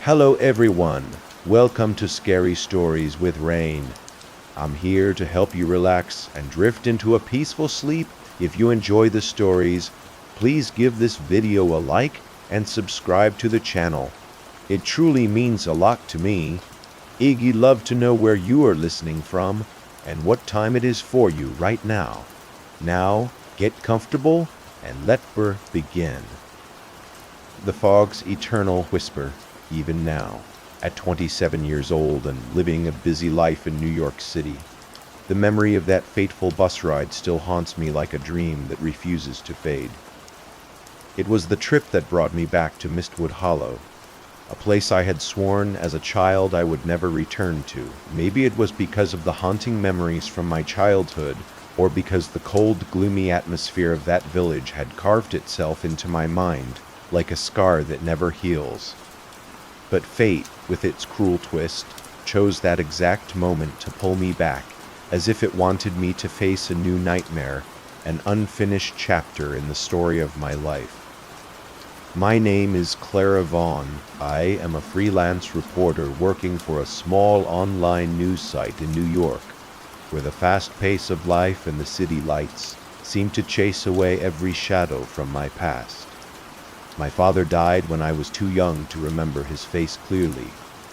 Hello everyone, welcome to Scary Stories with Rain. I'm here to help you relax and drift into a peaceful sleep. If you enjoy the stories, please give this video a like and subscribe to the channel. It truly means a lot to me. Iggy love to know where you are listening from and what time it is for you right now. Now, get comfortable and let us begin. The fog's eternal whisper, even now, at 27 years old and living a busy life in New York City. The memory of that fateful bus ride still haunts me like a dream that refuses to fade. It was the trip that brought me back to Mistwood Hollow, a place I had sworn as a child I would never return to. Maybe it was because of the haunting memories from my childhood, or because the cold, gloomy atmosphere of that village had carved itself into my mind like a scar that never heals. But fate, with its cruel twist, chose that exact moment to pull me back, as if it wanted me to face a new nightmare, an unfinished chapter in the story of my life. My name is Clara Vaughn. I am a freelance reporter working for a small online news site in New York, where the fast pace of life and the city lights seem to chase away every shadow from my past. My father died when I was too young to remember his face clearly,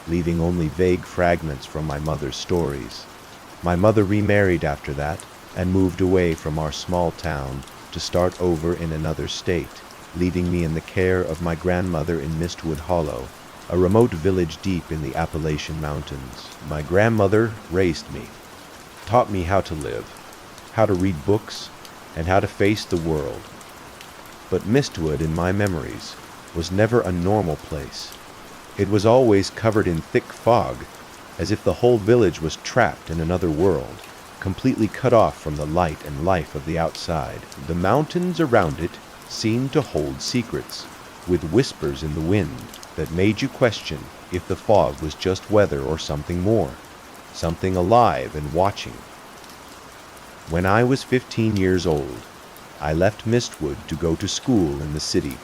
leaving only vague fragments from my mother's stories. My mother remarried after that and moved away from our small town to start over in another state, leaving me in the care of my grandmother in Mistwood Hollow, a remote village deep in the Appalachian Mountains. My grandmother raised me, taught me how to live, how to read books, and how to face the world. But Mistwood, in my memories, was never a normal place. It was always covered in thick fog, as if the whole village was trapped in another world, completely cut off from the light and life of the outside. The mountains around it seemed to hold secrets, with whispers in the wind that made you question if the fog was just weather or something more, something alive and watching. When I was 15 years old, I left Mistwood to go to school in the city.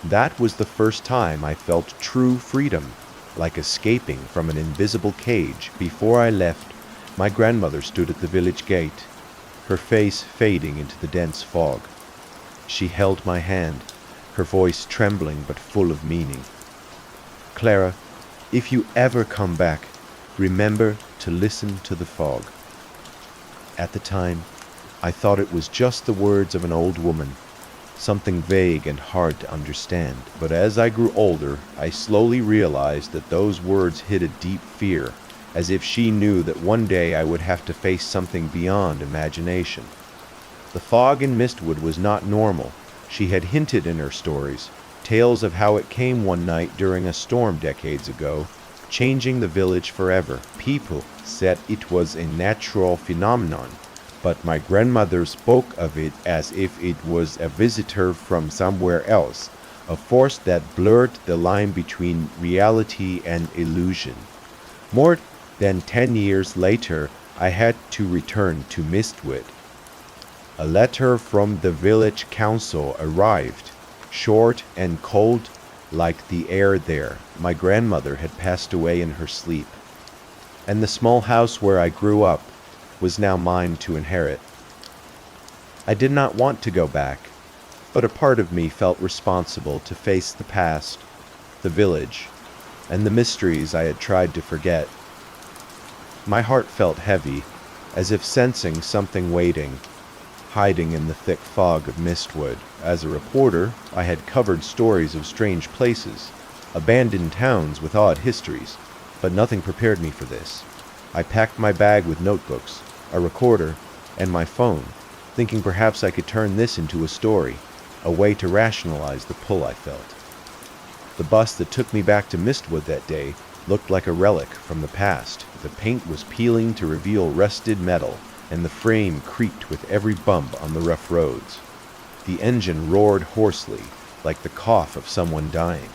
That was the first time I felt true freedom, like escaping from an invisible cage. Before I left, my grandmother stood at the village gate, her face fading into the dense fog. She held my hand, her voice trembling but full of meaning. "Clara, if you ever come back, remember to listen to the fog." At the time, I thought it was just the words of an old woman, something vague and hard to understand. But as I grew older, I slowly realized that those words hid a deep fear, as if she knew that one day I would have to face something beyond imagination. The fog in Mistwood was not normal. She had hinted in her stories, tales of how it came one night during a storm decades ago, changing the village forever. People said it was a natural phenomenon, but my grandmother spoke of it as if it was a visitor from somewhere else, a force that blurred the line between reality and illusion. More than 10 years later, I had to return to Mistwood. A letter from the village council arrived, short and cold like the air there. My grandmother had passed away in her sleep, and the small house where I grew up was now mine to inherit. I did not want to go back, but a part of me felt responsible to face the past, the village, and the mysteries I had tried to forget. My heart felt heavy, as if sensing something waiting, hiding in the thick fog of Mistwood. As a reporter, I had covered stories of strange places, abandoned towns with odd histories, but nothing prepared me for this. I packed my bag with notebooks, a recorder, and my phone, thinking perhaps I could turn this into a story, a way to rationalize the pull I felt. The bus that took me back to Mistwood that day looked like a relic from the past. The paint was peeling to reveal rusted metal, and the frame creaked with every bump on the rough roads. The engine roared hoarsely, like the cough of someone dying.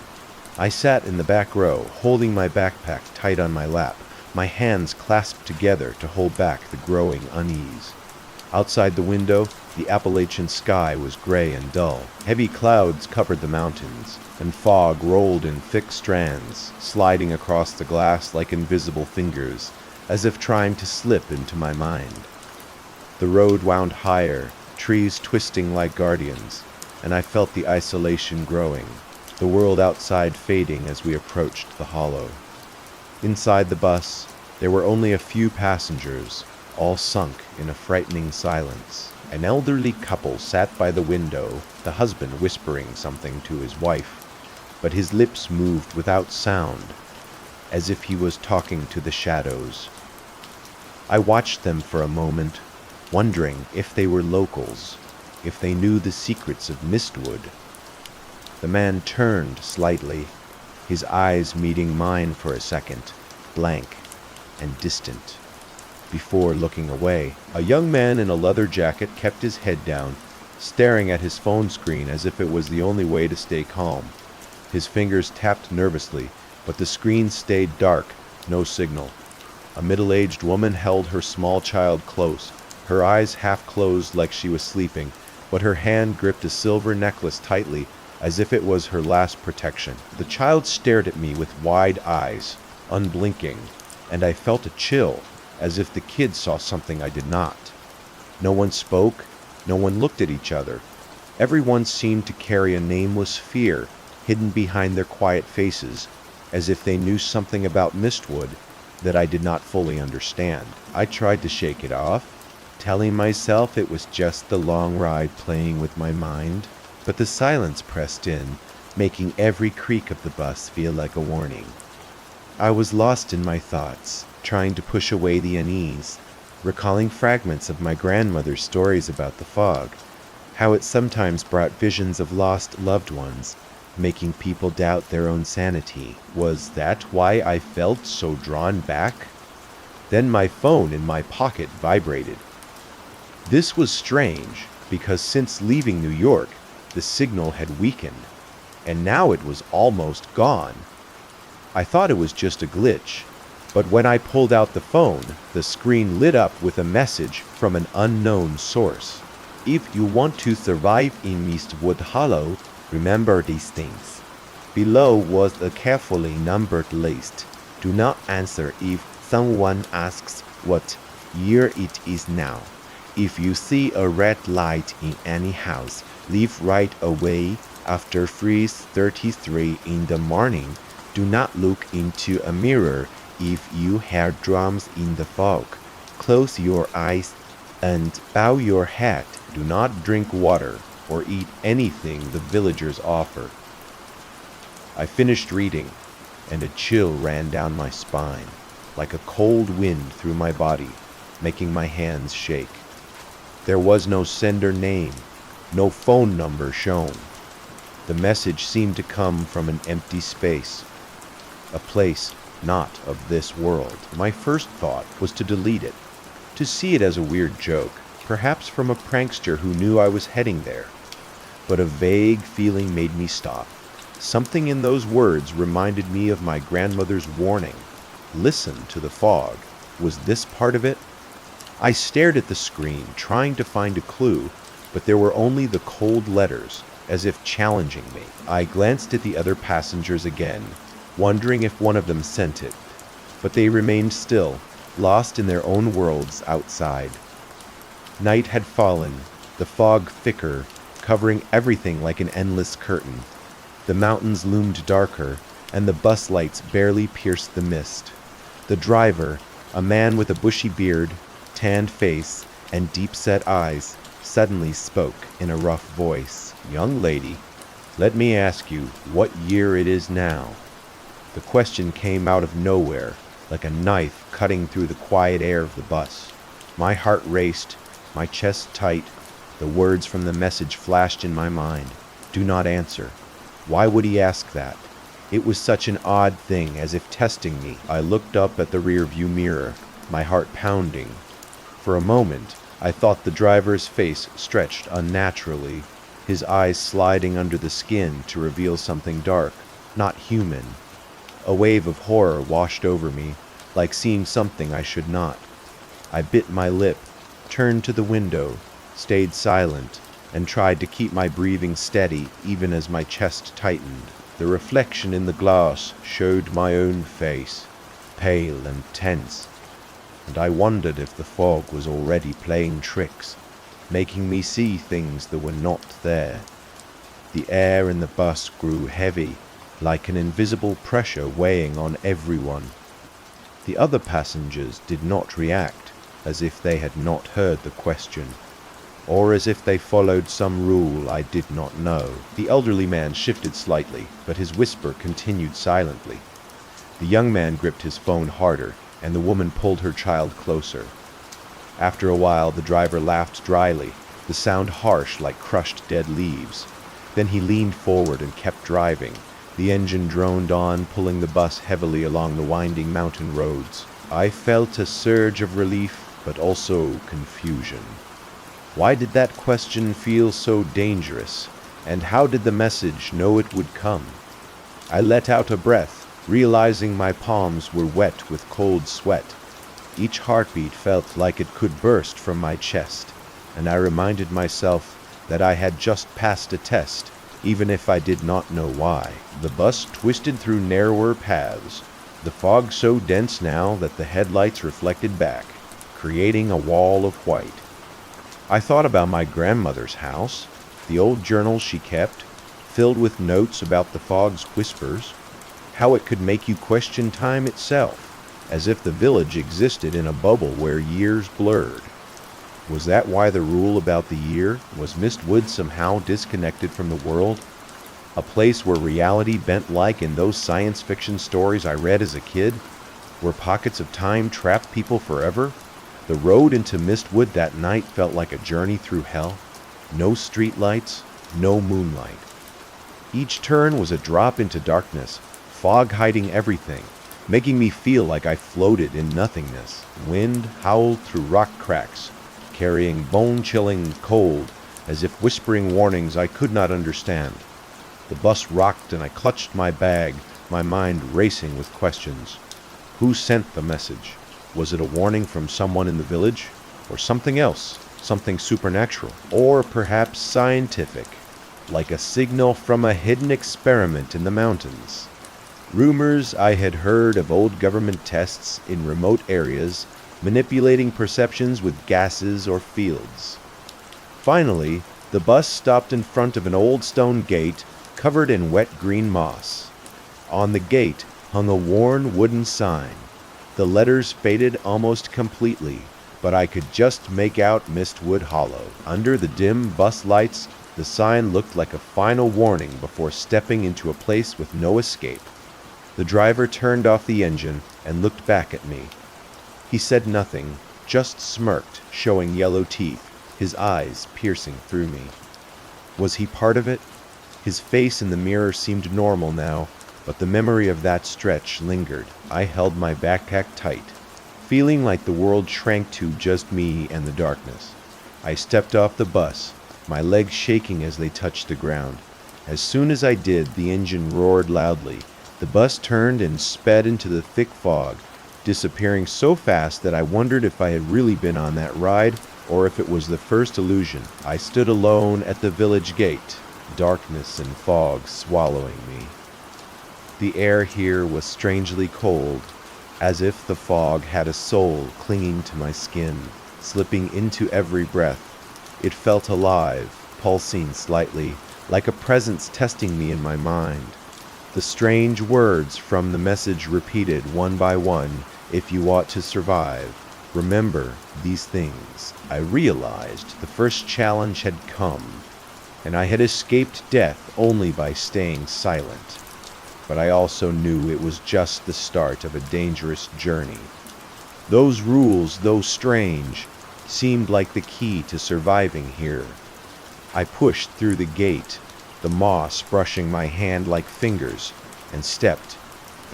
I sat in the back row, holding my backpack tight on my lap, my hands clasped together to hold back the growing unease. Outside the window, The Appalachian sky was gray and dull. Heavy clouds covered the mountains, and fog rolled in thick strands, sliding across the glass like invisible fingers, as if trying to slip into my mind. The road wound higher, trees twisting like guardians, and I felt the isolation growing, the world outside fading as we approached the hollow. Inside the bus, there were only a few passengers, all sunk in a frightening silence. An elderly couple sat by the window, the husband whispering something to his wife, but his lips moved without sound, as if he was talking to the shadows. I watched them for a moment, wondering if they were locals, if they knew the secrets of Mistwood. The man turned slightly, his eyes meeting mine for a second, blank and distant. Before looking away, a young man in a leather jacket kept his head down, staring at his phone screen as if it was the only way to stay calm. His fingers tapped nervously, but the screen stayed dark, no signal. A middle-aged woman held her small child close, her eyes half closed like she was sleeping, but her hand gripped a silver necklace tightly, as if it was her last protection. The child stared at me with wide eyes, unblinking, and I felt a chill, as if the kid saw something I did not. No one spoke, no one looked at each other. Everyone seemed to carry a nameless fear hidden behind their quiet faces, as if they knew something about Mistwood that I did not fully understand. I tried to shake it off, telling myself it was just the long ride playing with my mind, but the silence pressed in, making every creak of the bus feel like a warning. I was lost in my thoughts, trying to push away the unease, recalling fragments of my grandmother's stories about the fog, how it sometimes brought visions of lost loved ones, making people doubt their own sanity. Was that why I felt so drawn back? Then my phone in my pocket vibrated. This was strange, because since leaving New York, the signal had weakened, and now it was almost gone. I thought it was just a glitch, but when I pulled out the phone, the screen lit up with a message from an unknown source. If you want to survive in Mistwood Hollow, remember these things. Below was a carefully numbered list. Do not answer if someone asks what year it is now. If you see a red light in any house, leave right away after 3:33 in the morning. Do not look into a mirror if you hear drums in the fog. Close your eyes and bow your head. Do not drink water or eat anything the villagers offer. I finished reading, and a chill ran down my spine, like a cold wind through my body, making my hands shake. There was no sender name, no phone number shown. The message seemed to come from an empty space, a place not of this world. My first thought was to delete it, to see it as a weird joke, perhaps from a prankster who knew I was heading there. But a vague feeling made me stop. Something in those words reminded me of my grandmother's warning. Listen to the fog. Was this part of it? I stared at the screen, trying to find a clue, but there were only the cold letters, as if challenging me. I glanced at the other passengers again, wondering if one of them sent it, but they remained still, lost in their own worlds outside. Night had fallen, the fog thicker, covering everything like an endless curtain. The mountains loomed darker, and the bus lights barely pierced the mist. The driver, a man with a bushy beard, tanned face, and deep-set eyes, suddenly spoke in a rough voice. "Young lady, let me ask you what year it is now." The question came out of nowhere, like a knife cutting through the quiet air of the bus. My heart raced, my chest tight. The words from the message flashed in my mind. Do not answer. Why would he ask that? It was such an odd thing, as if testing me. I looked up at the rearview mirror, my heart pounding. For a moment, I thought the driver's face stretched unnaturally, his eyes sliding under the skin to reveal something dark, not human. A wave of horror washed over me, like seeing something I should not. I bit my lip, turned to the window, stayed silent, and tried to keep my breathing steady even as my chest tightened. The reflection in the glass showed my own face, pale and tense, and I wondered if the fog was already playing tricks, making me see things that were not there. The air in the bus grew heavy, like an invisible pressure weighing on everyone. The other passengers did not react, as if they had not heard the question, or as if they followed some rule I did not know. The elderly man shifted slightly, but his whisper continued silently. The young man gripped his phone harder, and the woman pulled her child closer. After a while, the driver laughed dryly, the sound harsh like crushed dead leaves. Then he leaned forward and kept driving. The engine droned on, pulling the bus heavily along the winding mountain roads. I felt a surge of relief, but also confusion. Why did that question feel so dangerous, and how did the message know it would come? I let out a breath, realizing my palms were wet with cold sweat. Each heartbeat felt like it could burst from my chest, and I reminded myself that I had just passed a test, even if I did not know why. The bus twisted through narrower paths, the fog so dense now that the headlights reflected back, creating a wall of white. I thought about my grandmother's house, the old journals she kept, filled with notes about the fog's whispers, how it could make you question time itself, as if the village existed in a bubble where years blurred. Was that why the rule about the year? Was Mistwood somehow disconnected from the world? A place where reality bent like in those science fiction stories I read as a kid? Where pockets of time trapped people forever? The road into Mistwood that night felt like a journey through hell. No streetlights, no moonlight. Each turn was a drop into darkness, fog hiding everything, making me feel like I floated in nothingness. Wind howled through rock cracks, carrying bone-chilling cold, as if whispering warnings I could not understand. The bus rocked and I clutched my bag, my mind racing with questions. Who sent the message? Was it a warning from someone in the village? Or something else? Something supernatural? Or perhaps scientific? Like a signal from a hidden experiment in the mountains. Rumors I had heard of old government tests in remote areas, manipulating perceptions with gases or fields. Finally, the bus stopped in front of an old stone gate covered in wet green moss. On the gate hung a worn wooden sign. The letters faded almost completely, but I could just make out Mistwood Hollow. Under the dim bus lights, the sign looked like a final warning before stepping into a place with no escape. The driver turned off the engine and looked back at me. He said nothing, just smirked, showing yellow teeth, his eyes piercing through me. Was he part of it? His face in the mirror seemed normal now, but the memory of that stretch lingered. I held my backpack tight, feeling like the world shrank to just me and the darkness. I stepped off the bus, my legs shaking as they touched the ground. As soon as I did, the engine roared loudly. The bus turned and sped into the thick fog, disappearing so fast that I wondered if I had really been on that ride or if it was the first illusion. I stood alone at the village gate, darkness and fog swallowing me. The air here was strangely cold, as if the fog had a soul clinging to my skin, slipping into every breath. It felt alive, pulsing slightly, like a presence testing me in my mind. The strange words from the message repeated one by one, if you ought to survive, remember these things. I realized the first challenge had come, and I had escaped death only by staying silent. But I also knew it was just the start of a dangerous journey. Those rules, though strange, seemed like the key to surviving here. I pushed through the gate, the moss brushing my hand like fingers, and stepped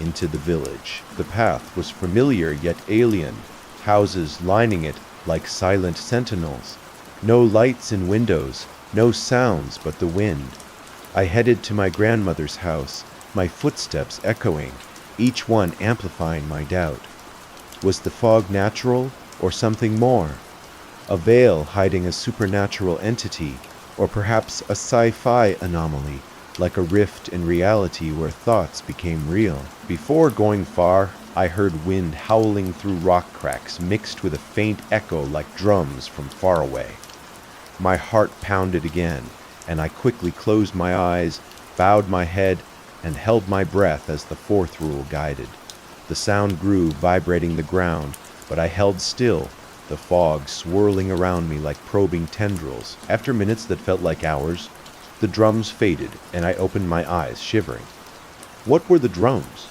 into the village. The path was familiar yet alien, houses lining it like silent sentinels. No lights in windows, no sounds but the wind. I headed to my grandmother's house, my footsteps echoing, each one amplifying my doubt. Was the fog natural or something more? a veil hiding a supernatural entity, or perhaps a sci-fi anomaly, like a rift in reality where thoughts became real. Before going far, I heard wind howling through rock cracks mixed with a faint echo like drums from far away. My heart pounded again, and I quickly closed my eyes, bowed my head, and held my breath as the fourth rule guided. The sound grew, vibrating the ground, but I held still, the fog swirling around me like probing tendrils. After minutes that felt like hours, the drums faded, and I opened my eyes, shivering. What were the drums?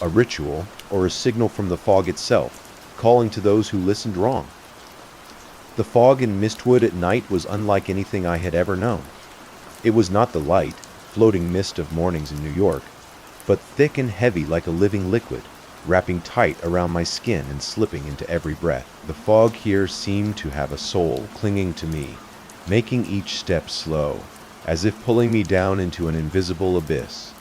A ritual, or a signal from the fog itself, calling to those who listened wrong? The fog in Mistwood at night was unlike anything I had ever known. It was not the light, floating mist of mornings in New York, but thick and heavy like a living liquid, wrapping tight around my skin and slipping into every breath. The fog here seemed to have a soul clinging to me, making each step slow, as if pulling me down into an invisible abyss.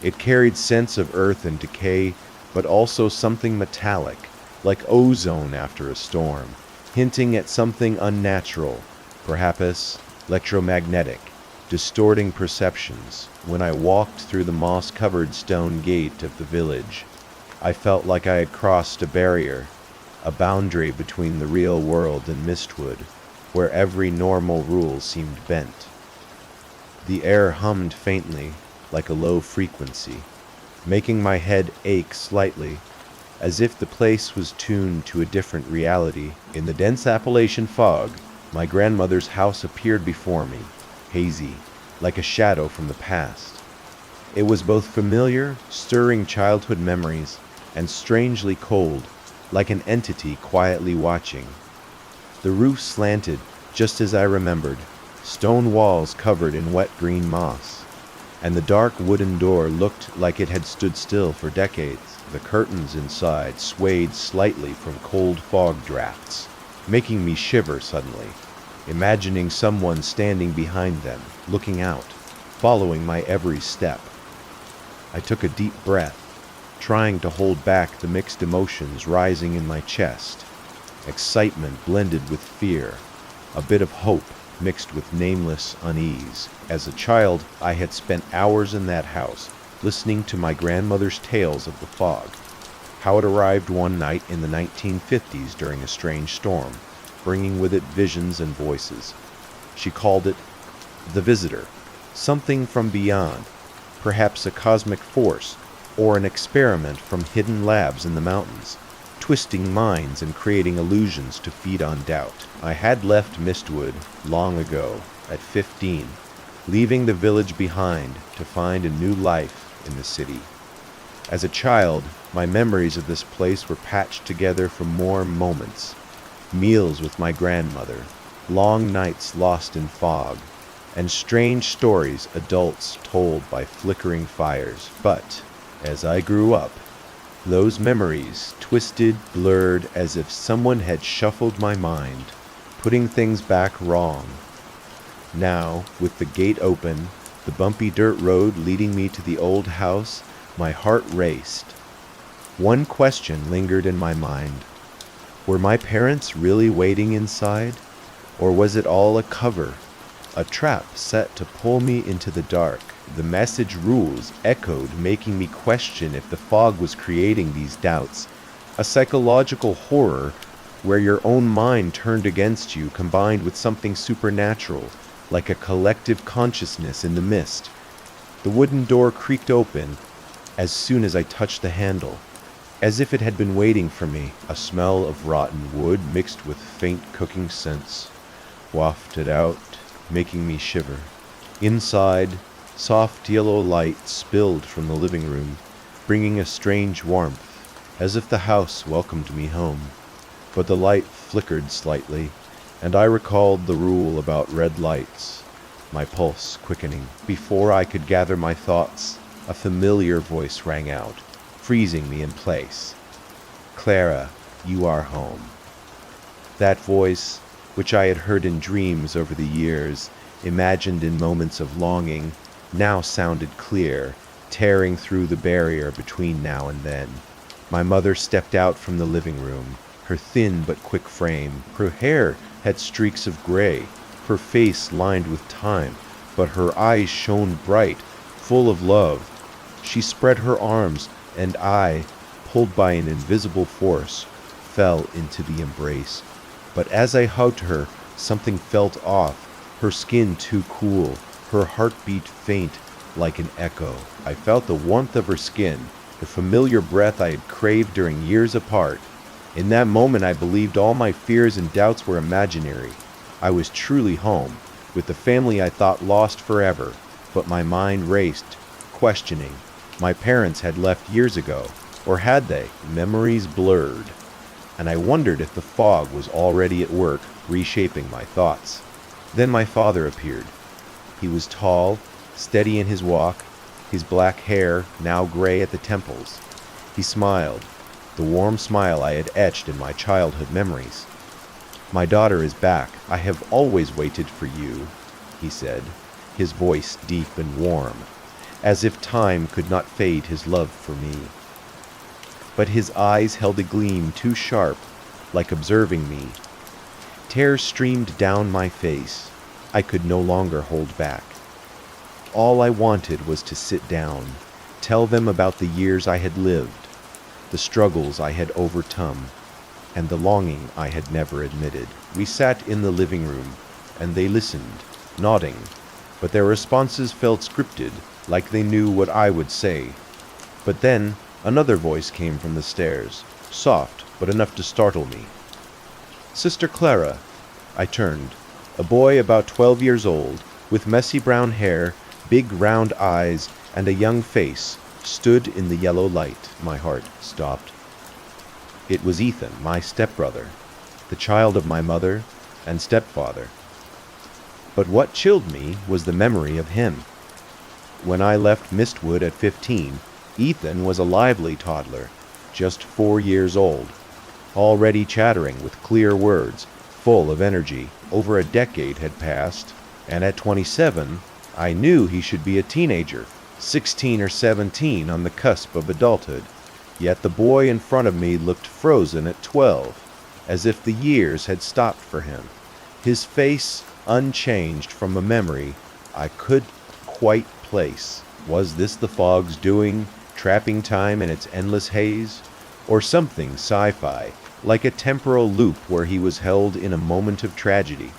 It carried scents of earth and decay, but also something metallic, like ozone after a storm, hinting at something unnatural, perhaps electromagnetic, distorting perceptions. When I walked through the moss-covered stone gate of the village, I felt like I had crossed a barrier, a boundary between the real world and Mistwood, where every normal rule seemed bent. The air hummed faintly, like a low frequency, making my head ache slightly, as if the place was tuned to a different reality. In the dense Appalachian fog, my grandmother's house appeared before me, hazy, like a shadow from the past. It was both familiar, stirring childhood memories, and strangely cold, like an entity quietly watching. The roof slanted, just as I remembered, stone walls covered in wet green moss, and the dark wooden door looked like it had stood still for decades. The curtains inside swayed slightly from cold fog drafts, making me shiver suddenly, imagining someone standing behind them, looking out, following my every step. I took a deep breath, trying to hold back the mixed emotions rising in my chest. Excitement blended with fear, a bit of hope mixed with nameless unease. As a child, I had spent hours in that house, listening to my grandmother's tales of the fog, how it arrived one night in the 1950s during a strange storm, bringing with it visions and voices. She called it the visitor, something from beyond, perhaps a cosmic force, or an experiment from hidden labs in the mountains, twisting minds and creating illusions to feed on doubt. I had left Mistwood long ago, at 15, leaving the village behind to find a new life in the city. As a child, my memories of this place were patched together from more moments, meals with my grandmother, long nights lost in fog, and strange stories adults told by flickering fires. But as I grew up, those memories twisted, blurred, as if someone had shuffled my mind, putting things back wrong. Now, with the gate open, the bumpy dirt road leading me to the old house, my heart raced. One question lingered in my mind. Were my parents really waiting inside? Or was it all a cover, a trap set to pull me into the dark? The message rules echoed, making me question if the fog was creating these doubts. A psychological horror where your own mind turned against you, combined with something supernatural, like a collective consciousness in the mist. The wooden door creaked open as soon as I touched the handle, as if it had been waiting for me. A smell of rotten wood mixed with faint cooking scents wafted out, making me shiver. Inside, soft yellow light spilled from the living room, bringing a strange warmth, as if the house welcomed me home. But the light flickered slightly, and I recalled the rule about red lights, my pulse quickening. Before I could gather my thoughts, a familiar voice rang out, freezing me in place. "Clara, you are home." That voice, which I had heard in dreams over the years, imagined in moments of longing, now sounded clear, tearing through the barrier between now and then. My mother stepped out from the living room, Her thin but quick frame, her hair had streaks of gray, her face lined with time, but her eyes shone bright, full of love. She spread her arms, and I, pulled by an invisible force, fell into the embrace. But as I hugged her, something felt off, her skin too cool, her heartbeat faint like an echo. I felt the warmth of her skin, the familiar breath I had craved during years apart. In that moment I believed all my fears and doubts were imaginary. I was truly home, with the family I thought lost forever, but my mind raced, questioning. My parents had left years ago, or had they? Memories blurred. And I wondered if the fog was already at work, reshaping my thoughts. Then my father appeared. He was tall, steady in his walk, his black hair now gray at the temples. He smiled, the warm smile I had etched in my childhood memories. "My daughter is back. I have always waited for you," he said, his voice deep and warm, as if time could not fade his love for me. But his eyes held a gleam too sharp, like observing me. Tears streamed down my face. I could no longer hold back. All I wanted was to sit down, tell them about the years I had lived, the struggles I had overcome, and the longing I had never admitted. We sat in the living room, and they listened, nodding, but their responses felt scripted, like they knew what I would say. But then another voice came from the stairs, soft but enough to startle me. "Sister Clara." I turned. A boy about 12 years old, with messy brown hair, big round eyes, and a young face, stood in the yellow light. My heart stopped. It was Ethan, my stepbrother, the child of my mother and stepfather. But what chilled me was the memory of him. When I left Mistwood at 15, Ethan was a lively toddler, just 4 years old, already chattering with clear words, full of energy. Over a decade had passed, and at 27, I knew he should be a teenager, 16 or 17 on the cusp of adulthood. Yet the boy in front of me looked frozen at 12, as if the years had stopped for him. His face unchanged from a memory I could quite place. Was this the fog's doing, trapping time in its endless haze? Or something sci-fi, like a temporal loop where he was held in a moment of tragedy?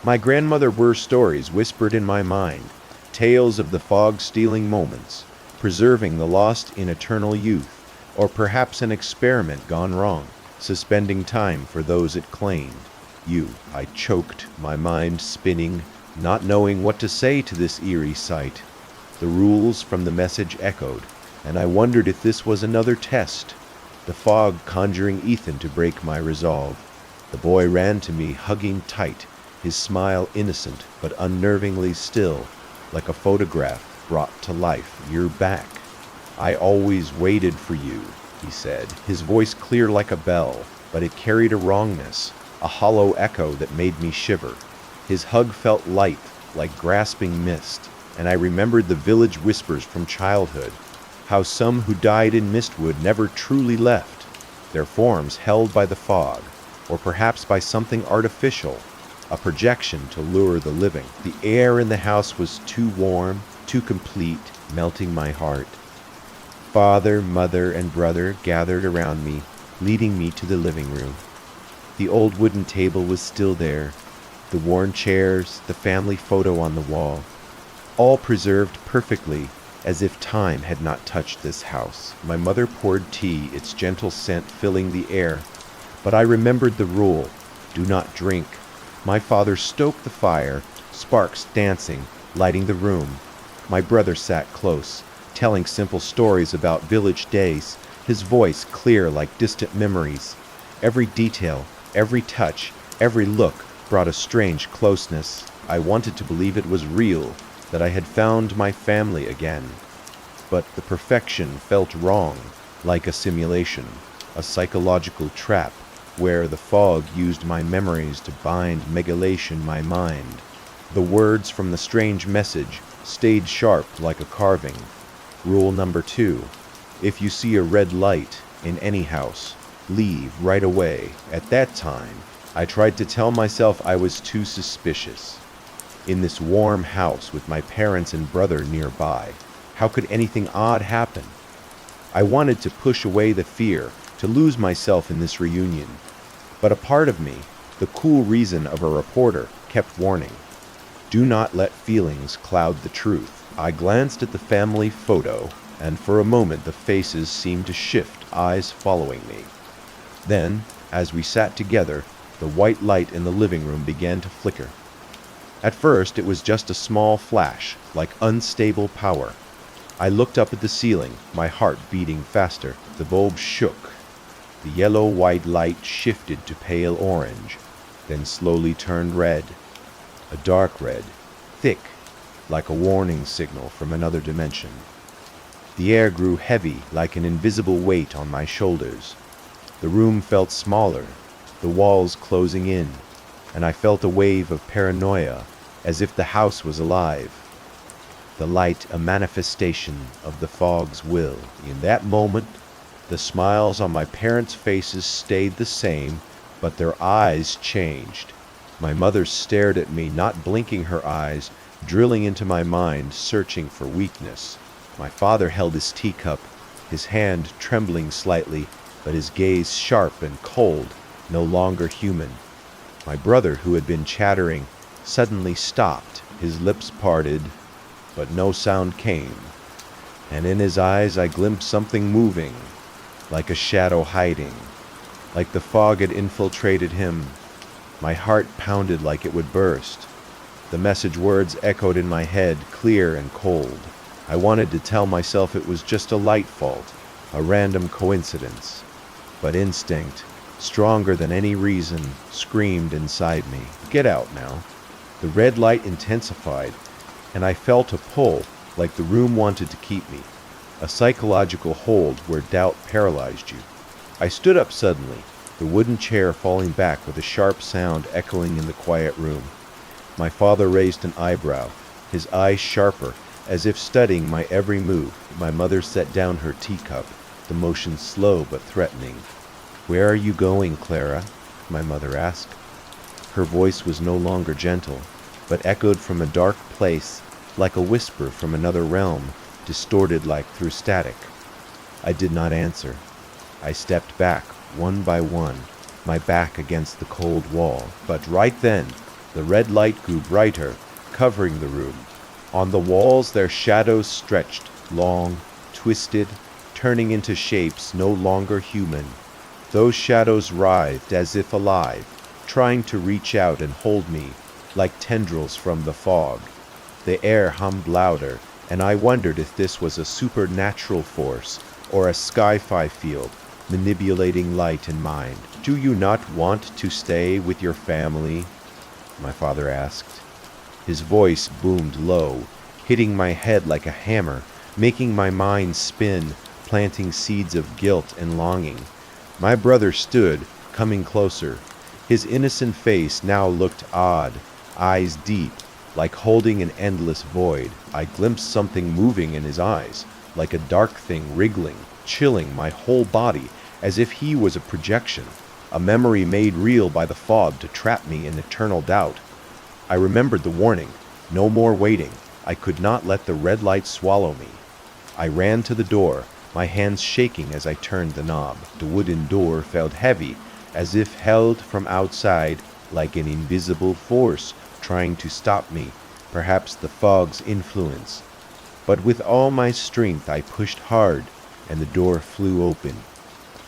My grandmother were stories whispered in my mind, tales of the fog-stealing moments, preserving the lost in eternal youth, or perhaps an experiment gone wrong, suspending time for those it claimed. I choked, my mind spinning, not knowing what to say to this eerie sight. The rules from the message echoed, and I wondered if this was another test, the fog conjuring Ethan to break my resolve. The boy ran to me, hugging tight, his smile innocent but unnervingly still, like a photograph brought to life. "You're back. I always waited for you," he said, his voice clear like a bell, but it carried a wrongness, a hollow echo that made me shiver. His hug felt light, like grasping mist, and I remembered the village whispers from childhood, how some who died in Mistwood never truly left, their forms held by the fog, or perhaps by something artificial, a projection to lure the living. The air in the house was too warm, too complete, melting my heart. Father, mother, and brother gathered around me, leading me to the living room. The old wooden table was still there, the worn chairs, the family photo on the wall, all preserved perfectly, as if time had not touched this house. My mother poured tea, its gentle scent filling the air, but I remembered the rule: do not drink. My father stoked the fire, sparks dancing, lighting the room. My brother sat close, telling simple stories about village days, his voice clear like distant memories. Every detail, every touch, every look brought a strange closeness. I wanted to believe it was real, that I had found my family again. But the perfection felt wrong, like a simulation, a psychological trap, where the fog used my memories to bind meghalation my mind. The words from the strange message stayed sharp like a carving. Rule number 2, if you see a red light in any house, leave right away. At that time, I tried to tell myself I was too suspicious. In this warm house with my parents and brother nearby, how could anything odd happen? I wanted to push away the fear, to lose myself in this reunion. But a part of me, the cool reason of a reporter, kept warning. Do not let feelings cloud the truth. I glanced at the family photo, and for a moment the faces seemed to shift, eyes following me. Then, as we sat together, the white light in the living room began to flicker. At first, it was just a small flash, like unstable power. I looked up at the ceiling, my heart beating faster. The bulb shook. The yellow-white light shifted to pale orange, then slowly turned red. A dark red, thick, like a warning signal from another dimension. The air grew heavy, like an invisible weight on my shoulders. The room felt smaller, the walls closing in, and I felt a wave of paranoia, as if the house was alive. The light a manifestation of the fog's will. In that moment, the smiles on my parents' faces stayed the same, but their eyes changed. My mother stared at me, not blinking her eyes, drilling into my mind, searching for weakness. My father held his teacup, his hand trembling slightly, but his gaze sharp and cold, no longer human. My brother, who had been chattering, suddenly stopped, his lips parted, but no sound came. And in his eyes I glimpsed something moving, like a shadow hiding, like the fog had infiltrated him. My heart pounded like it would burst. The message words echoed in my head, clear and cold. I wanted to tell myself it was just a light fault, a random coincidence. But instinct, stronger than any reason, screamed inside me. Get out now. The red light intensified, and I felt a pull, like the room wanted to keep me, a psychological hold where doubt paralyzed you. I stood up suddenly, the wooden chair falling back with a sharp sound echoing in the quiet room. My father raised an eyebrow, his eyes sharper, as if studying my every move. My mother set down her teacup, the motion slow but threatening. "Where are you going, Clara?" my mother asked. Her voice was no longer gentle, but echoed from a dark place, like a whisper from another realm, distorted like through static. I did not answer. I stepped back, one by one, my back against the cold wall. But right then, the red light grew brighter, covering the room. On the walls their shadows stretched, long, twisted, turning into shapes no longer human. Those shadows writhed as if alive, trying to reach out and hold me, like tendrils from the fog. The air hummed louder, and I wondered if this was a supernatural force or a sci-fi field manipulating light and mind. "Do you not want to stay with your family?" my father asked. His voice boomed low, hitting my head like a hammer, making my mind spin, planting seeds of guilt and longing. My brother stood, coming closer. His innocent face now looked odd, eyes deep, like holding an endless void. I glimpsed something moving in his eyes, like a dark thing wriggling, chilling my whole body, as if he was a projection, a memory made real by the fog to trap me in eternal doubt. I remembered the warning, no more waiting. I could not let the red light swallow me. I ran to the door, my hands shaking as I turned the knob. The wooden door felt heavy, as if held from outside, like an invisible force trying to stop me, perhaps the fog's influence. But with all my strength I pushed hard, and the door flew open.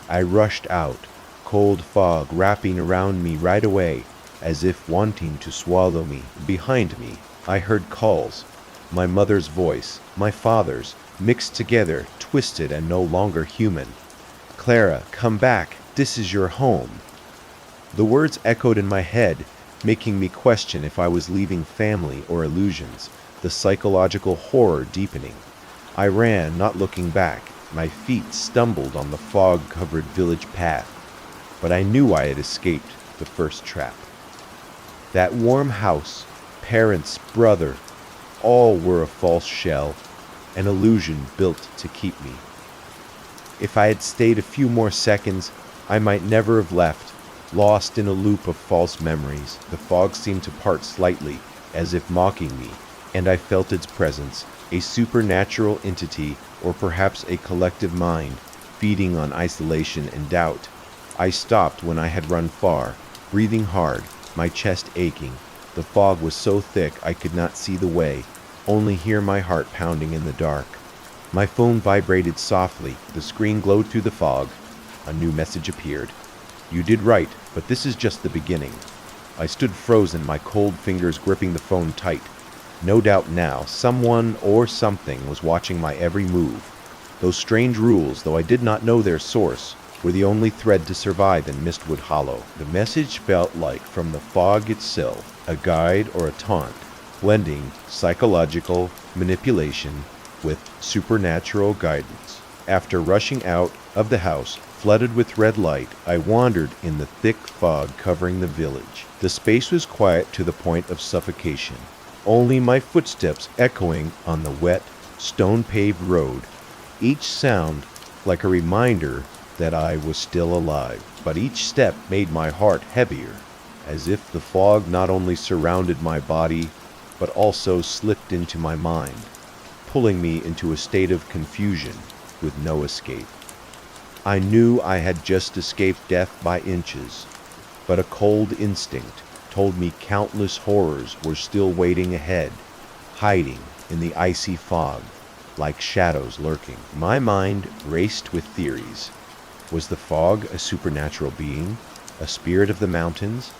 I rushed out, cold fog wrapping around me right away, as if wanting to swallow me. Behind me, I heard calls, my mother's voice, my father's, mixed together, twisted and no longer human. "Clara, come back, this is your home." The words echoed in my head, making me question if I was leaving family or illusions, the psychological horror deepening. I ran, not looking back. My feet stumbled on the fog-covered village path, but I knew I had escaped the first trap. That warm house, parents, brother, all were a false shell, an illusion built to keep me. If I had stayed a few more seconds, I might never have left, lost in a loop of false memories. The fog seemed to part slightly, as if mocking me, and I felt its presence, a supernatural entity, or perhaps a collective mind, feeding on isolation and doubt. I stopped when I had run far, breathing hard, my chest aching. The fog was so thick I could not see the way, only hear my heart pounding in the dark. My phone vibrated softly, the screen glowed through the fog. A new message appeared. "You did right, but this is just the beginning." I stood frozen, my cold fingers gripping the phone tight. No doubt now, someone or something was watching my every move. Those strange rules, though I did not know their source, were the only thread to survive in Mistwood Hollow. The message felt like from the fog itself, a guide or a taunt, blending psychological manipulation with supernatural guidance. After rushing out of the house, flooded with red light, I wandered in the thick fog covering the village. The space was quiet to the point of suffocation, only my footsteps echoing on the wet, stone-paved road, each sound like a reminder that I was still alive. But each step made my heart heavier, as if the fog not only surrounded my body, but also slipped into my mind, pulling me into a state of confusion with no escape. I knew I had just escaped death by inches, but a cold instinct told me countless horrors were still waiting ahead, hiding in the icy fog, like shadows lurking. My mind raced with theories. Was the fog a supernatural being, a spirit of the mountains,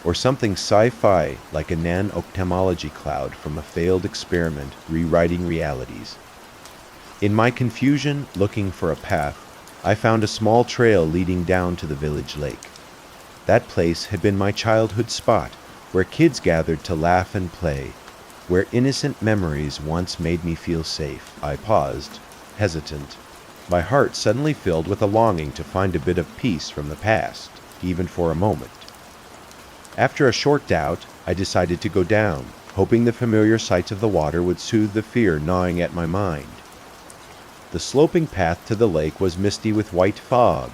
or something sci-fi like a nan-ophthalmology cloud from a failed experiment rewriting realities? In my confusion, looking for a path, I found a small trail leading down to the village lake. That place had been my childhood spot, where kids gathered to laugh and play, where innocent memories once made me feel safe. I paused, hesitant, my heart suddenly filled with a longing to find a bit of peace from the past, even for a moment. After a short doubt, I decided to go down, hoping the familiar sights of the water would soothe the fear gnawing at my mind. The sloping path to the lake was misty with white fog,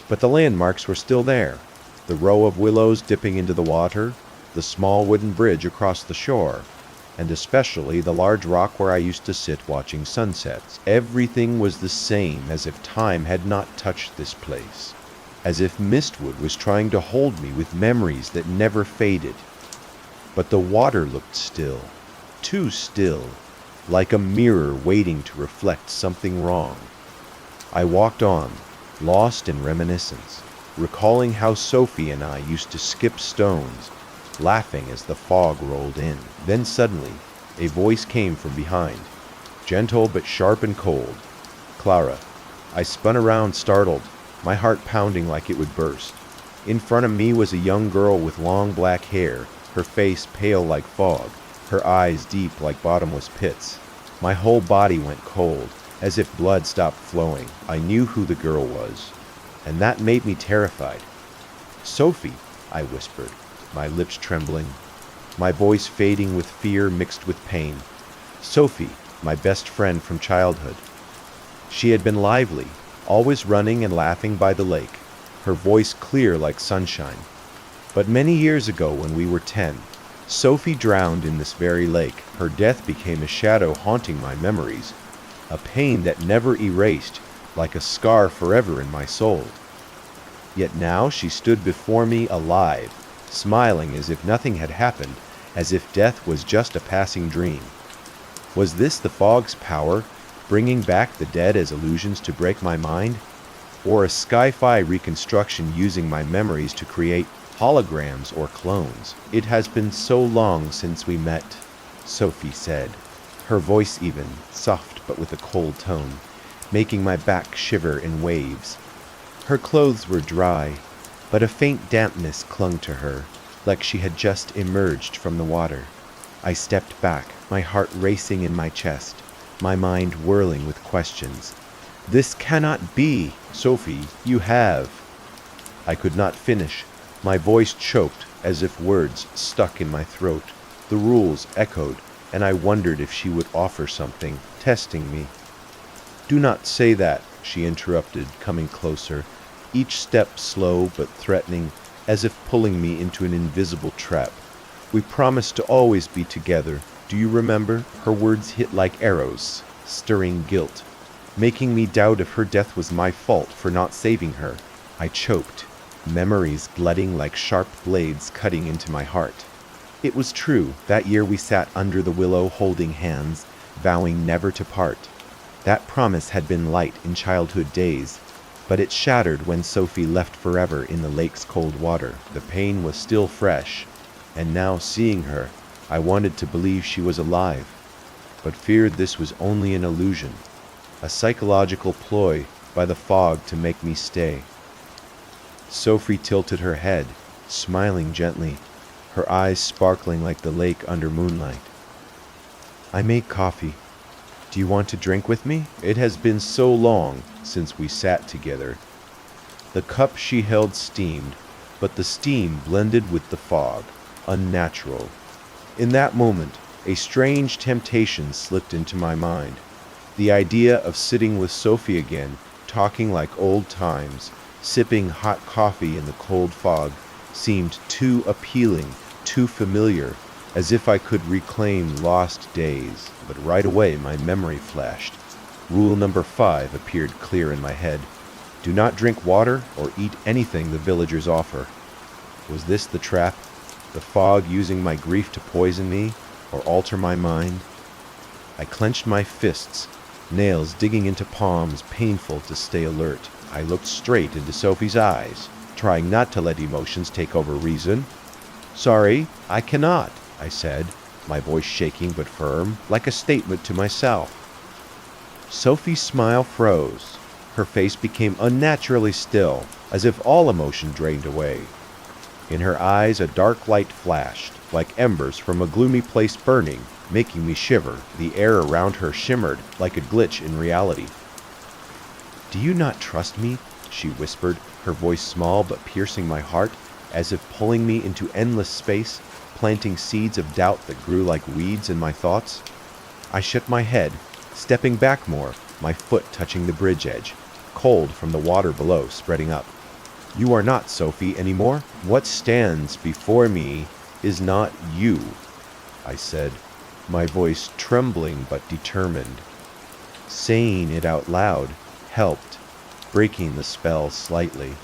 but the landmarks were still there. The row of willows dipping into the water, the small wooden bridge across the shore, and especially the large rock where I used to sit watching sunsets. Everything was the same, as if time had not touched this place, as if Mistwood was trying to hold me with memories that never faded. But the water looked still, too still, like a mirror waiting to reflect something wrong. I walked on, lost in reminiscence, recalling how Sophie and I used to skip stones, laughing as the fog rolled in. Then suddenly, a voice came from behind, gentle but sharp and cold. "Clara." I spun around, startled, my heart pounding like it would burst. In front of me was a young girl with long black hair, her face pale like fog, her eyes deep like bottomless pits. My whole body went cold, as if blood stopped flowing. I knew who the girl was, and that made me terrified. "Sophie," I whispered, my lips trembling, my voice fading with fear mixed with pain. Sophie, my best friend from childhood. She had been lively, always running and laughing by the lake, her voice clear like sunshine. But many years ago, when we were 10, Sophie drowned in this very lake. Her death became a shadow haunting my memories, a pain that never erased, like a scar forever in my soul. Yet now she stood before me alive, smiling as if nothing had happened, as if death was just a passing dream. Was this the fog's power, bringing back the dead as illusions to break my mind? Or a sci-fi reconstruction using my memories to create holograms or clones? "It has been so long since we met," Sophie said, her voice even, soft but with a cold tone, making my back shiver in waves. Her clothes were dry, but a faint dampness clung to her, like she had just emerged from the water. I stepped back, my heart racing in my chest, my mind whirling with questions. "This cannot be, Sophie, you have..." I could not finish. My voice choked, as if words stuck in my throat. The rules echoed, and I wondered if she would offer something, testing me. "Do not say that," she interrupted, coming closer. each step slow but threatening, as if pulling me into an invisible trap. "We promised to always be together. Do you remember?" Her words hit like arrows, stirring guilt, making me doubt if her death was my fault for not saving her. I choked, memories gliding like sharp blades cutting into my heart. It was true. That year we sat under the willow holding hands, vowing never to part. That promise had been light in childhood days, but it shattered when Sophie left forever in the lake's cold water. The pain was still fresh, and now seeing her, I wanted to believe she was alive, but feared this was only an illusion, a psychological ploy by the fog to make me stay. Sophie tilted her head, smiling gently, her eyes sparkling like the lake under moonlight. "I made coffee. Do you want to drink with me? It has been so long since we sat together." The cup she held steamed, but the steam blended with the fog, unnatural. In that moment, a strange temptation slipped into my mind. The idea of sitting with Sophie again, talking like old times, sipping hot coffee in the cold fog, seemed too appealing, too familiar, as if I could reclaim lost days. But right away my memory flashed. Rule number 5 appeared clear in my head. Do not drink water or eat anything the villagers offer. Was this the trap? The fog using my grief to poison me or alter my mind? I clenched my fists, nails digging into palms, painful to stay alert. I looked straight into Sophie's eyes, trying not to let emotions take over reason. "Sorry, I cannot," I said, my voice shaking but firm, like a statement to myself. Sophie's smile froze. Her face became unnaturally still, as if all emotion drained away. In her eyes a dark light flashed, like embers from a gloomy place burning, making me shiver. The air around her shimmered like a glitch in reality. "Do you not trust me?" she whispered, her voice small but piercing my heart, as if pulling me into endless space, planting seeds of doubt that grew like weeds in my thoughts. I shook my head, stepping back more, my foot touching the bridge edge, cold from the water below spreading up. "You are not Sophie anymore. What stands before me is not you," I said, my voice trembling but determined. Saying it out loud helped, breaking the spell slightly.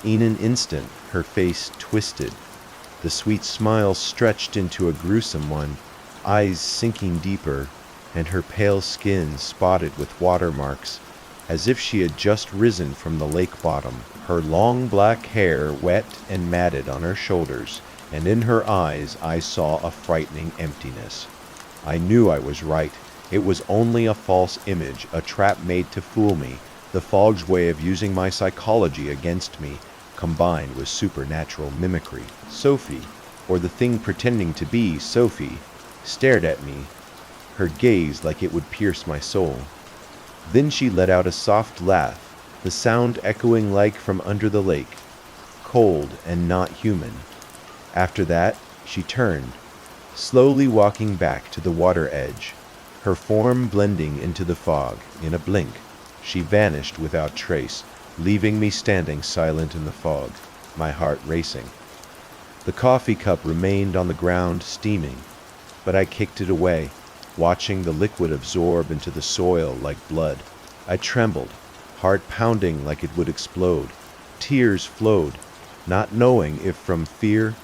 In an instant, her face twisted. The sweet smile stretched into a gruesome one, eyes sinking deeper, and her pale skin spotted with watermarks, as if she had just risen from the lake bottom. Her long black hair wet and matted on her shoulders, and in her eyes I saw a frightening emptiness. I knew I was right. It was only a false image, a trap made to fool me, the fog's way of using my psychology against me, combined with supernatural mimicry. Sophie, or the thing pretending to be Sophie, stared at me, her gaze like it would pierce my soul. Then she let out a soft laugh, the sound echoing like from under the lake, cold and not human. After that, she turned, slowly walking back to the water edge, her form blending into the fog. In a blink, she vanished without trace, leaving me standing silent in the fog, my heart racing. The coffee cup remained on the ground steaming, but I kicked it away, watching the liquid absorb into the soil like blood. I trembled, heart pounding like it would explode. Tears flowed, not knowing if from fear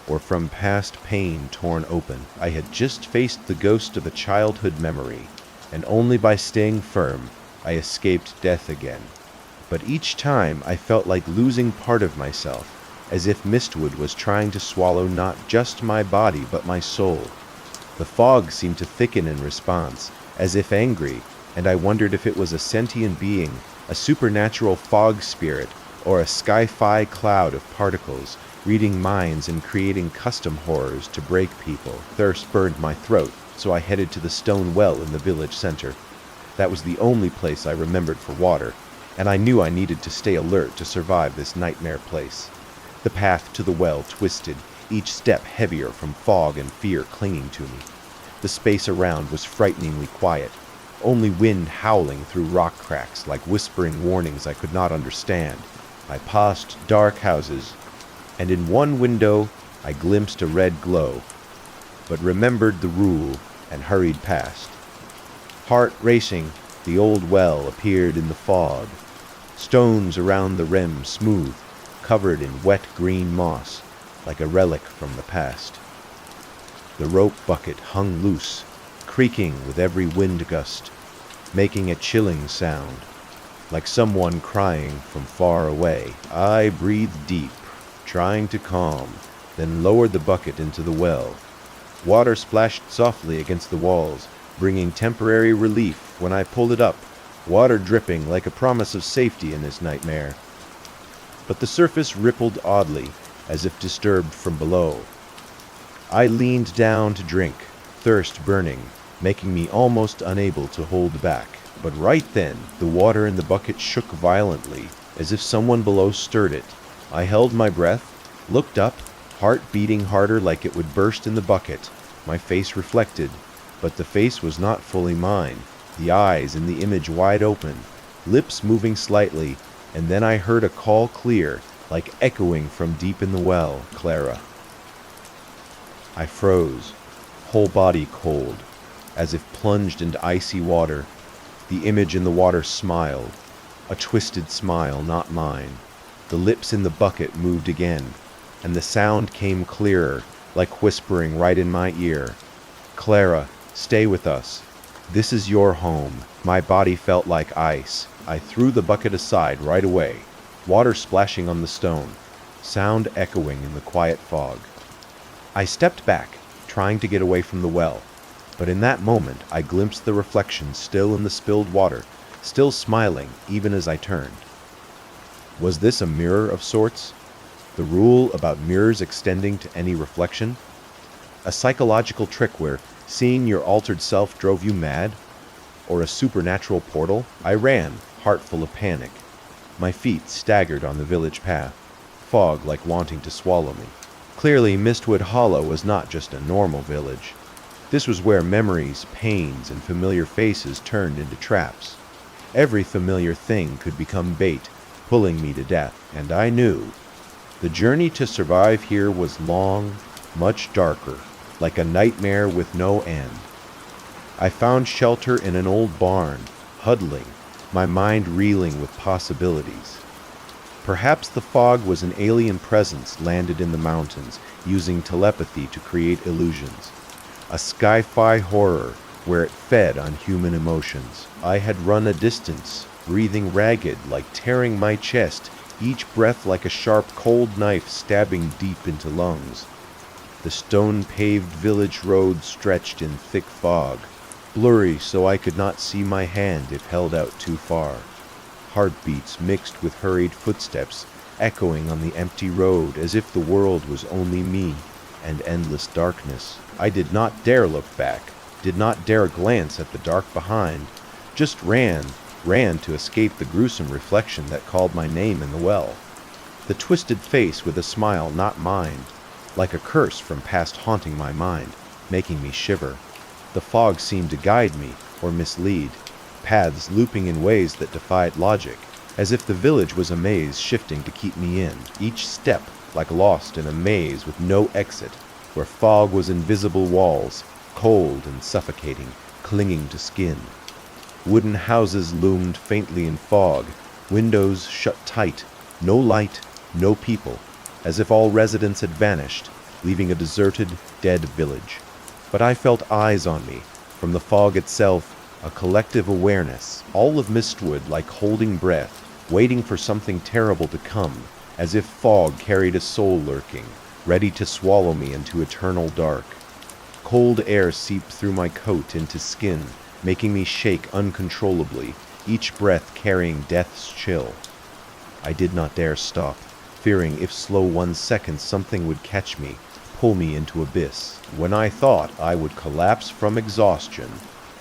or from past pain torn open. I had just faced the ghost of a childhood memory, and only by staying firm, I escaped death again. But each time I felt like losing part of myself, as if Mistwood was trying to swallow not just my body but my soul. The fog seemed to thicken in response, as if angry, and I wondered if it was a sentient being, a supernatural fog spirit, or a sci-fi cloud of particles, reading minds and creating custom horrors to break people. Thirst burned my throat, so I headed to the stone well in the village center. That was the only place I remembered for water, and I knew I needed to stay alert to survive this nightmare place. The path to the well twisted, each step heavier from fog and fear clinging to me. The space around was frighteningly quiet, only wind howling through rock cracks like whispering warnings I could not understand. I passed dark houses, and in one window I glimpsed a red glow, but remembered the rule and hurried past. Heart racing, the old well appeared in the fog, stones around the rim smooth, covered in wet green moss, like a relic from the past. The rope bucket hung loose, creaking with every wind gust, making a chilling sound, like someone crying from far away. I breathed deep, trying to calm, then lowered the bucket into the well. Water splashed softly against the walls, bringing temporary relief when I pulled it up, water dripping like a promise of safety in this nightmare. But the surface rippled oddly, as if disturbed from below. I leaned down to drink, thirst burning, making me almost unable to hold back. But right then, the water in the bucket shook violently, as if someone below stirred it. I held my breath, looked up, heart beating harder like it would burst in the bucket. My face reflected, but the face was not fully mine, the eyes in the image wide open, lips moving slightly, and then I heard a call clear, like echoing from deep in the well, "Clara." I froze, whole body cold, as if plunged into icy water. The image in the water smiled, a twisted smile, not mine. The lips in the bucket moved again, and the sound came clearer, like whispering right in my ear. "Clara, stay with us. This is your home." My body felt like ice. I threw the bucket aside right away, water splashing on the stone, sound echoing in the quiet fog. I stepped back, trying to get away from the well, but in that moment I glimpsed the reflection still in the spilled water, still smiling even as I turned. Was this a mirror of sorts? The rule about mirrors extending to any reflection? A psychological trick where seeing your altered self drove you mad? Or a supernatural portal? I ran, heart full of panic. My feet staggered on the village path, fog like wanting to swallow me. Clearly, Mistwood Hollow was not just a normal village. This was where memories, pains, and familiar faces turned into traps. Every familiar thing could become bait, pulling me to death, and I knew. The journey to survive here was long, much darker, like a nightmare with no end. I found shelter in an old barn, huddling, my mind reeling with possibilities. Perhaps the fog was an alien presence landed in the mountains, using telepathy to create illusions. A sci-fi horror where it fed on human emotions. I had run a distance, breathing ragged, like tearing my chest, each breath like a sharp, cold knife stabbing deep into lungs. The stone-paved village road stretched in thick fog, blurry so I could not see my hand if held out too far. Heartbeats mixed with hurried footsteps, echoing on the empty road as if the world was only me and endless darkness. I did not dare look back, did not dare glance at the dark behind, just ran to escape the gruesome reflection that called my name in the well. The twisted face with a smile not mine, like a curse from past haunting my mind, making me shiver. The fog seemed to guide me, or mislead, paths looping in ways that defied logic, as if the village was a maze shifting to keep me in, each step like lost in a maze with no exit, where fog was invisible walls, cold and suffocating, clinging to skin. Wooden houses loomed faintly in fog, windows shut tight, no light, no people, as if all residents had vanished, leaving a deserted, dead village. But I felt eyes on me, from the fog itself, a collective awareness, all of Mistwood like holding breath, waiting for something terrible to come, as if fog carried a soul lurking, ready to swallow me into eternal dark. Cold air seeped through my coat into skin, making me shake uncontrollably, each breath carrying death's chill. I did not dare stop, fearing if slow 1 second something would catch me, pull me into abyss. When I thought I would collapse from exhaustion,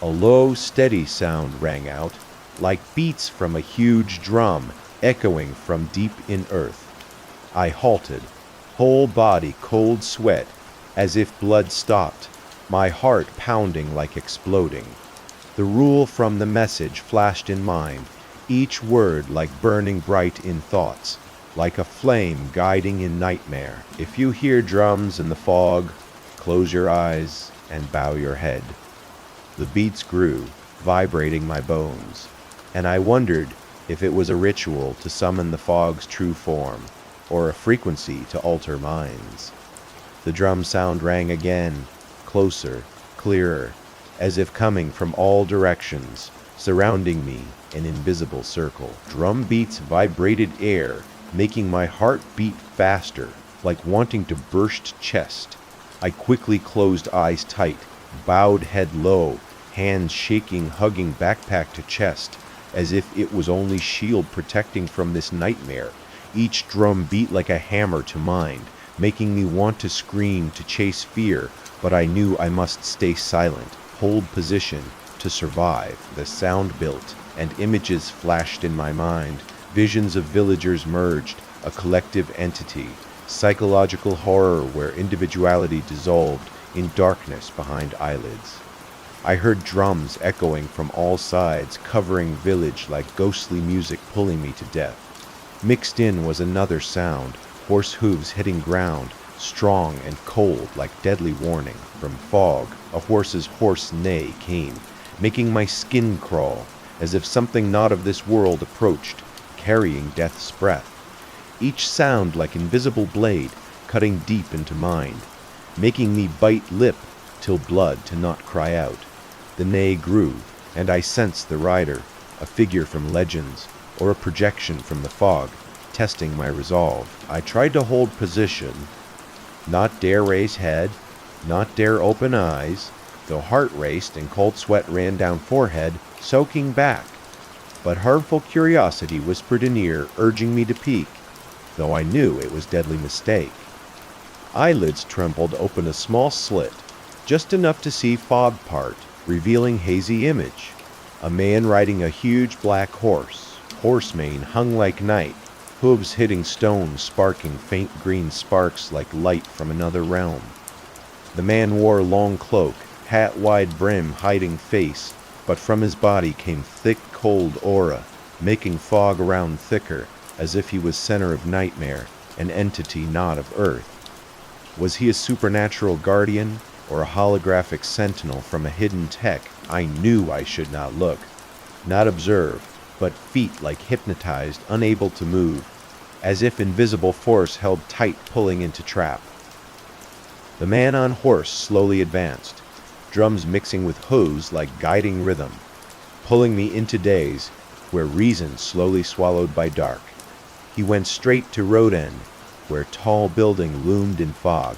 a low, steady sound rang out, like beats from a huge drum, echoing from deep in earth. I halted, whole body cold sweat, as if blood stopped, my heart pounding like exploding. The rule from the message flashed in mind, each word like burning bright in thoughts. like a flame guiding in nightmare. If you hear drums in the fog, close your eyes and bow your head. The beats grew, vibrating my bones, and I wondered if it was a ritual to summon the fog's true form, or a frequency to alter minds. The drum sound rang again, closer, clearer, as if coming from all directions, surrounding me in invisible circle. Drum beats vibrated air, making my heart beat faster, like wanting to burst chest. I quickly closed eyes tight, bowed head low, hands shaking, hugging backpack to chest, as if it was only shield protecting from this nightmare. Each drum beat like a hammer to mind, making me want to scream, to chase fear, but I knew I must stay silent, hold position, to survive. The sound built, and images flashed in my mind. Visions of villagers merged, a collective entity, psychological horror where individuality dissolved in darkness behind eyelids. I heard drums echoing from all sides, covering village like ghostly music pulling me to death. Mixed in was another sound, horse hooves hitting ground, strong and cold like deadly warning. From fog, a horse's hoarse neigh came, making my skin crawl, as if something not of this world approached, carrying death's breath. Each sound like invisible blade, cutting deep into mind, making me bite lip till blood to not cry out. The neigh grew, and I sensed the rider, a figure from legends, or a projection from the fog, testing my resolve. I tried to hold position, not dare raise head, not dare open eyes, though heart raced and cold sweat ran down forehead, soaking back. But harmful curiosity whispered in ear, urging me to peek, though I knew it was deadly mistake. Eyelids trembled open a small slit, just enough to see fog part, revealing hazy image. A man riding a huge black horse, horse mane hung like night, hooves hitting stones, sparking faint green sparks like light from another realm. The man wore a long cloak, hat wide brim hiding face, but from his body came thick cold aura, making fog around thicker, as if he was center of nightmare, an entity not of earth. Was he a supernatural guardian, or a holographic sentinel from a hidden tech? I knew I should not look, not observe, but feet like hypnotized, unable to move, as if invisible force held tight, pulling into trap. The man on horse slowly advanced, drums mixing with hooves like guiding rhythm, pulling me into days where reason slowly swallowed by dark. He went straight to road end, where tall building loomed in fog,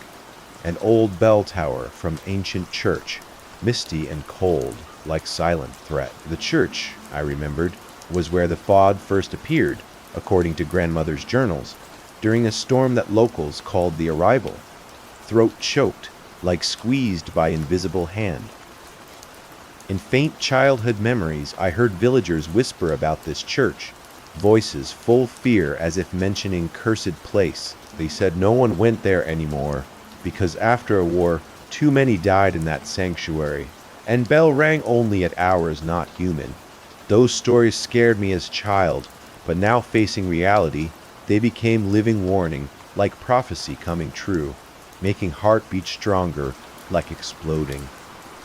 an old bell tower from ancient church, misty and cold, like silent threat. The church, I remembered, was where the fog first appeared, according to grandmother's journals, during a storm that locals called the arrival. Throat choked, like squeezed by invisible hand. In faint childhood memories, I heard villagers whisper about this church, voices full fear as if mentioning cursed place. They said no one went there anymore, because after a war, too many died in that sanctuary, and bell rang only at hours not human. Those stories scared me as child, but now facing reality, they became living warning, like prophecy coming true, making heart beat stronger, like exploding.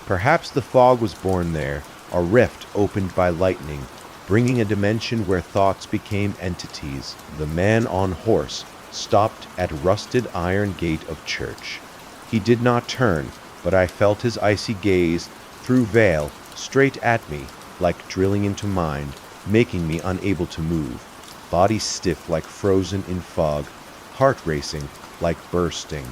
Perhaps the fog was born there, a rift opened by lightning, bringing a dimension where thoughts became entities. The man on horse stopped at rusted iron gate of church. He did not turn, but I felt his icy gaze through veil straight at me, like drilling into mind, making me unable to move. Body stiff like frozen in fog, heart racing like bursting.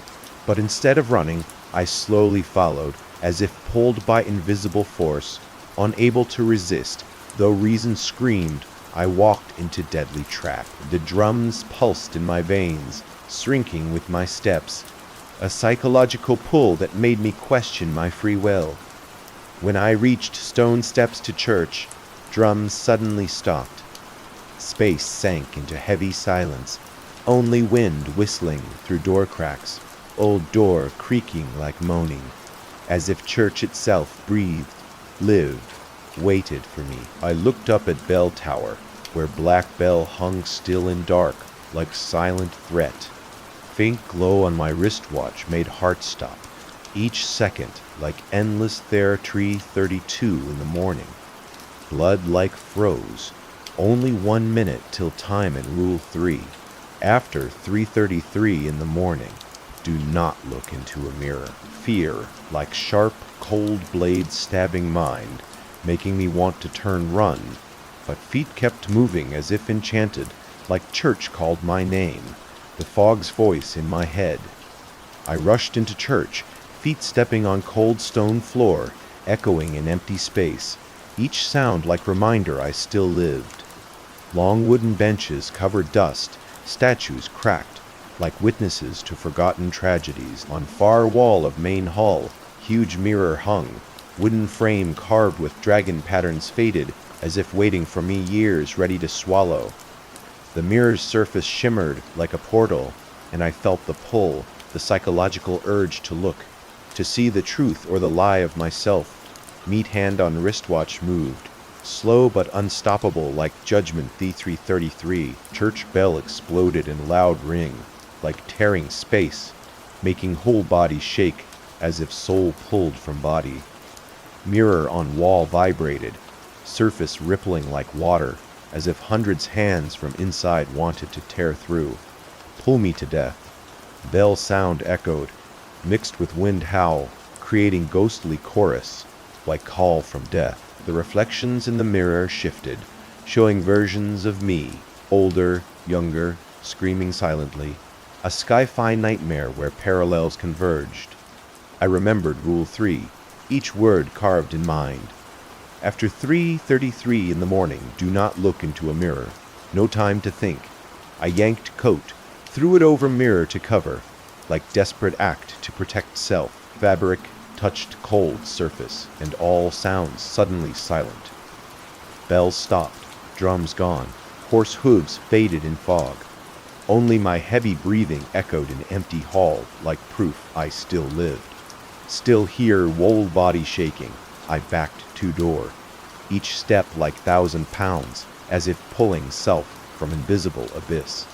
But instead of running, I slowly followed, as if pulled by invisible force, unable to resist. Though reason screamed, I walked into deadly trap. The drums pulsed in my veins, shrinking with my steps, a psychological pull that made me question my free will. When I reached stone steps to church, drums suddenly stopped. Space sank into heavy silence, only wind whistling through door cracks, old door creaking like moaning, as if church itself breathed, lived, waited for me. I looked up at bell tower, where black bell hung still and dark, like silent threat. Faint glow on my wristwatch made heart stop, each second like endless Thera-tree 32 in the morning. Blood like froze. Only 1 minute till time in Rule 3. After 3:33 in the morning, do not look into a mirror. Fear, like sharp, cold blades stabbing mind, making me want to run, but feet kept moving as if enchanted, like church called my name, the fog's voice in my head. I rushed into church, feet stepping on cold stone floor, echoing in empty space, each sound like reminder I still lived. Long wooden benches covered dust, statues cracked, like witnesses to forgotten tragedies. On far wall of main hall, huge mirror hung, wooden frame carved with dragon patterns faded, as if waiting for me years ready to swallow. The mirror's surface shimmered like a portal, and I felt the pull, the psychological urge to look, to see the truth or the lie of myself. Meat hand on wristwatch moved, slow but unstoppable like judgment D333. Church bell exploded in loud ring, like tearing space, making whole body shake as if soul pulled from body. Mirror on wall vibrated, surface rippling like water, as if hundreds hands from inside wanted to tear through, pull me to death. Bell sound echoed, mixed with wind howl, creating ghostly chorus, like call from death. The reflections in the mirror shifted, showing versions of me, older, younger, screaming silently, a sci-fi nightmare where parallels converged. I remembered Rule 3, each word carved in mind. After 3:33 in the morning, do not look into a mirror. No time to think. I yanked coat, threw it over mirror to cover, like desperate act to protect self. Fabric touched cold surface, and all sounds suddenly silent. Bells stopped, drums gone, horse hooves faded in fog. Only my heavy breathing echoed in empty hall like proof I still lived. Still here, whole body shaking, I backed to door, each step like 1,000 pounds, as if pulling self from invisible abyss.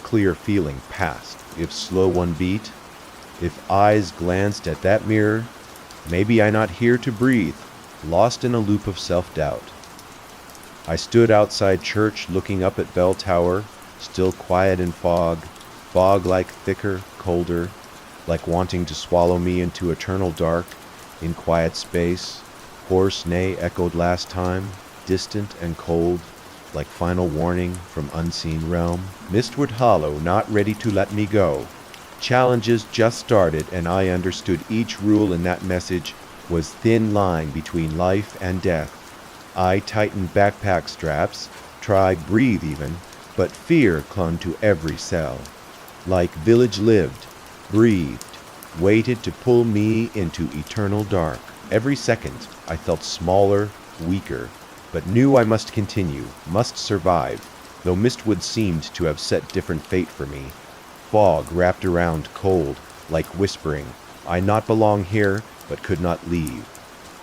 Clear feeling passed, if slow one beat, if eyes glanced at that mirror, maybe I not here to breathe, lost in a loop of self-doubt. I stood outside church looking up at bell tower, still quiet in fog, fog like thicker, colder, like wanting to swallow me into eternal dark, in quiet space. Hoarse neigh echoed last time, distant and cold, like final warning from unseen realm. Mistward hollow, not ready to let me go. Challenges just started, and I understood each rule in that message was thin line between life and death. I tightened backpack straps, tried breathe even, but fear clung to every cell. Like village lived, breathed, waited to pull me into eternal dark. Every second I felt smaller, weaker, but knew I must continue, must survive, though Mistwood seemed to have set different fate for me. Fog wrapped around cold, like whispering, I not belong here, but could not leave.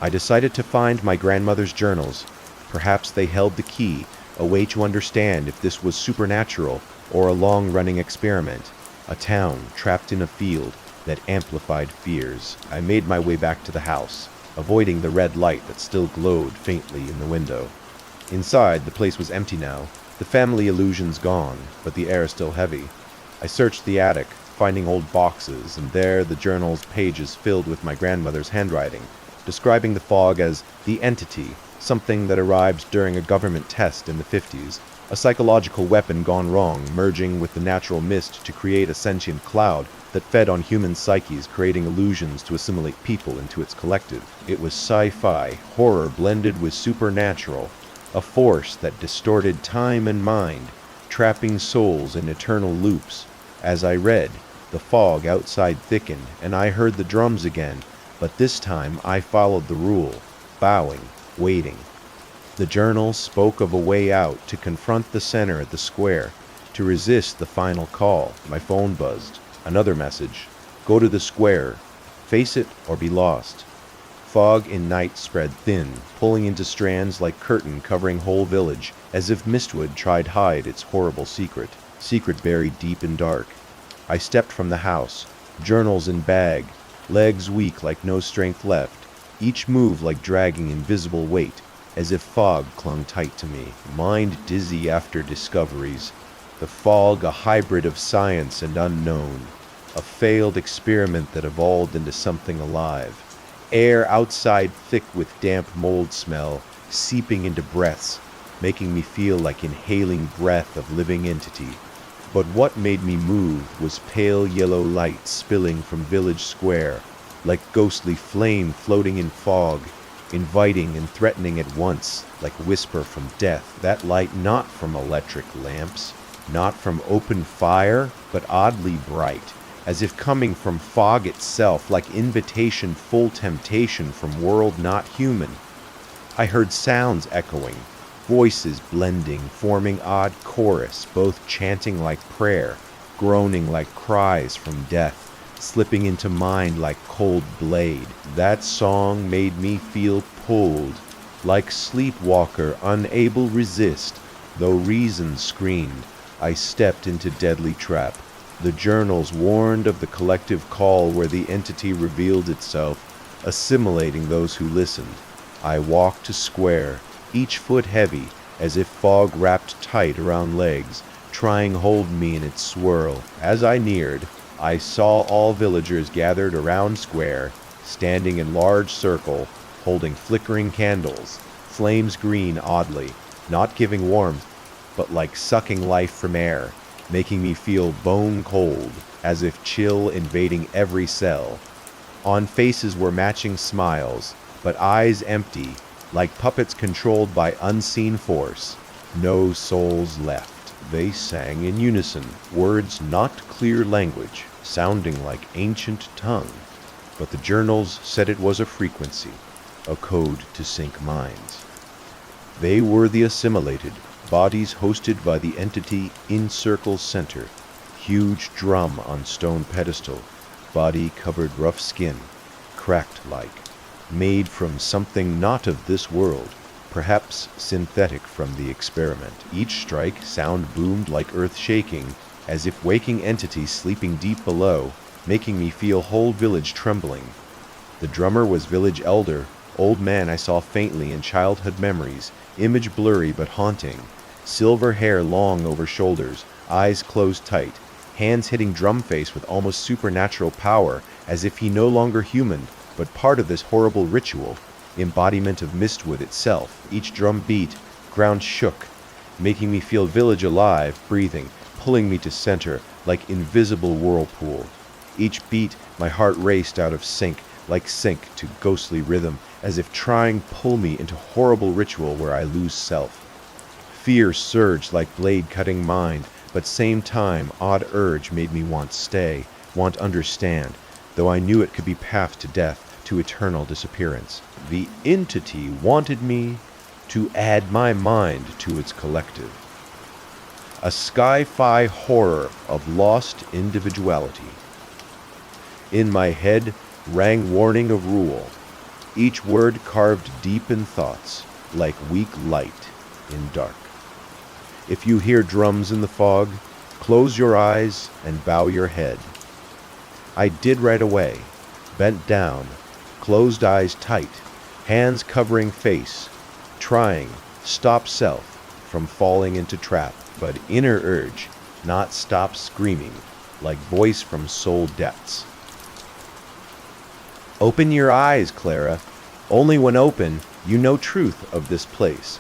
I decided to find my grandmother's journals. Perhaps they held the key, a way to understand if this was supernatural or a long-running experiment, a town trapped in a field that amplified fears. I made my way back to the house, avoiding the red light that still glowed faintly in the window. Inside, the place was empty now, the family illusions gone, but the air still heavy. I searched the attic, finding old boxes, and there the journal's pages filled with my grandmother's handwriting, describing the fog as the entity, something that arrived during a government test in the 50s, a psychological weapon gone wrong, merging with the natural mist to create a sentient cloud that fed on human psyches, creating illusions to assimilate people into its collective. It was sci-fi, horror blended with supernatural, a force that distorted time and mind, trapping souls in eternal loops. As I read, the fog outside thickened, and I heard the drums again, but this time I followed the rule, bowing, waiting. The journal spoke of a way out, to confront the center at the square, to resist the final call. My phone buzzed. Another message. Go to the square. Face it or be lost. Fog in night spread thin, pulling into strands like curtain covering whole village, as if Mistwood tried hide its horrible secret. secret buried deep and dark. I stepped from the house, journals in bag, legs weak like no strength left, each move like dragging invisible weight, as if fog clung tight to me, mind dizzy after discoveries, the fog a hybrid of science and unknown, a failed experiment that evolved into something alive. Air outside thick with damp mold smell, seeping into breaths, making me feel like inhaling breath of living entity. But what made me move was pale yellow light spilling from village square, like ghostly flame floating in fog, inviting and threatening at once, like whisper from death. That light not from electric lamps, not from open fire, but oddly bright, as if coming from fog itself, like invitation, full temptation from world not human. I heard sounds echoing, voices blending, forming odd chorus, both chanting like prayer, groaning like cries from death, slipping into mind like cold blade. That song made me feel pulled, like sleepwalker unable resist, though reason screamed. I stepped into deadly trap. The journals warned of the collective call where the entity revealed itself, assimilating those who listened. I walked to square, each foot heavy, as if fog wrapped tight around legs, trying hold me in its swirl. As I neared, I saw all villagers gathered around square, standing in large circle, holding flickering candles, flames green oddly, not giving warmth, but like sucking life from air, making me feel bone cold, as if chill invading every cell. On faces were matching smiles, but eyes empty, like puppets controlled by unseen force. No souls left. They sang in unison, words not clear language, sounding like ancient tongue. But the journals said it was a frequency, a code to sync minds. They were the assimilated, bodies hosted by the entity in circle center, huge drum on stone pedestal, body covered rough skin, cracked like, made from something not of this world, perhaps synthetic from the experiment. Each strike, sound boomed like earth shaking, as if waking entities sleeping deep below, making me feel whole village trembling. The drummer was village elder, old man I saw faintly in childhood memories, image blurry but haunting, silver hair long over shoulders, eyes closed tight, hands hitting drum face with almost supernatural power, as if he no longer human, but part of this horrible ritual, embodiment of Mistwood itself. Each drum beat, ground shook, making me feel village alive, breathing, pulling me to center, like invisible whirlpool. Each beat, my heart raced out of sync, like sync to ghostly rhythm, as if trying pull me into horrible ritual where I lose self. Fear surged like blade cutting mind, but same time, odd urge made me want stay, want understand, though I knew it could be path to death, to eternal disappearance. The entity wanted me to add my mind to its collective. A sci-fi horror of lost individuality. In my head rang warning of rule, each word carved deep in thoughts, like weak light in dark. If you hear drums in the fog, close your eyes and bow your head. I did right away, bent down, closed eyes tight, hands covering face, trying, stop self from falling into trap, but inner urge, not stop screaming, like voice from soul depths. Open your eyes, Clara. Only when open, you know truth of this place.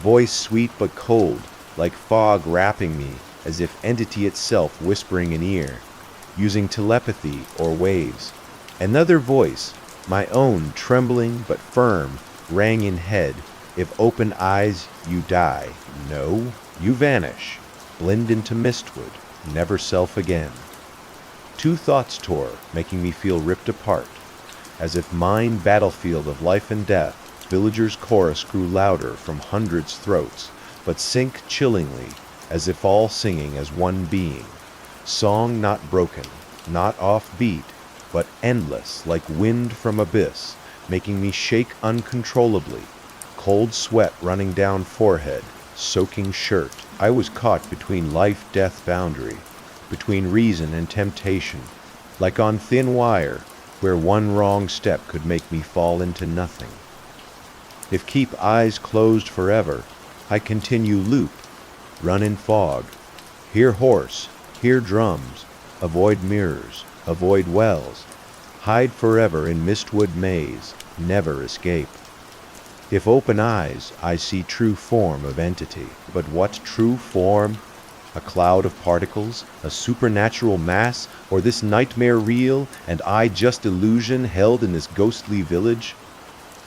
Voice sweet but cold, like fog wrapping me, as if entity itself whispering in ear, using telepathy or waves. Another voice, my own, trembling but firm, rang in head. If open eyes, you die. No, you vanish, blend into Mistwood, never self again. Two thoughts tore, making me feel ripped apart. As if mind battlefield of life and death, villagers' chorus grew louder from hundreds' throats, but sank chillingly, as if all singing as one being. Song not broken, not off beat, but endless, like wind from abyss, making me shake uncontrollably, cold sweat running down forehead, soaking shirt. I was caught between life-death boundary, between reason and temptation, like on thin wire, where one wrong step could make me fall into nothing. If keep eyes closed forever, I continue loop, run in fog, hear horse, hear drums, avoid mirrors, avoid wells, hide forever in mistwood maze, never escape. If open eyes, I see true form of entity. But what true form? A cloud of particles, a supernatural mass, or this nightmare real, and I just illusion held in this ghostly village?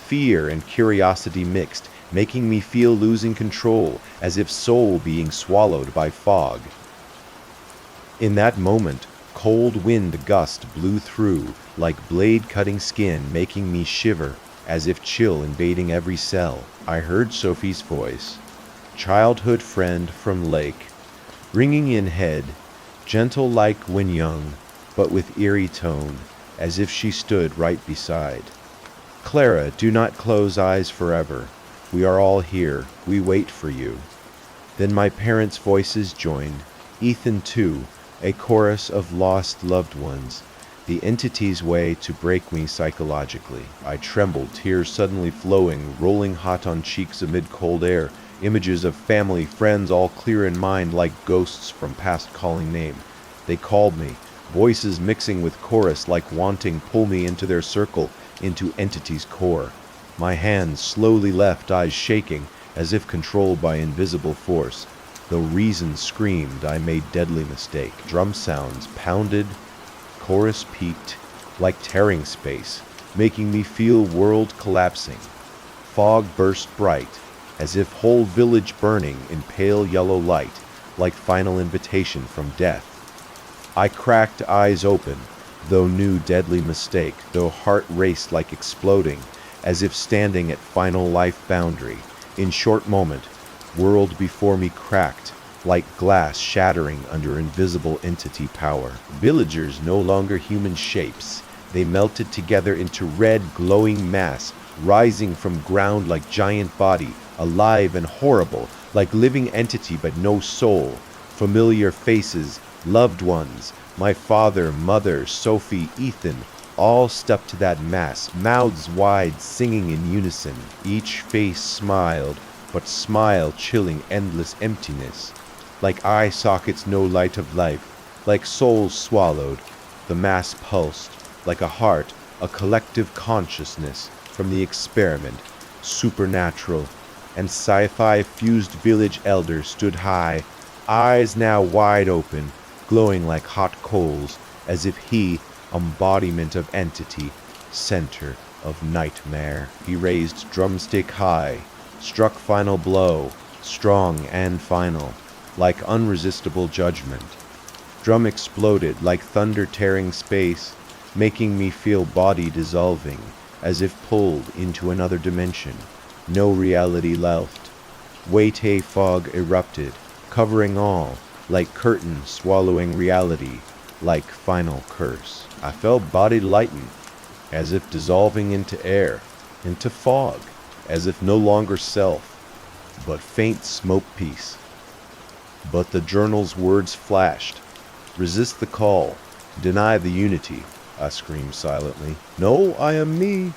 Fear and curiosity mixed, making me feel losing control, as if soul being swallowed by fog. In that moment, cold wind gust blew through, like blade-cutting skin, making me shiver, as if chill invading every cell. I heard Sophie's voice, childhood friend from lake, ringing in head, gentle like when young, but with eerie tone, as if she stood right beside. Clara, do not close eyes forever. We are all here. We wait for you. Then my parents' voices joined, Ethan too, a chorus of lost loved ones, the entity's way to break me psychologically. I trembled, tears suddenly flowing, rolling hot on cheeks amid cold air, images of family, friends all clear in mind like ghosts from past calling name. They called me, voices mixing with chorus like wanting pull me into their circle, into entity's core. My hands slowly left, eyes shaking, as if controlled by invisible force. Though reason screamed, I made deadly mistake. Drum sounds pounded, chorus peaked, like tearing space, making me feel world collapsing. Fog burst bright, as if whole village burning in pale yellow light, like final invitation from death. I cracked eyes open, though knew deadly mistake, though heart raced like exploding, as if standing at final life boundary. In short moment, world before me cracked, like glass shattering under invisible entity power. Villagers no longer human shapes. They melted together into red glowing mass, rising from ground like giant body, alive and horrible, like living entity but no soul. Familiar faces, loved ones, my father, mother, Sophie, Ethan, all stepped to that mass, mouths wide, singing in unison. Each face smiled, but smile chilling endless emptiness. Like eye sockets no light of life, like souls swallowed, the mass pulsed, like a heart, a collective consciousness from the experiment, supernatural, and sci-fi fused village elders stood high, eyes now wide open, glowing like hot coals, as if he, embodiment of entity, center of nightmare. He raised drumstick high, struck final blow, strong and final, like unresistible judgment. Drum exploded like thunder tearing space, making me feel body dissolving, as if pulled into another dimension. No reality left. Weight fog erupted, covering all, like curtain swallowing reality, like final curse. I felt body lighten, as if dissolving into air, into fog, as if no longer self, but faint smoke piece. But the journal's words flashed. Resist the call. Deny the unity, I screamed silently. No, I am me.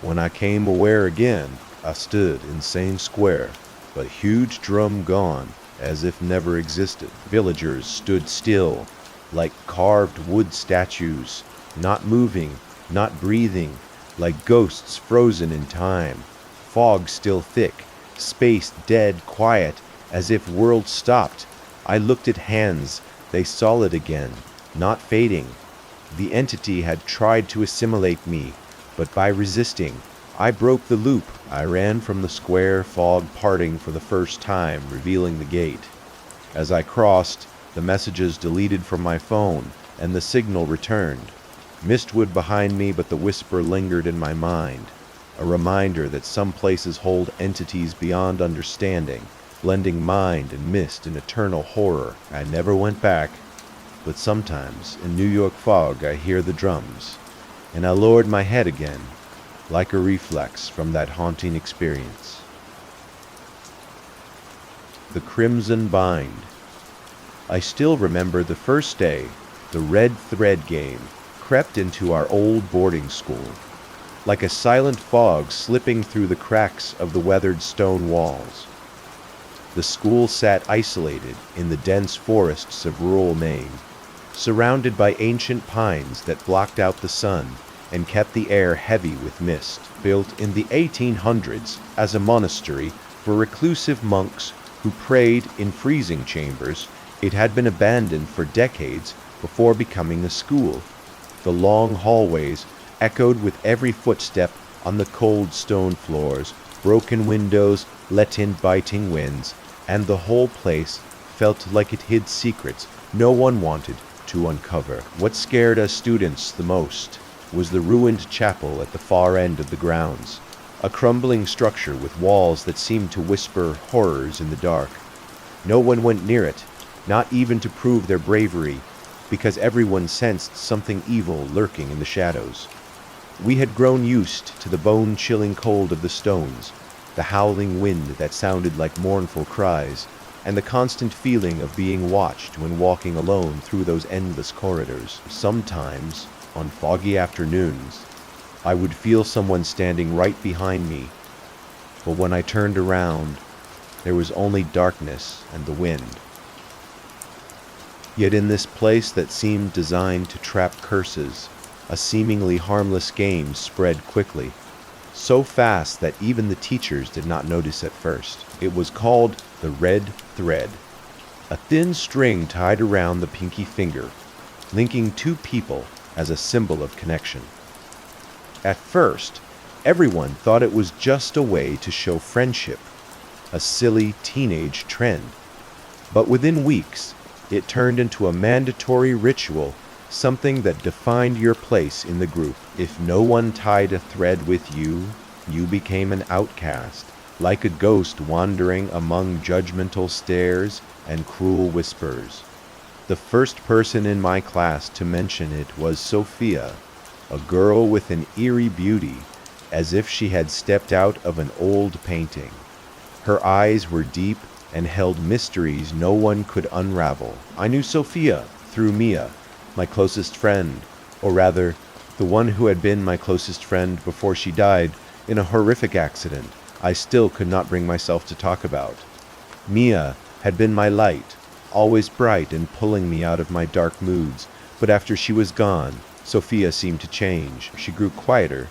When I came aware again, I stood in same square, but huge drum gone, as if never existed. Villagers stood still, like carved wood statues, not moving, not breathing, like ghosts frozen in time. Fog still thick, space dead quiet, as if world stopped. I looked at hands, they solid again, not fading. The entity had tried to assimilate me, but by resisting, I broke the loop. I ran from the square, fog parting for the first time, revealing the gate. As I crossed, the messages deleted from my phone, and the signal returned. Mistwood behind me, but the whisper lingered in my mind, a reminder that some places hold entities beyond understanding, blending mind and mist in eternal horror. I never went back, but sometimes in New York fog I hear the drums, and I lowered my head again, like a reflex from that haunting experience. the crimson bind. I still remember the first day the red thread game crept into our old boarding school, like a silent fog slipping through the cracks of the weathered stone walls. The school sat isolated in the dense forests of rural Maine, surrounded by ancient pines that blocked out the sun and kept the air heavy with mist. Built in the 1800s as a monastery for reclusive monks who prayed in freezing chambers, it had been abandoned for decades before becoming a school. The long hallways echoed with every footstep on the cold stone floors, broken windows let in biting winds, and the whole place felt like it hid secrets no one wanted to uncover. What scared us students the most was the ruined chapel at the far end of the grounds, a crumbling structure with walls that seemed to whisper horrors in the dark. No one went near it, not even to prove their bravery, because everyone sensed something evil lurking in the shadows. We had grown used to the bone-chilling cold of the stones, the howling wind that sounded like mournful cries, and the constant feeling of being watched when walking alone through those endless corridors. Sometimes, on foggy afternoons, I would feel someone standing right behind me, but when I turned around, there was only darkness and the wind. Yet in this place that seemed designed to trap curses, a seemingly harmless game spread quickly, so fast that even the teachers did not notice at first. It was called the red thread, a thin string tied around the pinky finger, linking two people as a symbol of connection. At first, everyone thought it was just a way to show friendship, a silly teenage trend. But within weeks, it turned into a mandatory ritual, something that defined your place in the group. If no one tied a thread with you, you became an outcast, like a ghost wandering among judgmental stares and cruel whispers. The first person in my class to mention it was Sophia, a girl with an eerie beauty, as if she had stepped out of an old painting. Her eyes were deep and held mysteries no one could unravel. I knew Sophia through Mia, my closest friend, or rather, the one who had been my closest friend before she died in a horrific accident I still could not bring myself to talk about. Mia had been my light, always bright and pulling me out of my dark moods, but after she was gone, Sophia seemed to change. She grew quieter,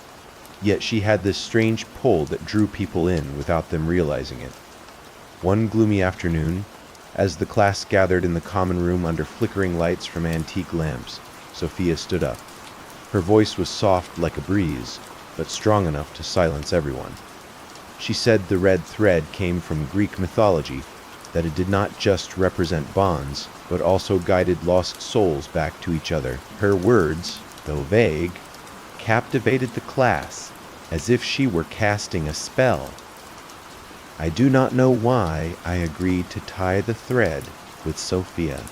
yet she had this strange pull that drew people in without them realizing it. One gloomy afternoon, as the class gathered in the common room under flickering lights from antique lamps, Sophia stood up. Her voice was soft like a breeze, but strong enough to silence everyone. She said the red thread came from Greek mythology, that it did not just represent bonds, but also guided lost souls back to each other. Her words, though vague, captivated the class, as if she were casting a spell. I do not know why I agreed to tie the thread with Sophia.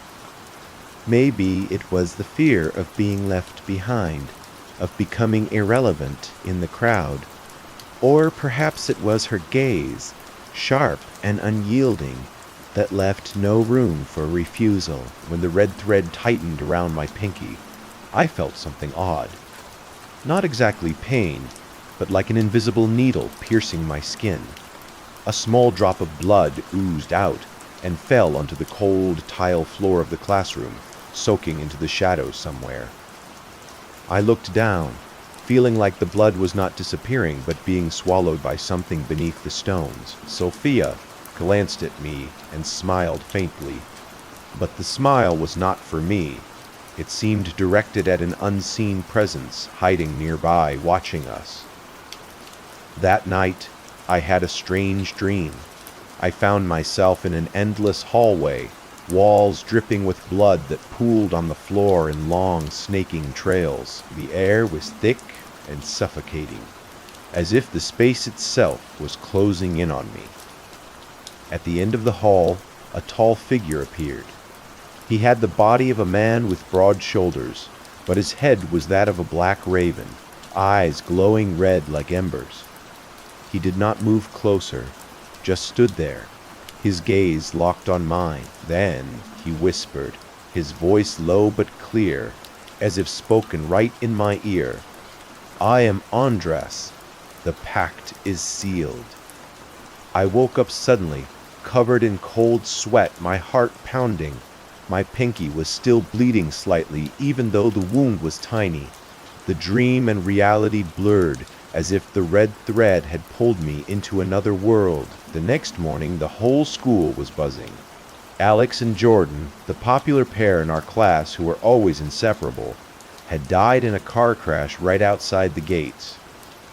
Maybe it was the fear of being left behind, of becoming irrelevant in the crowd. Or perhaps it was her gaze, sharp and unyielding, that left no room for refusal. When the red thread tightened around my pinky, I felt something odd. Not exactly pain, but like an invisible needle piercing my skin. A small drop of blood oozed out and fell onto the cold tile floor of the classroom, soaking into the shadows somewhere. I looked down, feeling like the blood was not disappearing but being swallowed by something beneath the stones. Sophia glanced at me and smiled faintly, but the smile was not for me. It seemed directed at an unseen presence hiding nearby, watching us. That night, I had a strange dream. I found myself in an endless hallway, walls dripping with blood that pooled on the floor in long, snaking trails. The air was thick and suffocating, as if the space itself was closing in on me. At the end of the hall, a tall figure appeared. He had the body of a man with broad shoulders, but his head was that of a black raven, eyes glowing red like embers. He did not move closer, just stood there, His gaze locked on mine. Then he whispered, his voice low but clear, as if spoken right in my ear. "I am Andras. The pact is sealed." I woke up suddenly, covered in cold sweat, my heart pounding. My pinky was still bleeding slightly, even though the wound was tiny. The dream and reality blurred, as if the red thread had pulled me into another world. The next morning, the whole school was buzzing. Alex and Jordan, the popular pair in our class who were always inseparable, had died in a car crash right outside the gates.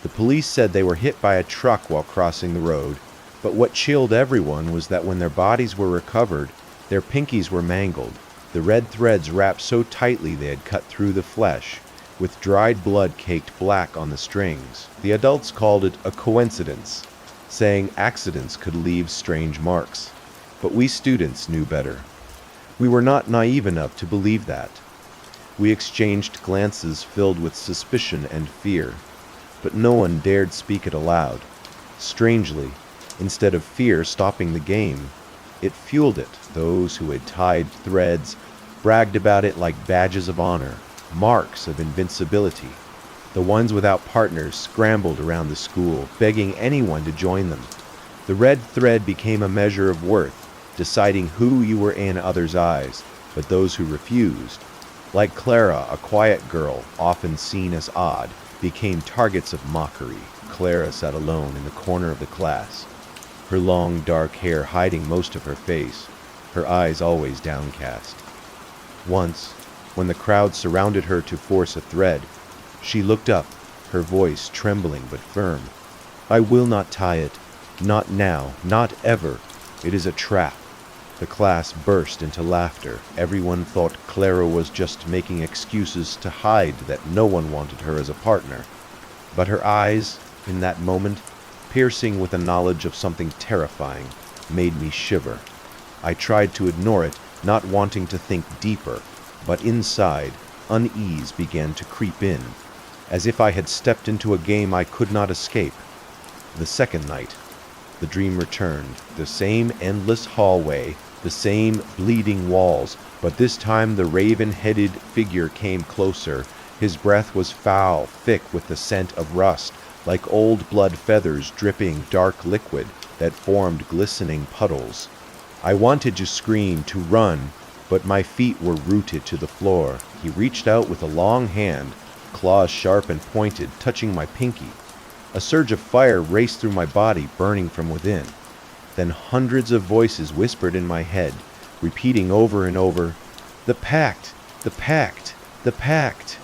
The police said they were hit by a truck while crossing the road, but what chilled everyone was that when their bodies were recovered, their pinkies were mangled, the red threads wrapped so tightly they had cut through the flesh, with dried blood caked black on the strings. The adults called it a coincidence, saying accidents could leave strange marks. But we students knew better. We were not naive enough to believe that. We exchanged glances filled with suspicion and fear, but no one dared speak it aloud. Strangely, instead of fear stopping the game, it fueled it. Those who had tied threads bragged about it like badges of honor, marks of invincibility. The ones without partners scrambled around the school, begging anyone to join them. The red thread became a measure of worth, deciding who you were in others' eyes, but those who refused, like Clara, a quiet girl, often seen as odd, became targets of mockery. Clara sat alone in the corner of the class, her long dark hair hiding most of her face, her eyes always downcast. Once, when the crowd surrounded her to force a thread, she looked up, her voice trembling but firm. "I will not tie it. Not now. Not ever. It is a trap." The class burst into laughter. Everyone thought Clara was just making excuses to hide that no one wanted her as a partner. But her eyes, in that moment, piercing with a knowledge of something terrifying, made me shiver. I tried to ignore it, not wanting to think deeper, but inside, unease began to creep in, as if I had stepped into a game I could not escape. The second night, the dream returned, the same endless hallway, the same bleeding walls, but this time the raven-headed figure came closer. His breath was foul, thick with the scent of rust, like old blood feathers dripping dark liquid that formed glistening puddles. I wanted to scream, to run, but my feet were rooted to the floor. He reached out with a long hand, claws sharp and pointed, touching my pinky. A surge of fire raced through my body, burning from within. Then hundreds of voices whispered in my head, repeating over and over, "The pact! The pact! The pact!"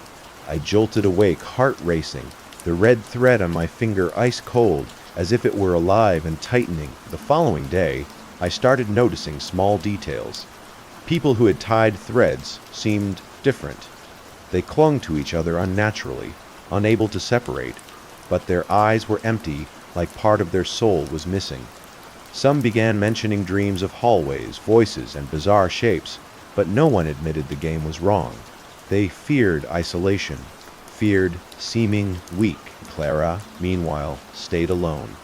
I jolted awake, heart racing, the red thread on my finger ice cold, as if it were alive and tightening. The following day, I started noticing small details. People who had tied threads seemed different. They clung to each other unnaturally, unable to separate, but their eyes were empty, like part of their soul was missing. Some began mentioning dreams of hallways, voices, and bizarre shapes, but no one admitted the game was wrong. They feared isolation, feared seeming weak. Clara, meanwhile, stayed alone,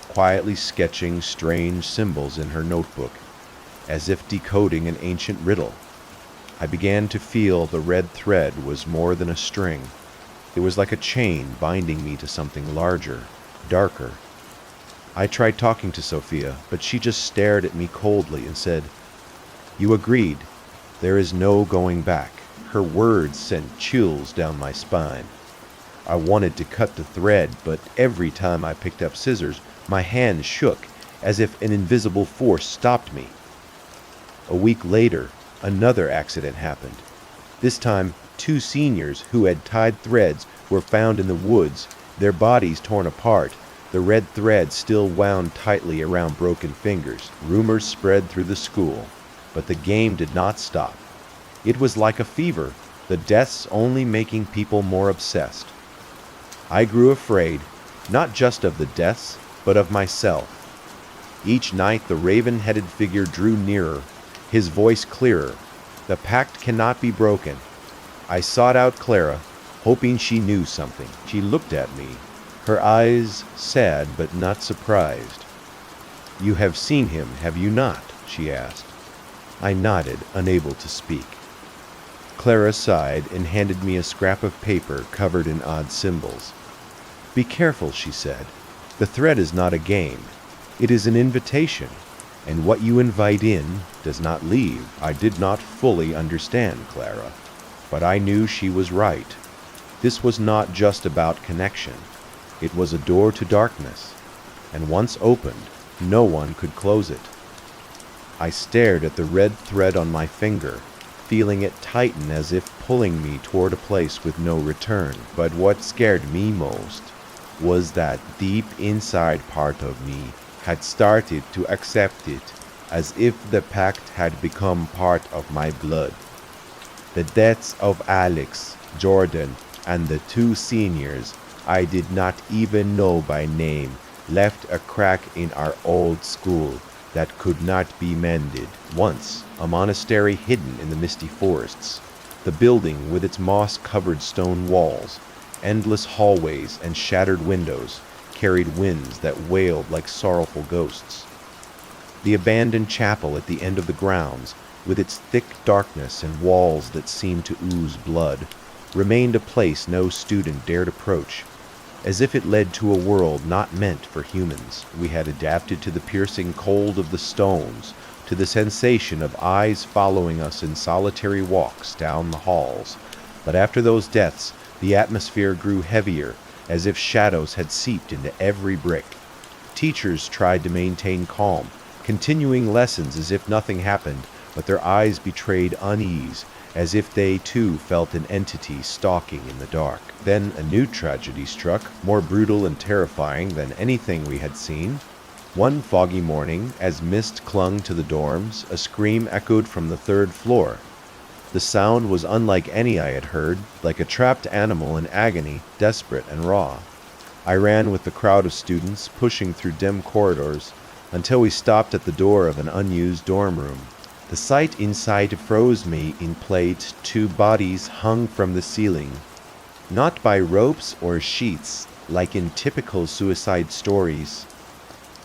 quietly sketching strange symbols in her notebook, as if decoding an ancient riddle. I began to feel the red thread was more than a string. It was like a chain binding me to something larger, darker. I tried talking to Sophia, but she just stared at me coldly and said, "You agreed. There is no going back." Her words sent chills down my spine. I wanted to cut the thread, but every time I picked up scissors, my hand shook, as if an invisible force stopped me. A week later, another accident happened. This time, 2 seniors who had tied threads were found in the woods, their bodies torn apart, the red thread still wound tightly around broken fingers. Rumors spread through the school, but the game did not stop. It was like a fever, the deaths only making people more obsessed. I grew afraid, not just of the deaths, but of myself. Each night the raven-headed figure drew nearer, his voice clearer. The pact cannot be broken. I sought out Clara, hoping she knew something. She looked at me, her eyes sad but not surprised. "You have seen him, have you not?" she asked. I nodded, unable to speak. Clara sighed and handed me a scrap of paper covered in odd symbols. "Be careful," she said. "The thread is not a game. It is an invitation, and what you invite in does not leave." I did not fully understand Clara, but I knew she was right. This was not just about connection. It was a door to darkness, and once opened, no one could close it. I stared at the red thread on my finger, feeling it tighten as if pulling me toward a place with no return. But what scared me most was that deep inside part of me had started to accept it, as if the pact had become part of my blood. The deaths of Alex, Jordan, and the two seniors I did not even know by name left a crack in our old school that could not be mended. Once, a monastery hidden in the misty forests, the building with its moss-covered stone walls, endless hallways, and shattered windows carried winds that wailed like sorrowful ghosts. The abandoned chapel at the end of the grounds, with its thick darkness and walls that seemed to ooze blood, remained a place no student dared approach, as if it led to a world not meant for humans. We had adapted to the piercing cold of the stones, to the sensation of eyes following us in solitary walks down the halls. But after those deaths, the atmosphere grew heavier, as if shadows had seeped into every brick. Teachers tried to maintain calm, continuing lessons as if nothing happened, but their eyes betrayed unease, as if they too felt an entity stalking in the dark. Then a new tragedy struck, more brutal and terrifying than anything we had seen. One foggy morning, as mist clung to the dorms, a scream echoed from the third floor. The sound was unlike any I had heard, like a trapped animal in agony, desperate and raw. I ran with the crowd of students, pushing through dim corridors, until we stopped at the door of an unused dorm room. The sight inside froze me in place. Two bodies hung from the ceiling, not by ropes or sheets, like in typical suicide stories.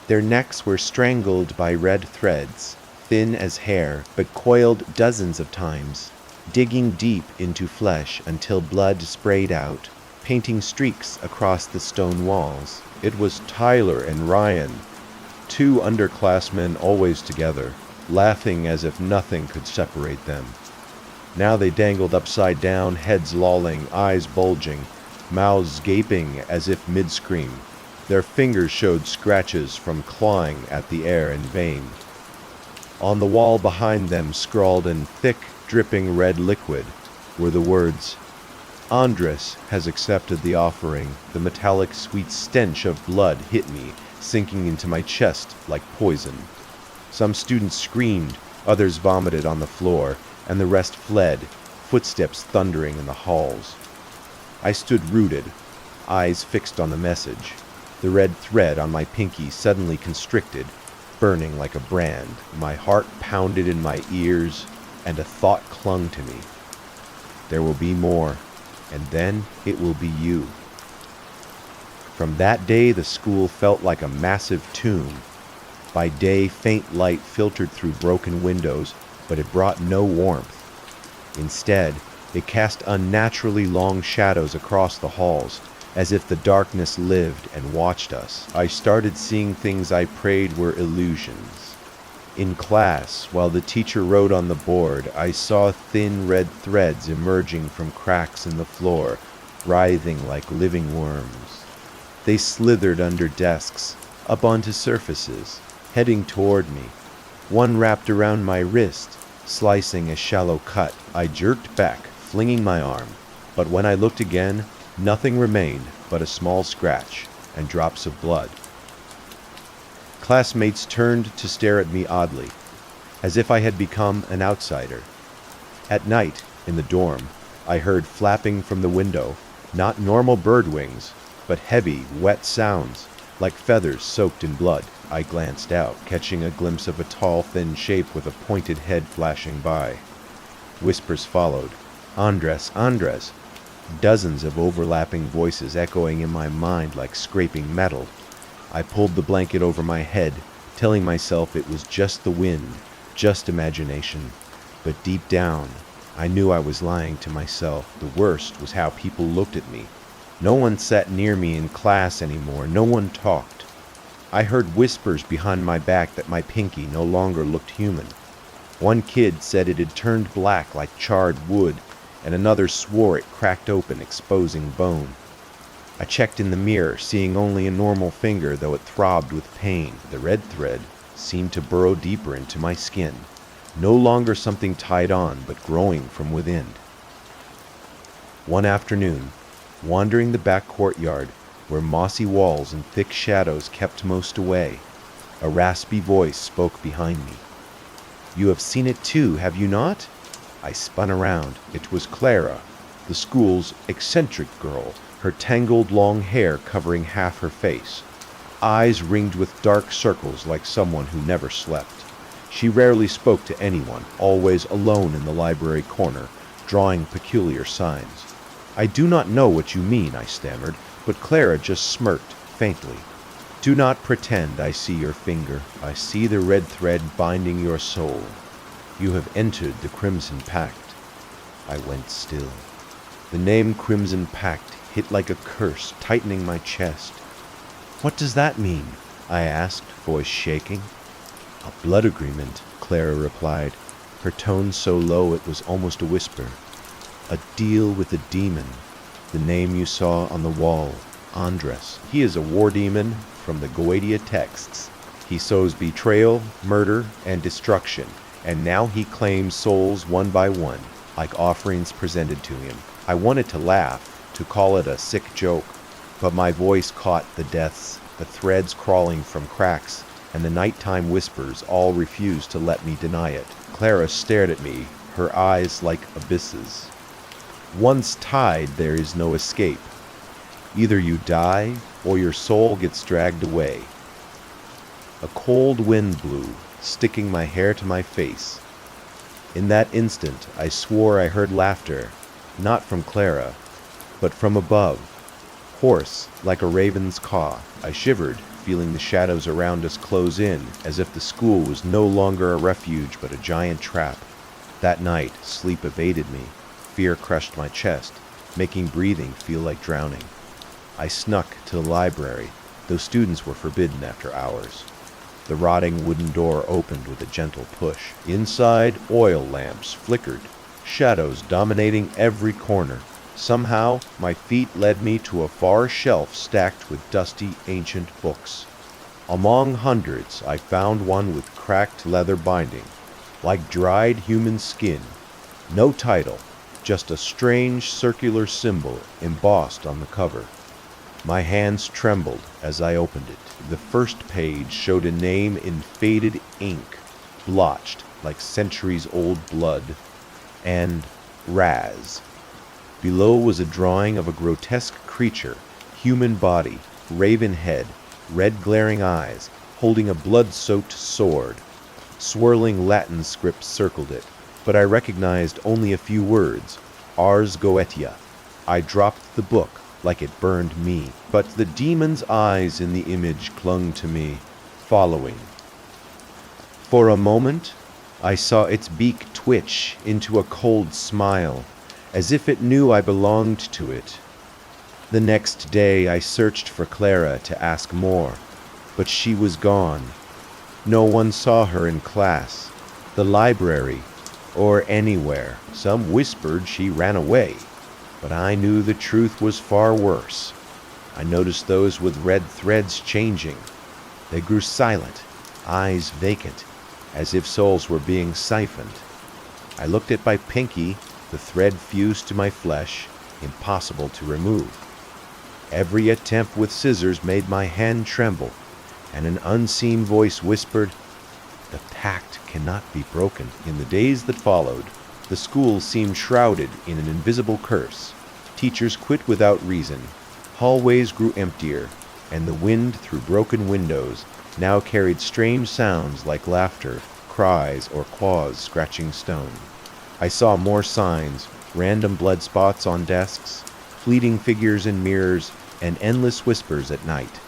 Their necks were strangled by red threads, thin as hair, but coiled dozens of times, digging deep into flesh until blood sprayed out, painting streaks across the stone walls. It was Tyler and Ryan, two underclassmen always together, laughing as if nothing could separate them. Now they dangled upside down, heads lolling, eyes bulging, mouths gaping as if mid-scream. Their fingers showed scratches from clawing at the air in vain. On the wall behind them, scrawled in thick, dripping red liquid, were the words, "Andres has accepted the offering." The metallic sweet stench of blood hit me, sinking into my chest like poison. Some students screamed, others vomited on the floor, and the rest fled, footsteps thundering in the halls. I stood rooted, eyes fixed on the message. The red thread on my pinky suddenly constricted, burning like a brand. My heart pounded in my ears, and a thought clung to me. There will be more, and then it will be you. From that day, the school felt like a massive tomb. By day, faint light filtered through broken windows, but it brought no warmth. Instead, it cast unnaturally long shadows across the halls, as if the darkness lived and watched us. I started seeing things I prayed were illusions. In class, while the teacher wrote on the board, I saw thin red threads emerging from cracks in the floor, writhing like living worms. They slithered under desks, up onto surfaces, heading toward me. One wrapped around my wrist, slicing a shallow cut. I jerked back, flinging my arm, but when I looked again, nothing remained but a small scratch and drops of blood. Classmates turned to stare at me oddly, as if I had become an outsider. At night, in the dorm, I heard flapping from the window, not normal bird wings, but heavy, wet sounds, like feathers soaked in blood. I glanced out, catching a glimpse of a tall, thin shape with a pointed head flashing by. Whispers followed. "Andres, Andres!" Dozens of overlapping voices echoing in my mind like scraping metal. I pulled the blanket over my head, telling myself it was just the wind, just imagination. But deep down, I knew I was lying to myself. The worst was how people looked at me. No one sat near me in class anymore. No one talked. I heard whispers behind my back that my pinky no longer looked human. One kid said it had turned black like charred wood, and another swore it cracked open, exposing bone. I checked in the mirror, seeing only a normal finger, though it throbbed with pain. The red thread seemed to burrow deeper into my skin, no longer something tied on, but growing from within. One afternoon, wandering the back courtyard, where mossy walls and thick shadows kept most away, a raspy voice spoke behind me. "You have seen it too, have you not?" I spun around. It was Clara, the school's eccentric girl, her tangled long hair covering half her face, eyes ringed with dark circles like someone who never slept. She rarely spoke to anyone, always alone in the library corner, drawing peculiar signs. "I do not know what you mean," I stammered, but Clara just smirked faintly. "Do not pretend I see your finger. I see the red thread binding your soul. You have entered the Crimson Pact." I went still. The name Crimson Pact hit like a curse, tightening my chest. "What does that mean?" I asked, voice shaking. "A blood agreement," Clara replied, her tone so low it was almost a whisper. "A deal with a demon. The name you saw on the wall, Andres. He is a war demon from the Goetia texts. He sows betrayal, murder, and destruction, and now he claims souls one by one, like offerings presented to him." I wanted to laugh, to call it a sick joke, but my voice caught the deaths, the threads crawling from cracks, and the nighttime whispers all refused to let me deny it. Clara stared at me, her eyes like abysses. "Once tied, there is no escape. Either you die, or your soul gets dragged away." A cold wind blew, sticking my hair to my face. In that instant, I swore I heard laughter, not from Clara, but from above, hoarse like a raven's caw. I shivered, feeling the shadows around us close in, as if the school was no longer a refuge but a giant trap. That night, sleep evaded me. Fear crushed my chest, making breathing feel like drowning. I snuck to the library, though students were forbidden after hours. The rotting wooden door opened with a gentle push. Inside, oil lamps flickered, shadows dominating every corner. Somehow, my feet led me to a far shelf stacked with dusty, ancient books. Among hundreds, I found one with cracked leather binding, like dried human skin. No title, just a strange circular symbol embossed on the cover. My hands trembled as I opened it. The first page showed a name in faded ink, blotched like centuries-old blood, and Raz. Below was a drawing of a grotesque creature, human body, raven head, red glaring eyes, holding a blood-soaked sword. Swirling Latin script circled it, but I recognized only a few words. Ars Goetia. I dropped the book like it burned me, but the demon's eyes in the image clung to me, following. For a moment, I saw its beak twitch into a cold smile, as if it knew I belonged to it. The next day I searched for Clara to ask more, but she was gone. No one saw her in class, the library, or anywhere. Some whispered she ran away, but I knew the truth was far worse. I noticed those with red threads changing. They grew silent, eyes vacant, as if souls were being siphoned. I looked at my pinky. The thread fused to my flesh, impossible to remove. Every attempt with scissors made my hand tremble, and an unseen voice whispered, "The pact cannot be broken." In the days that followed, the school seemed shrouded in an invisible curse. Teachers quit without reason. Hallways grew emptier, and the wind through broken windows now carried strange sounds like laughter, cries, or claws scratching stone. I saw more signs, random blood spots on desks, fleeting figures in mirrors, and endless whispers at night.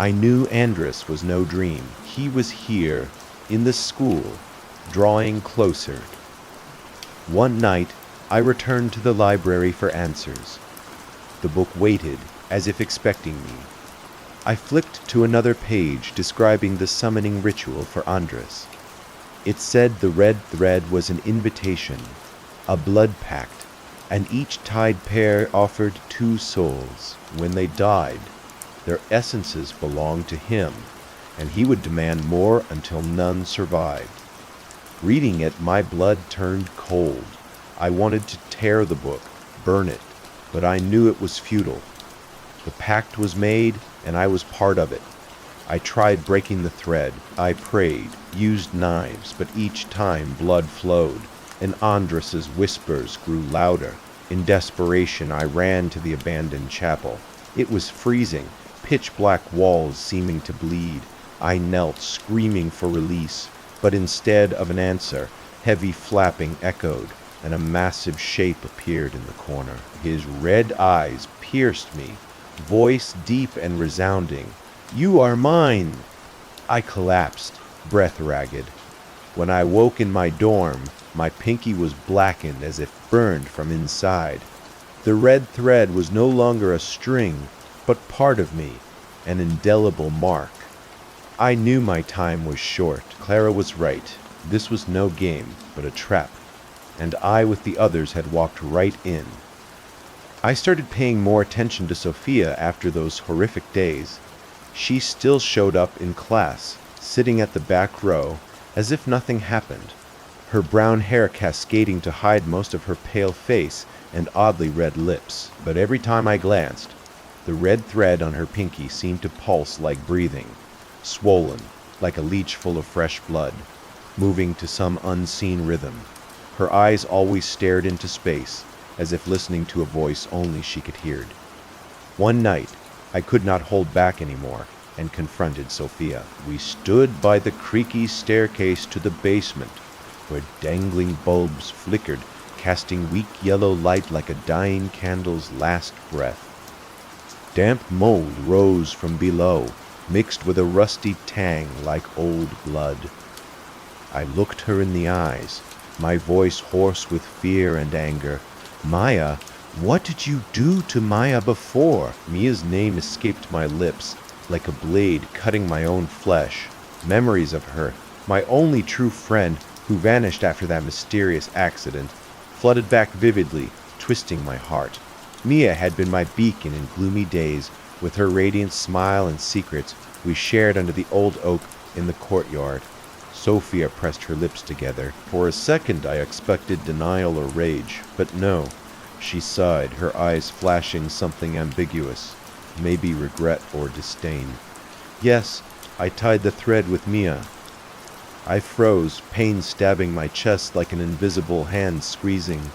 I knew Andrus was no dream. He was here, in the school, drawing closer. One night, I returned to the library for answers. The book waited, as if expecting me. I flipped to another page describing the summoning ritual for Andrus. It said the red thread was an invitation, a blood pact, and each tied pair offered 2 souls. When they died, their essences belonged to him, and he would demand more until none survived. Reading it, my blood turned cold. I wanted to tear the book, burn it, but I knew it was futile. The pact was made, and I was part of it. I tried breaking the thread. I prayed, used knives, but each time blood flowed, and Andrus's whispers grew louder. In desperation, I ran to the abandoned chapel. It was freezing, pitch-black walls seeming to bleed. I knelt, screaming for release, but instead of an answer, heavy flapping echoed, and a massive shape appeared in the corner. His red eyes pierced me, voice deep and resounding. "You are mine!" I collapsed, breath ragged. When I woke in my dorm, my pinky was blackened as if burned from inside. The red thread was no longer a string, but part of me, an indelible mark. I knew my time was short. Clara was right. This was no game, but a trap. And I, with the others, had walked right in. I started paying more attention to Sophia after those horrific days. She still showed up in class, sitting at the back row, as if nothing happened, her brown hair cascading to hide most of her pale face and oddly red lips. But every time I glanced, the red thread on her pinky seemed to pulse like breathing, swollen, like a leech full of fresh blood, moving to some unseen rhythm. Her eyes always stared into space, as if listening to a voice only she could hear. One night, I could not hold back anymore, and confronted Sophia. We stood by the creaky staircase to the basement, where dangling bulbs flickered, casting weak yellow light like a dying candle's last breath. Damp mold rose from below, mixed with a rusty tang like old blood. I looked her in the eyes, my voice hoarse with fear and anger. "Maya, what did you do to Maya before?" Mia's name escaped my lips, like a blade cutting my own flesh. Memories of her, my only true friend who vanished after that mysterious accident, flooded back vividly, twisting my heart. Mia had been my beacon in gloomy days. With her radiant smile and secrets we shared under the old oak in the courtyard. Sophia pressed her lips together. For a second I expected denial or rage, but no. She sighed, her eyes flashing something ambiguous, maybe regret or disdain. "Yes, I tied the thread with Mia." I froze, pain stabbing my chest like an invisible hand squeezing.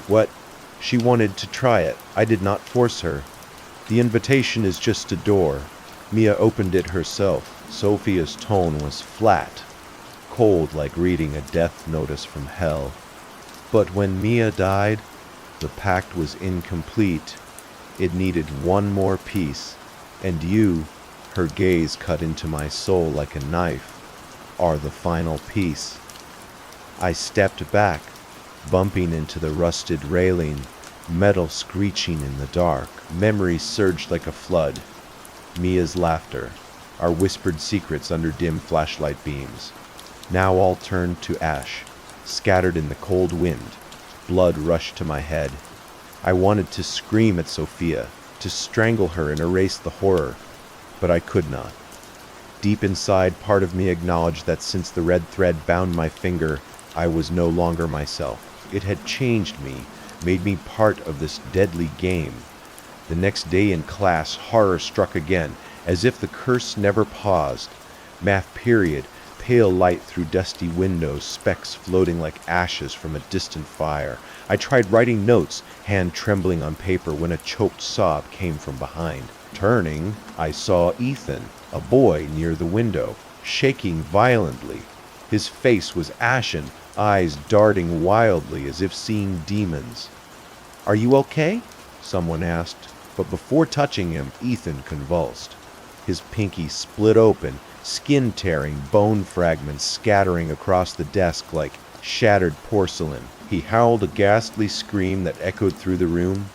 What? She wanted to try it. I did not force her. The invitation is just a door. Mia opened it herself. Sophia's tone was flat, cold like reading a death notice from hell. But when Mia died, the pact was incomplete. It needed one more piece, and you, her gaze cut into my soul like a knife, are the final piece. I stepped back, bumping into the rusted railing, metal screeching in the dark. Memories surged like a flood. Mia's laughter, our whispered secrets under dim flashlight beams. Now all turned to ash, scattered in the cold wind. Blood rushed to my head. I wanted to scream at Sophia, to strangle her and erase the horror, but I could not. Deep inside, part of me acknowledged that since the red thread bound my finger, I was no longer myself. It had changed me, made me part of this deadly game. The next day in class, horror struck again, as if the curse never paused. Math period, pale light through dusty windows, specks floating like ashes from a distant fire. I tried writing notes, hand trembling on paper, when a choked sob came from behind. Turning, I saw Ethan, a boy near the window, shaking violently. His face was ashen, eyes darting wildly as if seeing demons. "Are you okay?" someone asked, but before touching him, Ethan convulsed. his pinky split open, skin-tearing bone fragments scattering across the desk like shattered porcelain. He howled a ghastly scream that echoed through the room.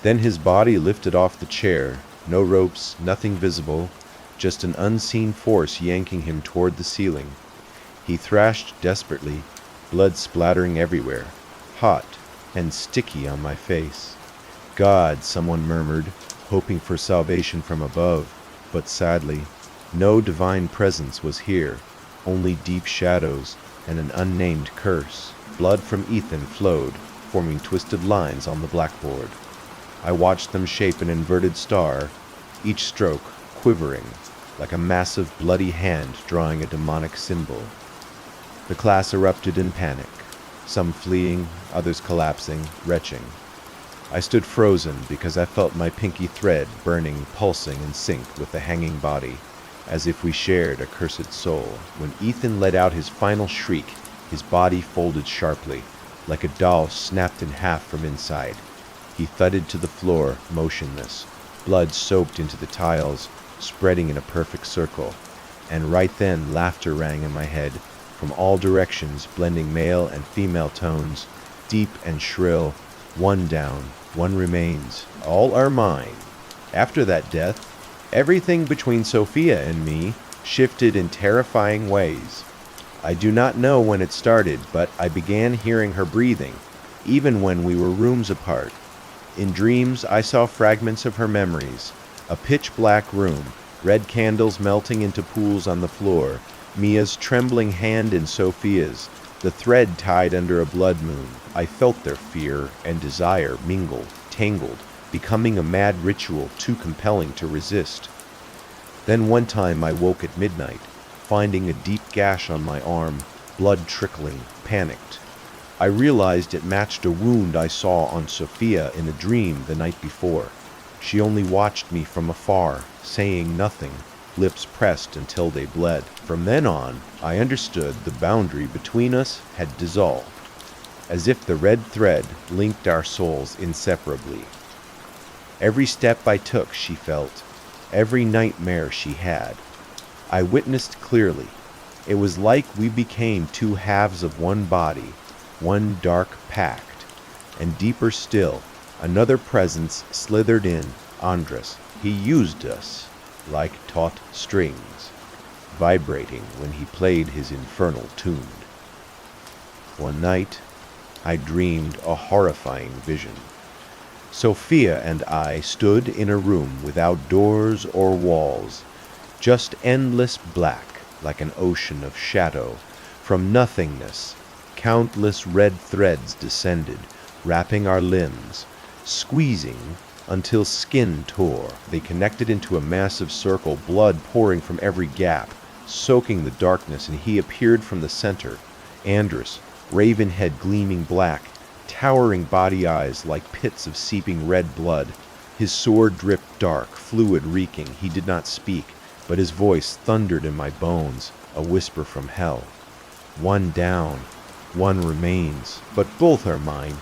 Then his body lifted off the chair. No ropes, nothing visible, just an unseen force yanking him toward the ceiling. He thrashed desperately, blood splattering everywhere, hot and sticky on my face. God, someone murmured, hoping for salvation from above, but sadly, no divine presence was here, only deep shadows and an unnamed curse. Blood from Ethan flowed, forming twisted lines on the blackboard. I watched them shape an inverted star, each stroke quivering like a massive bloody hand drawing a demonic symbol. The class erupted in panic, some fleeing, others collapsing, retching. I stood frozen because I felt my pinky thread burning, pulsing in sync with the hanging body, as if we shared a cursed soul. When Ethan let out his final shriek, his body folded sharply, like a doll snapped in half from inside. He thudded to the floor, motionless, blood soaked into the tiles, spreading in a perfect circle. And right then, laughter rang in my head, from all directions, blending male and female tones, deep and shrill. One down, one remains. All are mine. After that death, everything between Sophia and me shifted in terrifying ways. I do not know when it started, but I began hearing her breathing, even when we were rooms apart. In dreams, I saw fragments of her memories, a pitch-black room, red candles melting into pools on the floor, Mia's trembling hand in Sophia's, the thread tied under a blood moon. I felt their fear and desire mingled, tangled, becoming a mad ritual too compelling to resist. Then one time I woke at midnight, finding a deep gash on my arm, blood trickling, panicked. I realized it matched a wound I saw on Sophia in a dream the night before. She only watched me from afar, saying nothing, lips pressed until they bled. From then on, I understood the boundary between us had dissolved, as if the red thread linked our souls inseparably. Every step I took, she felt, every nightmare she had, I witnessed clearly. It was like we became two halves of one body, one dark pact, and deeper still, another presence slithered in, Andras. He used us like taut strings, vibrating when he played his infernal tune. One night, I dreamed a horrifying vision. Sophia and I stood in a room without doors or walls, just endless black, like an ocean of shadow. From nothingness, countless red threads descended, wrapping our limbs, squeezing until skin tore. They connected into a massive circle, blood pouring from every gap, soaking the darkness, and he appeared from the center. Andras, raven head gleaming black, towering body eyes like pits of seeping red blood. His sword dripped dark, fluid reeking. He did not speak, but his voice thundered in my bones, a whisper from hell. One down, one remains, but both are mine.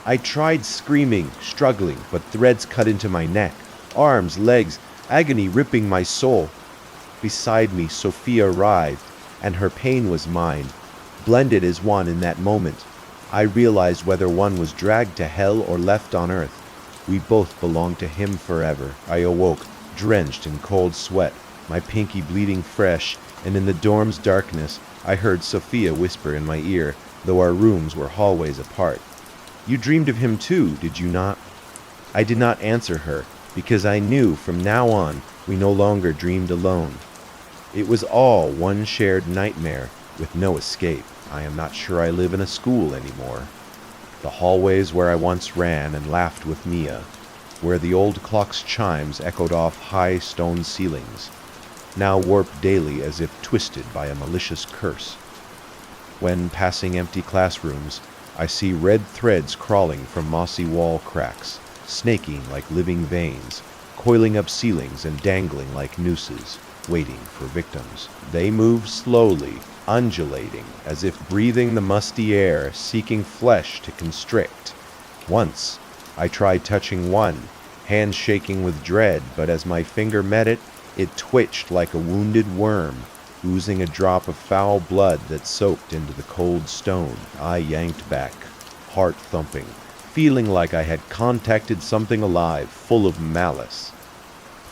I tried screaming, struggling, but threads cut into my neck, arms, legs, agony ripping my soul. Beside me, Sophia writhed, and her pain was mine, blended as one in that moment. I realized whether one was dragged to hell or left on earth. We both belonged to him forever. I awoke, drenched in cold sweat, my pinky bleeding fresh, and in the dorm's darkness, I heard Sophia whisper in my ear, though our rooms were hallways apart. "You dreamed of him too, did you not?" I did not answer her, because I knew from now on we no longer dreamed alone. It was all one shared nightmare, with no escape. I am not sure I live in a school anymore. The hallways where I once ran and laughed with Mia, where the old clock's chimes echoed off high stone ceilings, now warped daily as if twisted by a malicious curse. When passing empty classrooms, I see red threads crawling from mossy wall cracks, snaking like living veins, coiling up ceilings and dangling like nooses, waiting for victims. They move slowly, undulating, as if breathing the musty air, seeking flesh to constrict. Once, I tried touching one, hand shaking with dread, but as my finger met it, It twitched like a wounded worm, oozing a drop of foul blood that soaked into the cold stone. I yanked back, heart thumping, feeling like I had contacted something alive, full of malice.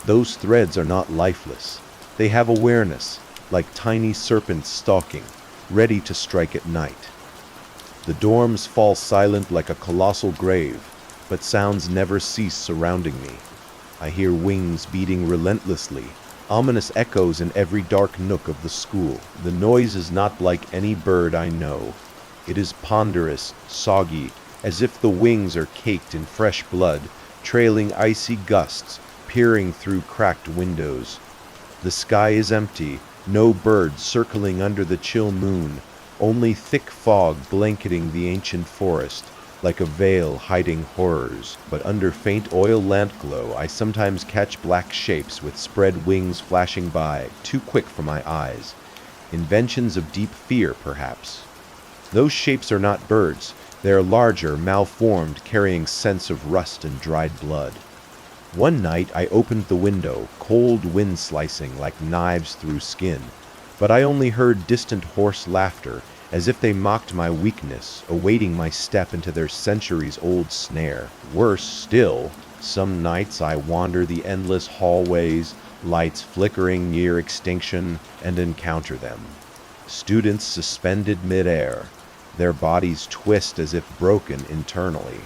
Those threads are not lifeless. They have awareness, like tiny serpents stalking, ready to strike at night. The dorms fall silent like a colossal grave, but sounds never cease surrounding me. I hear wings beating relentlessly, ominous echoes in every dark nook of the school. The noise is not like any bird I know. It is ponderous, soggy, as if the wings are caked in fresh blood, trailing icy gusts, peering through cracked windows. The sky is empty, no birds circling under the chill moon, only thick fog blanketing the ancient forest, like a veil hiding horrors. But under faint oil lamp glow, I sometimes catch black shapes with spread wings flashing by, too quick for my eyes. Inventions of deep fear, perhaps. Those shapes are not birds. They are larger, malformed, carrying scents of rust and dried blood. One night I opened the window, cold wind slicing like knives through skin, but I only heard distant hoarse laughter, as if they mocked my weakness, awaiting my step into their centuries-old snare. Worse still, some nights I wander the endless hallways, lights flickering near extinction, and encounter them. Students suspended mid-air, their bodies twist as if broken internally,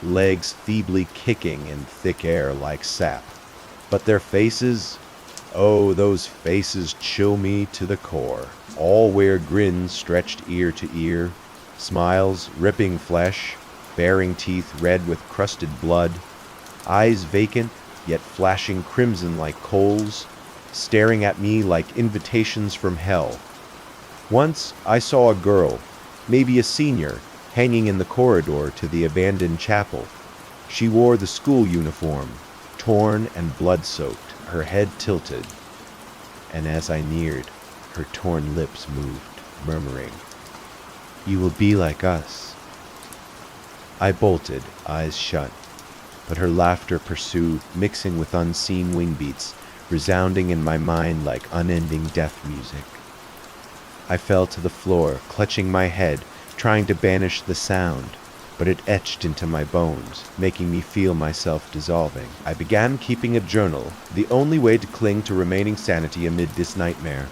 legs feebly kicking in thick air like sap. But their faces, oh, those faces chill me to the core. All wear grins stretched ear to ear, smiles ripping flesh, baring teeth red with crusted blood, eyes vacant yet flashing crimson like coals, staring at me like invitations from hell. Once I saw a girl, maybe a senior, hanging in the corridor to the abandoned chapel. She wore the school uniform, torn and blood-soaked, her head tilted. And as I neared, her torn lips moved, murmuring, "You will be like us." I bolted, eyes shut, but her laughter pursued, mixing with unseen wing beats, resounding in my mind like unending death music. I fell to the floor, clutching my head, trying to banish the sound, but it etched into my bones, making me feel myself dissolving. I began keeping a journal, the only way to cling to remaining sanity amid this nightmare.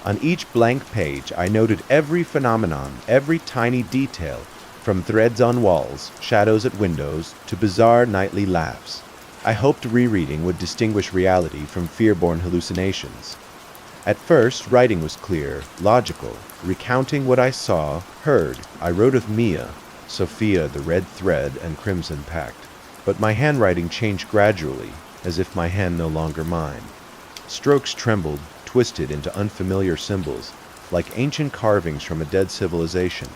On each blank page, I noted every phenomenon, every tiny detail, from threads on walls, shadows at windows, to bizarre nightly laughs. I hoped rereading would distinguish reality from fear-born hallucinations. At first, writing was clear, logical, recounting what I saw, heard. I wrote of Mia, Sophia, the red thread, and Crimson Pact. But my handwriting changed gradually, as if my hand no longer mine. Strokes trembled, twisted into unfamiliar symbols, like ancient carvings from a dead civilization.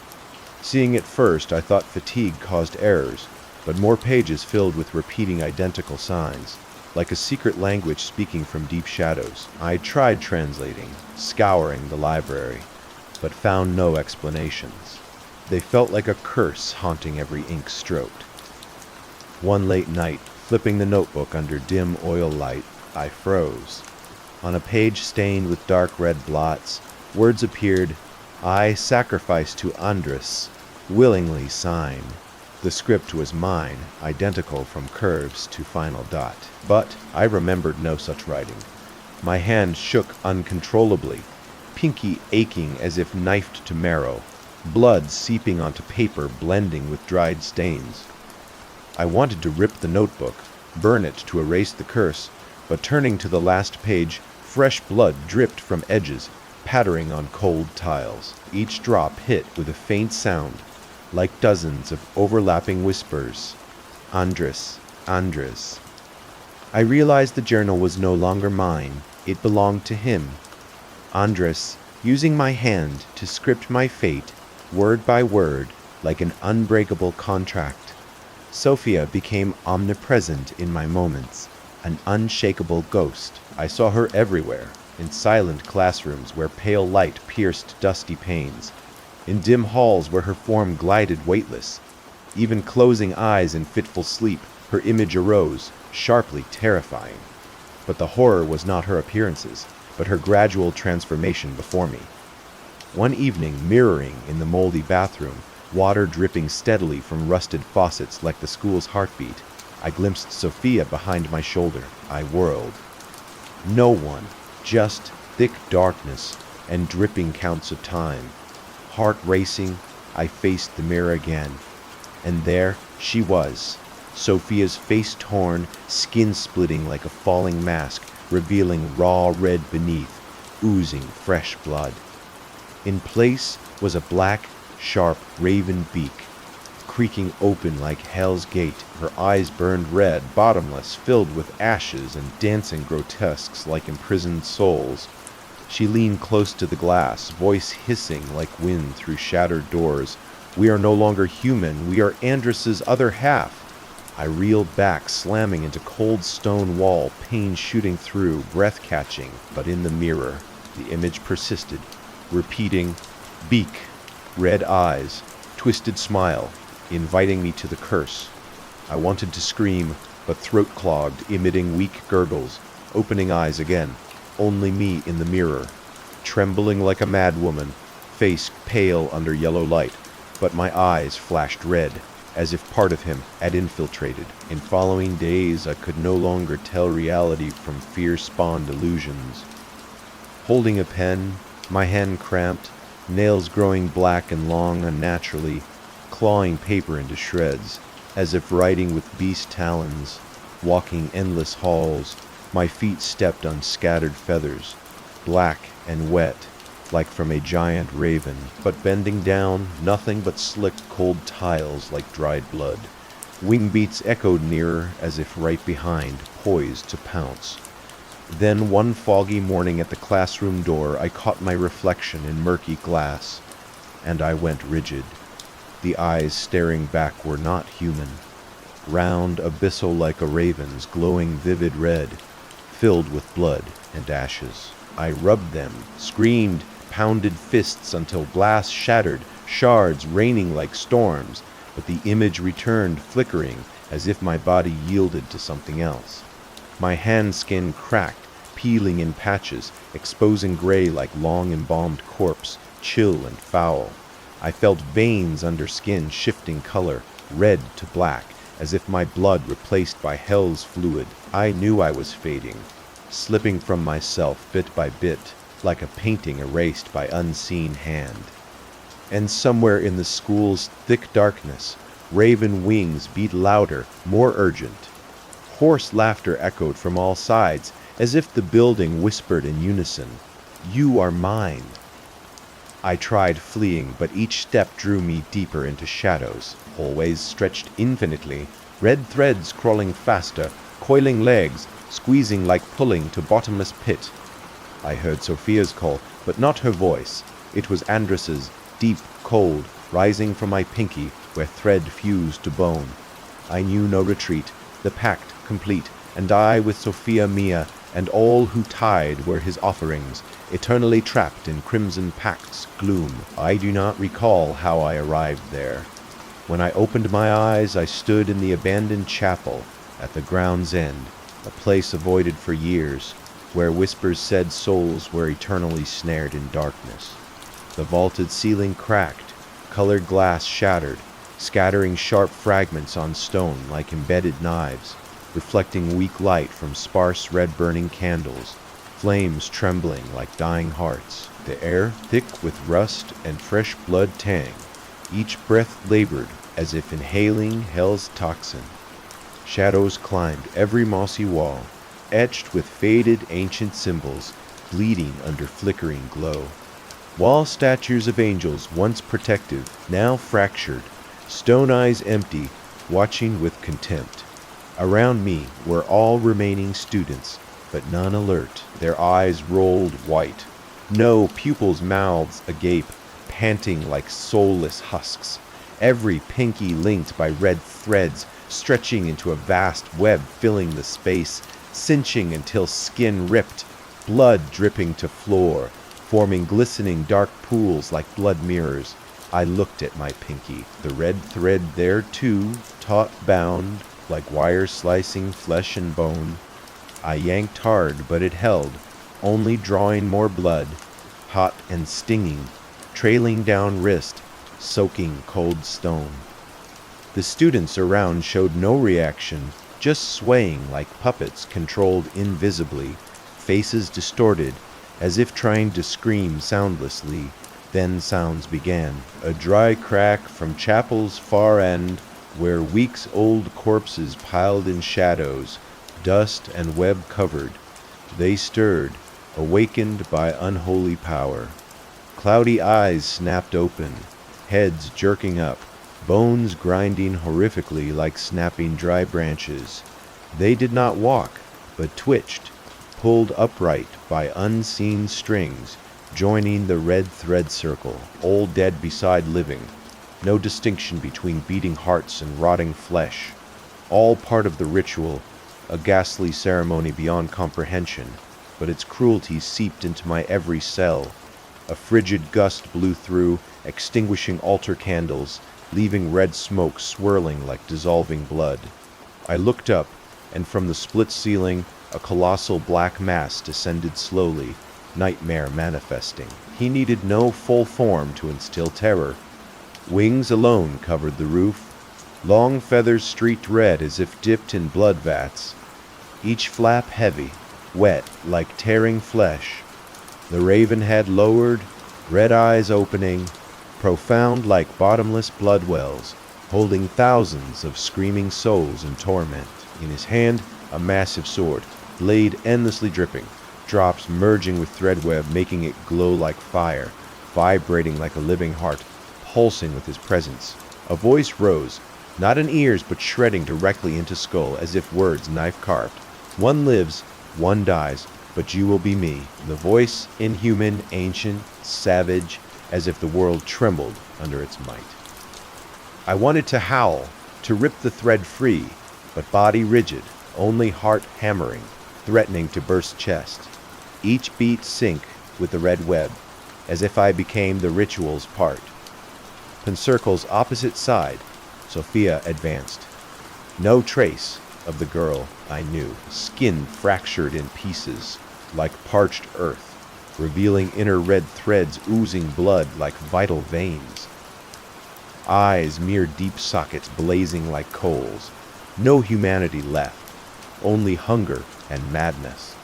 Seeing it first, I thought fatigue caused errors, but more pages filled with repeating identical signs, like a secret language speaking from deep shadows. I tried translating, scouring the library, but found no explanations. They felt like a curse haunting every ink stroked. One late night, flipping the notebook under dim oil light, I froze. On a page stained with dark red blots, words appeared, "I sacrifice to Andres, willingly sign." The script was mine, identical from curves to final dot. But I remembered no such writing. My hand shook uncontrollably, pinky aching as if knifed to marrow, blood seeping onto paper blending with dried stains. I wanted to rip the notebook, burn it to erase the curse, but turning to the last page, fresh blood dripped from edges, pattering on cold tiles. Each drop hit with a faint sound, like dozens of overlapping whispers. Andres, Andres. I realized the journal was no longer mine. It belonged to him. Andres, using my hand to script my fate, word by word, like an unbreakable contract. Sophia became omnipresent in my moments, an unshakable ghost. I saw her everywhere, in silent classrooms where pale light pierced dusty panes, in dim halls where her form glided weightless. Even closing eyes in fitful sleep, her image arose, sharply terrifying. But the horror was not her appearances, but her gradual transformation before me. One evening, mirroring in the moldy bathroom, water dripping steadily from rusted faucets like the school's heartbeat, I glimpsed Sophia behind my shoulder. I whirled. No one, just thick darkness and dripping counts of time. Heart racing, I faced the mirror again. And there she was, Sophia's face torn, skin splitting like a falling mask, revealing raw red beneath, oozing fresh blood. In place was a black, sharp raven beak, creaking open like hell's gate. Her eyes burned red, bottomless, filled with ashes and dancing grotesques like imprisoned souls. She leaned close to the glass, voice hissing like wind through shattered doors. "We are no longer human. We are Andrus's other half." I reeled back, slamming into cold stone wall, pain shooting through, breath catching. But in the mirror, the image persisted, repeating, beak, red eyes, twisted smile, inviting me to the curse. I wanted to scream, but throat clogged, emitting weak gurgles, opening eyes again. Only me in the mirror, trembling like a madwoman, face pale under yellow light, but my eyes flashed red, as if part of him had infiltrated. In following days, I could no longer tell reality from fear-spawned illusions. Holding a pen, my hand cramped, nails growing black and long unnaturally, clawing paper into shreds, as if writing with beast talons, walking endless halls, my feet stepped on scattered feathers, black and wet, like from a giant raven, but bending down, nothing but slicked cold tiles like dried blood. Wing beats echoed nearer, as if right behind, poised to pounce. Then one foggy morning at the classroom door, I caught my reflection in murky glass, and I went rigid. The eyes staring back were not human. Round, abyssal like a raven's, glowing vivid red, filled with blood and ashes. I rubbed them, screamed, pounded fists until glass shattered, shards raining like storms, but the image returned flickering as if my body yielded to something else. My hand skin cracked, peeling in patches, exposing gray like long embalmed corpse, chill and foul. I felt veins under skin shifting color, red to black, as if my blood replaced by hell's fluid. I knew I was fading, slipping from myself bit by bit, like a painting erased by unseen hand. And somewhere in the school's thick darkness, raven wings beat louder, more urgent. Hoarse laughter echoed from all sides, as if the building whispered in unison, "You are mine." I tried fleeing, but each step drew me deeper into shadows. Hallways stretched infinitely, red threads crawling faster, coiling legs, squeezing like pulling to bottomless pit. I heard Sophia's call, but not her voice. It was Andrus's, deep, cold, rising from my pinky, where thread fused to bone. I knew no retreat, the pact complete, and I with Sophia Mia, and all who tied were his offerings, eternally trapped in crimson pact's gloom. I do not recall how I arrived there. When I opened my eyes, I stood in the abandoned chapel at the ground's end, a place avoided for years, where whispers said souls were eternally snared in darkness. The vaulted ceiling cracked, colored glass shattered, scattering sharp fragments on stone like embedded knives, reflecting weak light from sparse red-burning candles, flames trembling like dying hearts. The air thick with rust and fresh blood tang, each breath labored as if inhaling hell's toxin. Shadows climbed every mossy wall, etched with faded ancient symbols, bleeding under flickering glow. Wall statues of angels, once protective, now fractured, stone eyes empty, watching with contempt. Around me were all remaining students, but none alert. Their eyes rolled white. No, pupils' mouths agape, panting like soulless husks. Every pinky linked by red threads, stretching into a vast web filling the space, cinching until skin ripped, blood dripping to floor, forming glistening dark pools like blood mirrors. I looked at my pinky, the red thread there too, taut bound, like wires slicing flesh and bone. I yanked hard, but it held, only drawing more blood, hot and stinging, trailing down wrist, soaking cold stone. The students around showed no reaction, just swaying like puppets controlled invisibly, faces distorted, as if trying to scream soundlessly. Then sounds began, a dry crack from chapel's far end, where weeks-old corpses piled in shadows, dust and web covered. They stirred, awakened by unholy power. Cloudy eyes snapped open, heads jerking up, bones grinding horrifically like snapping dry branches. They did not walk, but twitched, pulled upright by unseen strings, joining the red thread circle, all dead beside living. No distinction between beating hearts and rotting flesh. All part of the ritual, a ghastly ceremony beyond comprehension, but its cruelty seeped into my every cell. A frigid gust blew through, extinguishing altar candles, leaving red smoke swirling like dissolving blood. I looked up, and from the split ceiling, a colossal black mass descended slowly, nightmare manifesting. He needed no full form to instill terror. Wings alone covered the roof, long feathers streaked red as if dipped in blood vats, each flap heavy, wet like tearing flesh. The raven head lowered, red eyes opening, profound like bottomless blood wells, holding thousands of screaming souls in torment. In his hand, a massive sword, blade endlessly dripping, drops merging with threadweb, making it glow like fire, vibrating like a living heart, pulsing with his presence. A voice rose, not in ears but shredding directly into skull as if words knife-carved. One lives, one dies, but you will be me. The voice, inhuman, ancient, savage, as if the world trembled under its might. I wanted to howl, to rip the thread free, but body rigid, only heart hammering, threatening to burst chest. Each beat sync with the red web, as if I became the ritual's part. Circle's opposite side, Sophia advanced. No trace of the girl I knew, skin fractured in pieces like parched earth, revealing inner red threads oozing blood like vital veins. Eyes mere deep sockets blazing like coals. No humanity left, only hunger and madness.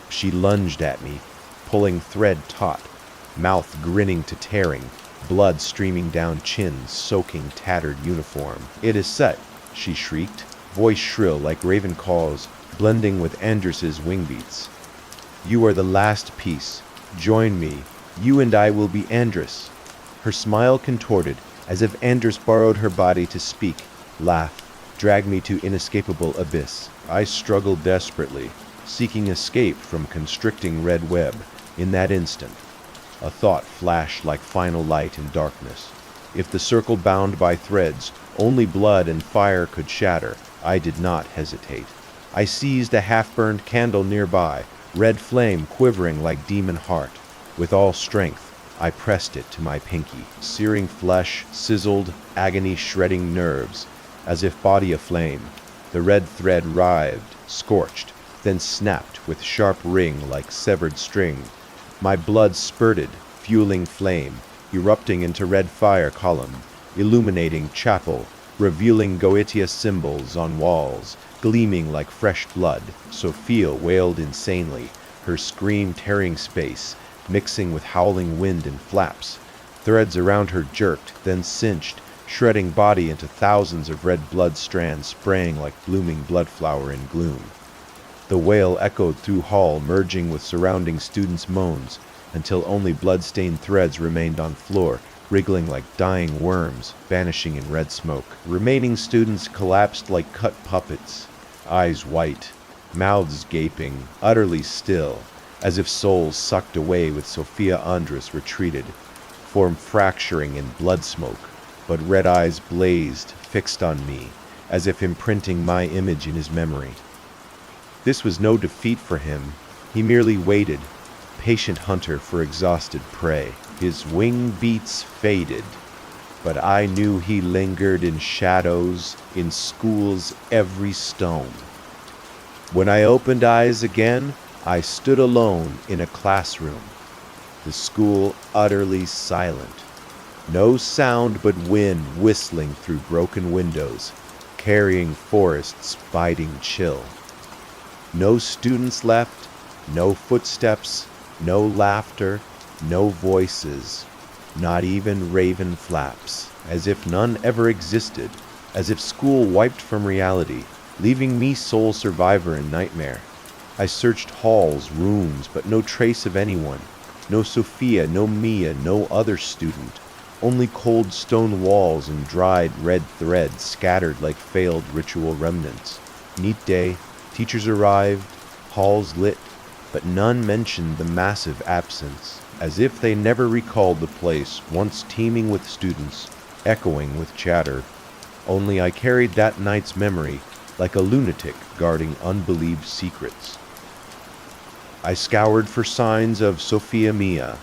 She lunged at me, pulling thread taut, mouth grinning to tearing, blood streaming down chins, soaking tattered uniform. "It is set," she shrieked, voice shrill like raven calls, blending with Andrus's wing beats. "You are the last piece. Join me. You and I will be Andrus." Her smile contorted, as if Andrus borrowed her body to speak, laugh, drag me to inescapable abyss. I struggled desperately, seeking escape from constricting red web. In that instant, a thought flashed like final light in darkness. If the circle bound by threads, only blood and fire could shatter, I did not hesitate. I seized a half-burned candle nearby, red flame quivering like demon heart. With all strength, I pressed it to my pinky. Searing flesh sizzled, agony shredding nerves, as if body aflame. The red thread writhed, scorched, then snapped with sharp ring like severed string. My blood spurted, fueling flame, erupting into red fire column, illuminating chapel, revealing Goetia symbols on walls, gleaming like fresh blood. Sophia wailed insanely, her scream tearing space, mixing with howling wind and flaps. Threads around her jerked, then cinched, shredding body into thousands of red blood strands spraying like blooming blood flower in gloom. The wail echoed through hall, merging with surrounding students' moans, until only blood-stained threads remained on floor, wriggling like dying worms, vanishing in red smoke. Remaining students collapsed like cut puppets, eyes white, mouths gaping, utterly still, as if souls sucked away with Sophia Andrus retreated, form fracturing in blood smoke, but red eyes blazed, fixed on me, as if imprinting my image in his memory. This was no defeat for him. He merely waited, patient hunter for exhausted prey. His wing beats faded, but I knew he lingered in shadows, in school's every stone. When I opened eyes again, I stood alone in a classroom. The school utterly silent. No sound but wind whistling through broken windows, carrying forests biting chill. No students left, no footsteps, no laughter, no voices, not even raven flaps, as if none ever existed, as if school wiped from reality, leaving me sole survivor in nightmare. I searched halls, rooms, but no trace of anyone. No Sophia, no Mia, no other student. Only cold stone walls and dried red threads scattered like failed ritual remnants. Neat day, teachers arrived, halls lit, but none mentioned the massive absence, as if they never recalled the place once teeming with students, echoing with chatter. Only I carried that night's memory like a lunatic guarding unbelieved secrets. I scoured for signs of Sophia Mia,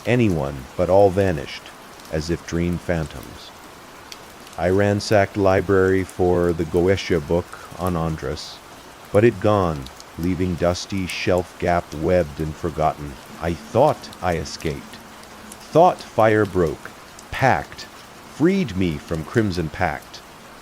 anyone, but all vanished, as if dream phantoms. I ransacked library for the Goetia book on Andras, but it gone, leaving dusty shelf gap webbed and forgotten. I thought I escaped. Thought fire broke, packed, freed me from Crimson Pact.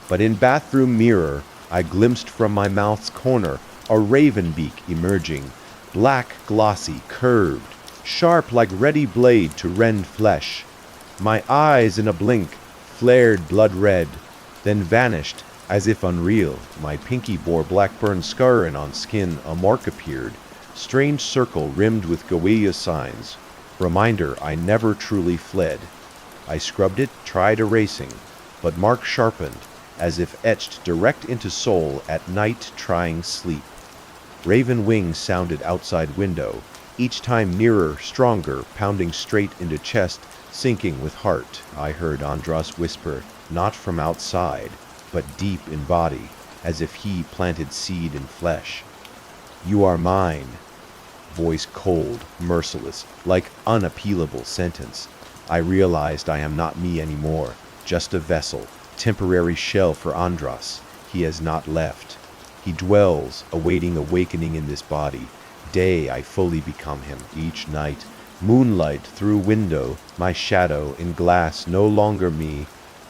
But in bathroom mirror, I glimpsed from my mouth's corner a raven beak emerging, black, glossy, curved, sharp like ready blade to rend flesh. My eyes in a blink flared blood red, then vanished as if unreal. My pinky bore blackburn scarring on skin, a mark appeared, strange circle rimmed with Goetia signs, reminder I never truly fled. I scrubbed it, tried erasing, but mark sharpened, as if etched direct into soul at night trying sleep. Raven wings sounded outside window, each time nearer, stronger, pounding straight into chest, sinking with heart. I heard Andras whisper, not from outside, but deep in body, as if he planted seed in flesh. You are mine. Voice cold, merciless, like unappealable sentence. I realized I am not me anymore, just a vessel, temporary shell for Andras. He has not left. He dwells, awaiting awakening in this body. Day I fully become him, each night. Moonlight through window, my shadow in glass, no longer me,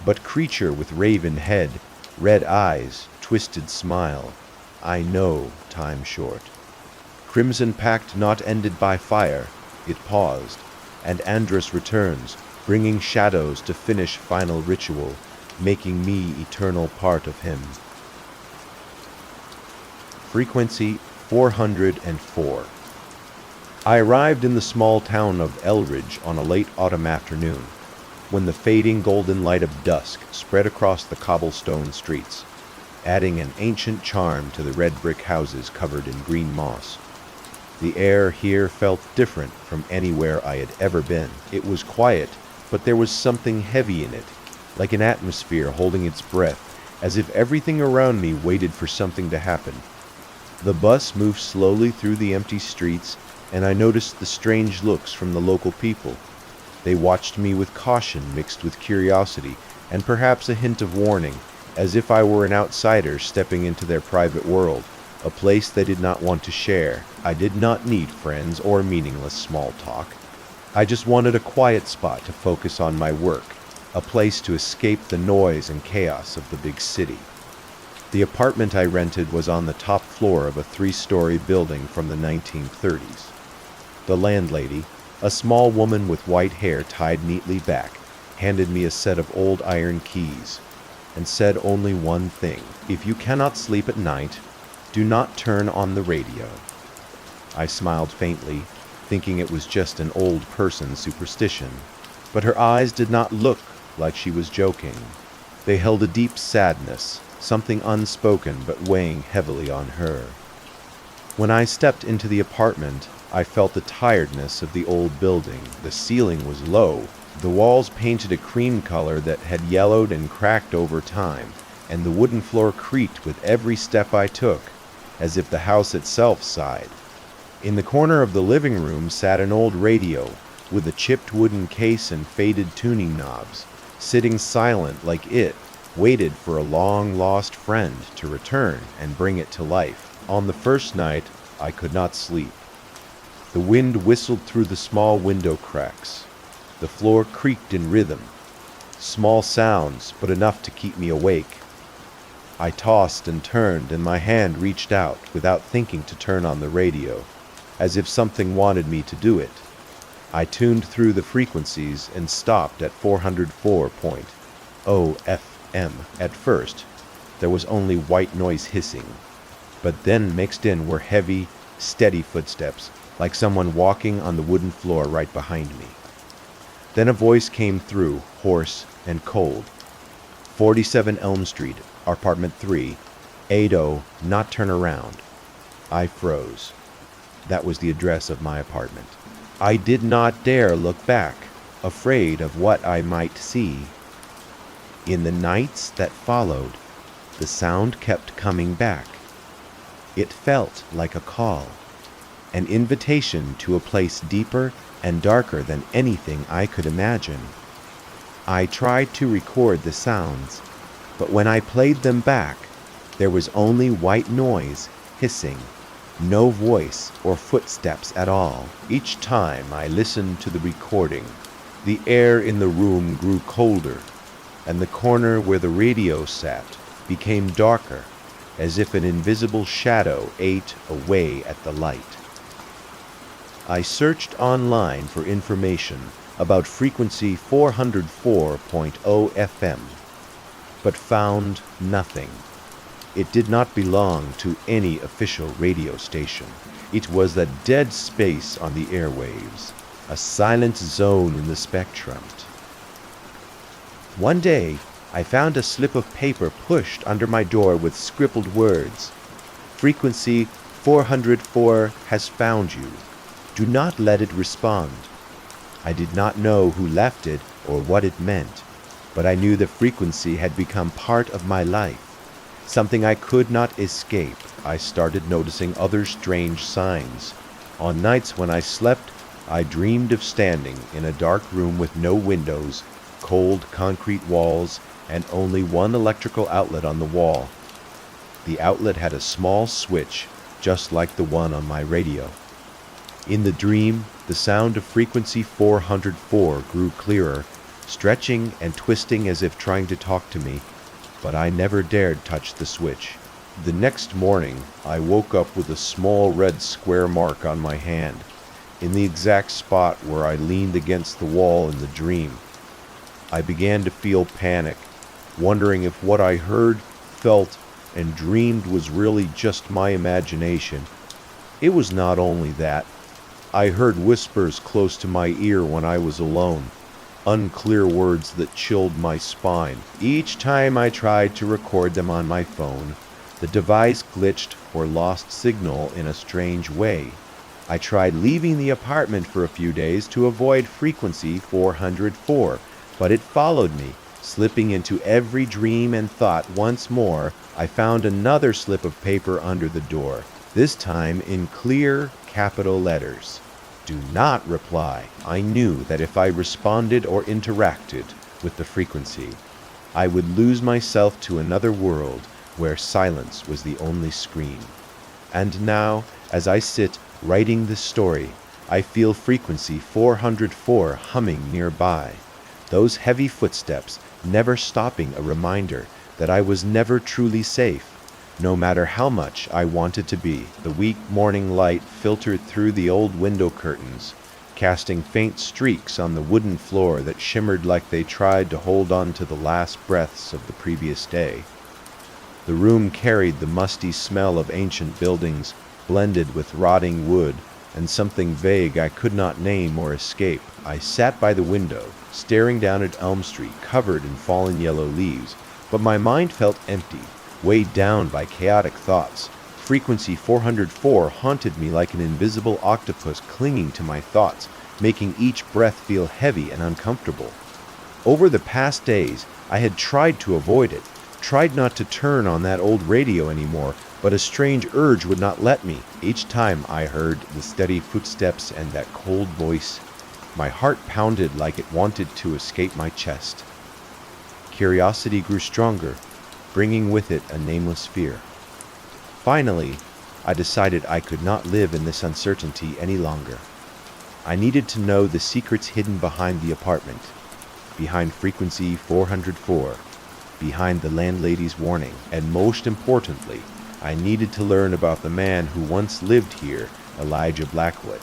but creature with raven head, red eyes, twisted smile. I know time short. Crimson Pact not ended by fire, it paused, and Andras returns, bringing shadows to finish final ritual, making me eternal part of him. Frequency 404. I arrived in the small town of Elridge on a late autumn afternoon, when the fading golden light of dusk spread across the cobblestone streets, adding an ancient charm to the red brick houses covered in green moss. The air here felt different from anywhere I had ever been. It was quiet, but there was something heavy in it, like an atmosphere holding its breath, as if everything around me waited for something to happen. The bus moved slowly through the empty streets, and I noticed the strange looks from the local people. They watched me with caution mixed with curiosity, and perhaps a hint of warning, as if I were an outsider stepping into their private world, a place they did not want to share. I did not need friends or meaningless small talk. I just wanted a quiet spot to focus on my work, a place to escape the noise and chaos of the big city. The apartment I rented was on the top floor of a 3-story building from the 1930s. The landlady, a small woman with white hair tied neatly back, handed me a set of old iron keys and said only one thing: if you cannot sleep at night, do not turn on the radio. I smiled faintly, thinking it was just an old person's superstition, but her eyes did not look like she was joking. They held a deep sadness, something unspoken but weighing heavily on her. When I stepped into the apartment, I felt the tiredness of the old building. The ceiling was low, the walls painted a cream color that had yellowed and cracked over time, and the wooden floor creaked with every step I took, as if the house itself sighed. In the corner of the living room sat an old radio, with a chipped wooden case and faded tuning knobs. Sitting silent like it, waited for a long-lost friend to return and bring it to life. On the first night, I could not sleep. The wind whistled through the small window cracks. The floor creaked in rhythm. Small sounds, but enough to keep me awake. I tossed and turned, and my hand reached out without thinking to turn on the radio, as if something wanted me to do it. I tuned through the frequencies and stopped at 404.0 FM. At first, there was only white noise hissing, but then mixed in were heavy, steady footsteps, like someone walking on the wooden floor right behind me. Then a voice came through, hoarse and cold. 47 Elm Street, Apartment 3, 80, not turn around. I froze. That was the address of my apartment. I did not dare look back, afraid of what I might see. In the nights that followed, the sound kept coming back. It felt like a call, an invitation to a place deeper and darker than anything I could imagine. I tried to record the sounds, but when I played them back, there was only white noise, hissing, no voice or footsteps at all. Each time I listened to the recording, the air in the room grew colder, and the corner where the radio sat became darker, as if an invisible shadow ate away at the light. I searched online for information about frequency 404.0 FM, but found nothing. It did not belong to any official radio station. It was a dead space on the airwaves, a silent zone in the spectrum. One day, I found a slip of paper pushed under my door with scribbled words. Frequency 404 has found you. Do not let it respond. I did not know who left it or what it meant, but I knew the frequency had become part of my life, something I could not escape. I started noticing other strange signs. On nights when I slept, I dreamed of standing in a dark room with no windows, cold concrete walls, and only one electrical outlet on the wall. The outlet had a small switch, just like the one on my radio. In the dream, the sound of frequency 404 grew clearer, stretching and twisting as if trying to talk to me, but I never dared touch the switch. The next morning, I woke up with a small red square mark on my hand, in the exact spot where I leaned against the wall in the dream. I began to feel panic, wondering if what I heard, felt, and dreamed was really just my imagination. It was not only that. I heard whispers close to my ear when I was alone, unclear words that chilled my spine. Each time I tried to record them on my phone, the device glitched or lost signal in a strange way. I tried leaving the apartment for a few days to avoid frequency 404, but it followed me, slipping into every dream and thought. Once more, I found another slip of paper under the door, this time in clear capital letters. Do not reply. I knew that if I responded or interacted with the frequency, I would lose myself to another world where silence was the only scream. And now, as I sit writing this story, I feel frequency 404 humming nearby, those heavy footsteps never stopping, a reminder that I was never truly safe, no matter how much I wanted to be. The weak morning light filtered through the old window curtains, casting faint streaks on the wooden floor that shimmered like they tried to hold on to the last breaths of the previous day. The room carried the musty smell of ancient buildings, blended with rotting wood and something vague I could not name or escape. I sat by the window, staring down at Elm Street, covered in fallen yellow leaves, but my mind felt empty, weighed down by chaotic thoughts. Frequency 404 haunted me like an invisible octopus clinging to my thoughts, making each breath feel heavy and uncomfortable. Over the past days, I had tried to avoid it, tried not to turn on that old radio anymore, but a strange urge would not let me. Each time I heard the steady footsteps and that cold voice, my heart pounded like it wanted to escape my chest. Curiosity grew stronger, bringing with it a nameless fear. Finally, I decided I could not live in this uncertainty any longer. I needed to know the secrets hidden behind the apartment, behind frequency 404, behind the landlady's warning, and most importantly, I needed to learn about the man who once lived here, Elijah Blackwood.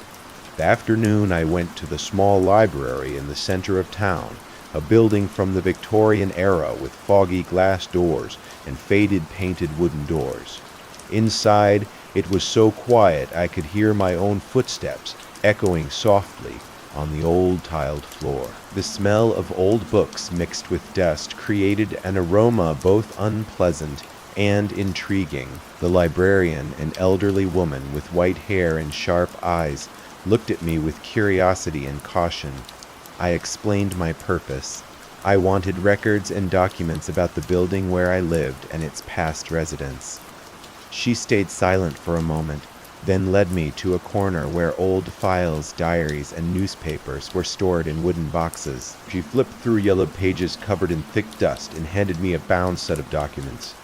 That afternoon, I went to the small library in the center of town, a building from the Victorian era with foggy glass doors and faded painted wooden doors. Inside, it was so quiet I could hear my own footsteps echoing softly on the old tiled floor. The smell of old books mixed with dust created an aroma both unpleasant and intriguing. The librarian, an elderly woman with white hair and sharp eyes, looked at me with curiosity and caution. I explained my purpose. I wanted records and documents about the building where I lived and its past residents. She stayed silent for a moment, then led me to a corner where old files, diaries, and newspapers were stored in wooden boxes. She flipped through yellow pages covered in thick dust and handed me a bound set of documents.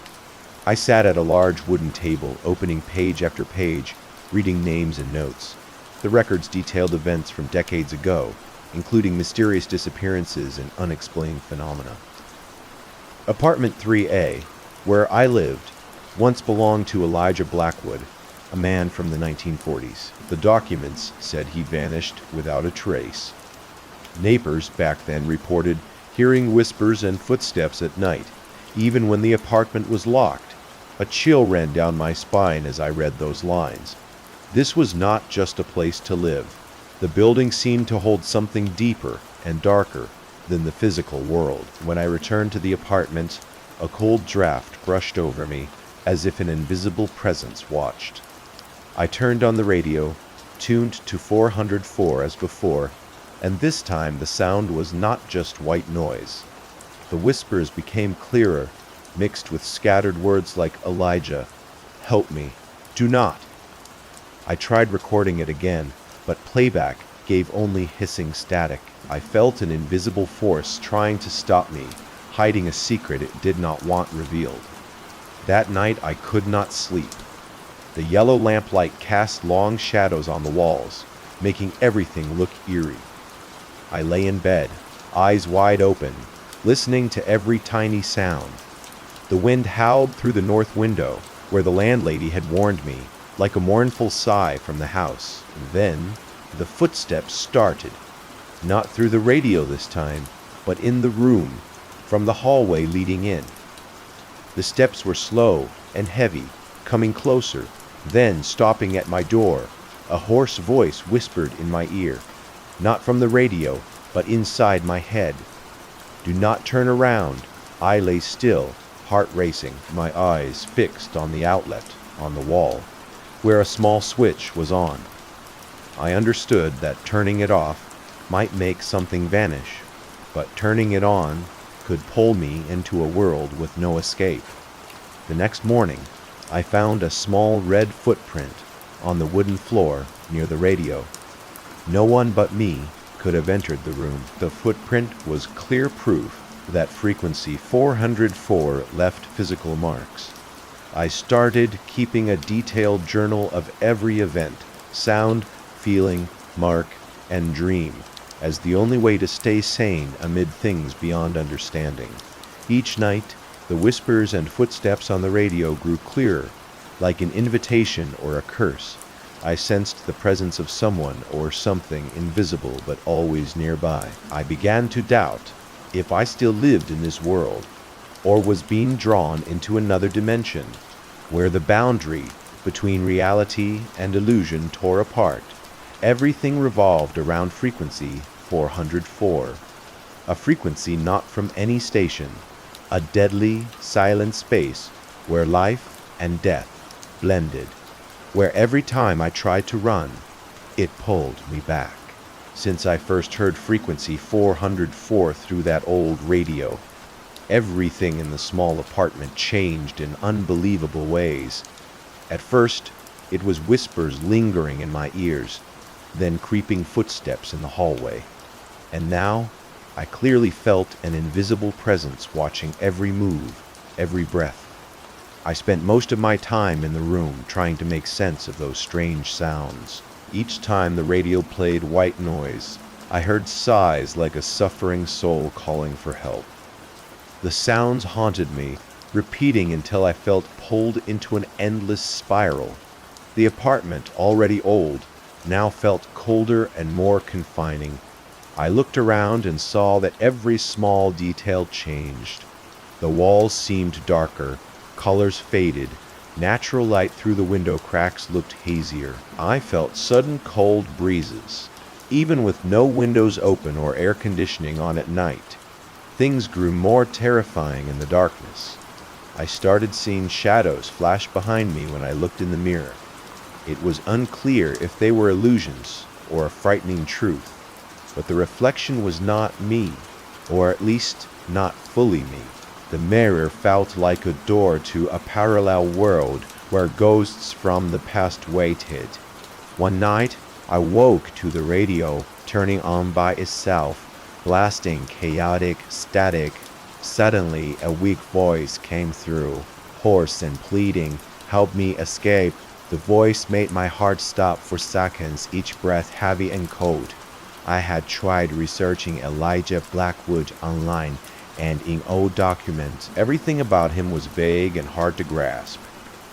I sat at a large wooden table, opening page after page, reading names and notes. The records detailed events from decades ago, including mysterious disappearances and unexplained phenomena. Apartment 3A, where I lived, once belonged to Elijah Blackwood, a man from the 1940s. The documents said he vanished without a trace. Neighbors back then reported hearing whispers and footsteps at night, even when the apartment was locked. A chill ran down my spine as I read those lines. This was not just a place to live. The building seemed to hold something deeper and darker than the physical world. When I returned to the apartment, a cold draft brushed over me, as if an invisible presence watched. I turned on the radio, tuned to 404 as before, and this time the sound was not just white noise. The whispers became clearer, mixed with scattered words like Elijah, help me, do not. I tried recording it again, but playback gave only hissing static. I felt an invisible force trying to stop me, hiding a secret it did not want revealed. That night I could not sleep. The yellow lamplight cast long shadows on the walls, making everything look eerie. I lay in bed, eyes wide open, listening to every tiny sound. The wind howled through the north window, where the landlady had warned me, like a mournful sigh from the house. Then, the footsteps started, not through the radio this time, but in the room, from the hallway leading in. The steps were slow and heavy, coming closer, then stopping at my door. A hoarse voice whispered in my ear, not from the radio, but inside my head. Do not turn around. I lay still, heart racing, my eyes fixed on the outlet on the wall, where a small switch was on. I understood that turning it off might make something vanish, but turning it on could pull me into a world with no escape. The next morning, I found a small red footprint on the wooden floor near the radio. No one but me could have entered the room. The footprint was clear proof that frequency 404 left physical marks. I started keeping a detailed journal of every event, sound, feeling, mark, and dream, as the only way to stay sane amid things beyond understanding. Each night, the whispers and footsteps on the radio grew clearer, like an invitation or a curse. I sensed the presence of someone or something invisible but always nearby. I began to doubt if I still lived in this world, or was being drawn into another dimension, where the boundary between reality and illusion tore apart. Everything revolved around frequency 404, a frequency not from any station, a deadly, silent space where life and death blended, where every time I tried to run, it pulled me back. Since I first heard frequency 404 through that old radio, everything in the small apartment changed in unbelievable ways. At first, it was whispers lingering in my ears, then creeping footsteps in the hallway. And now, I clearly felt an invisible presence watching every move, every breath. I spent most of my time in the room trying to make sense of those strange sounds. Each time the radio played white noise, I heard sighs like a suffering soul calling for help. The sounds haunted me, repeating until I felt pulled into an endless spiral. The apartment, already old, now felt colder and more confining. I looked around and saw that every small detail changed. The walls seemed darker, colors faded, natural light through the window cracks looked hazier. I felt sudden cold breezes, even with no windows open or air conditioning on at night. Things grew more terrifying in the darkness. I started seeing shadows flash behind me when I looked in the mirror. It was unclear if they were illusions or a frightening truth, but the reflection was not me, or at least not fully me. The mirror felt like a door to a parallel world where ghosts from the past waited. One night, I woke to the radio turning on by itself, blasting chaotic static. Suddenly, a weak voice came through, hoarse and pleading, "Help me escape." The voice made my heart stop for seconds, each breath heavy and cold. I had tried researching Elijah Blackwood online, and in old documents, everything about him was vague and hard to grasp.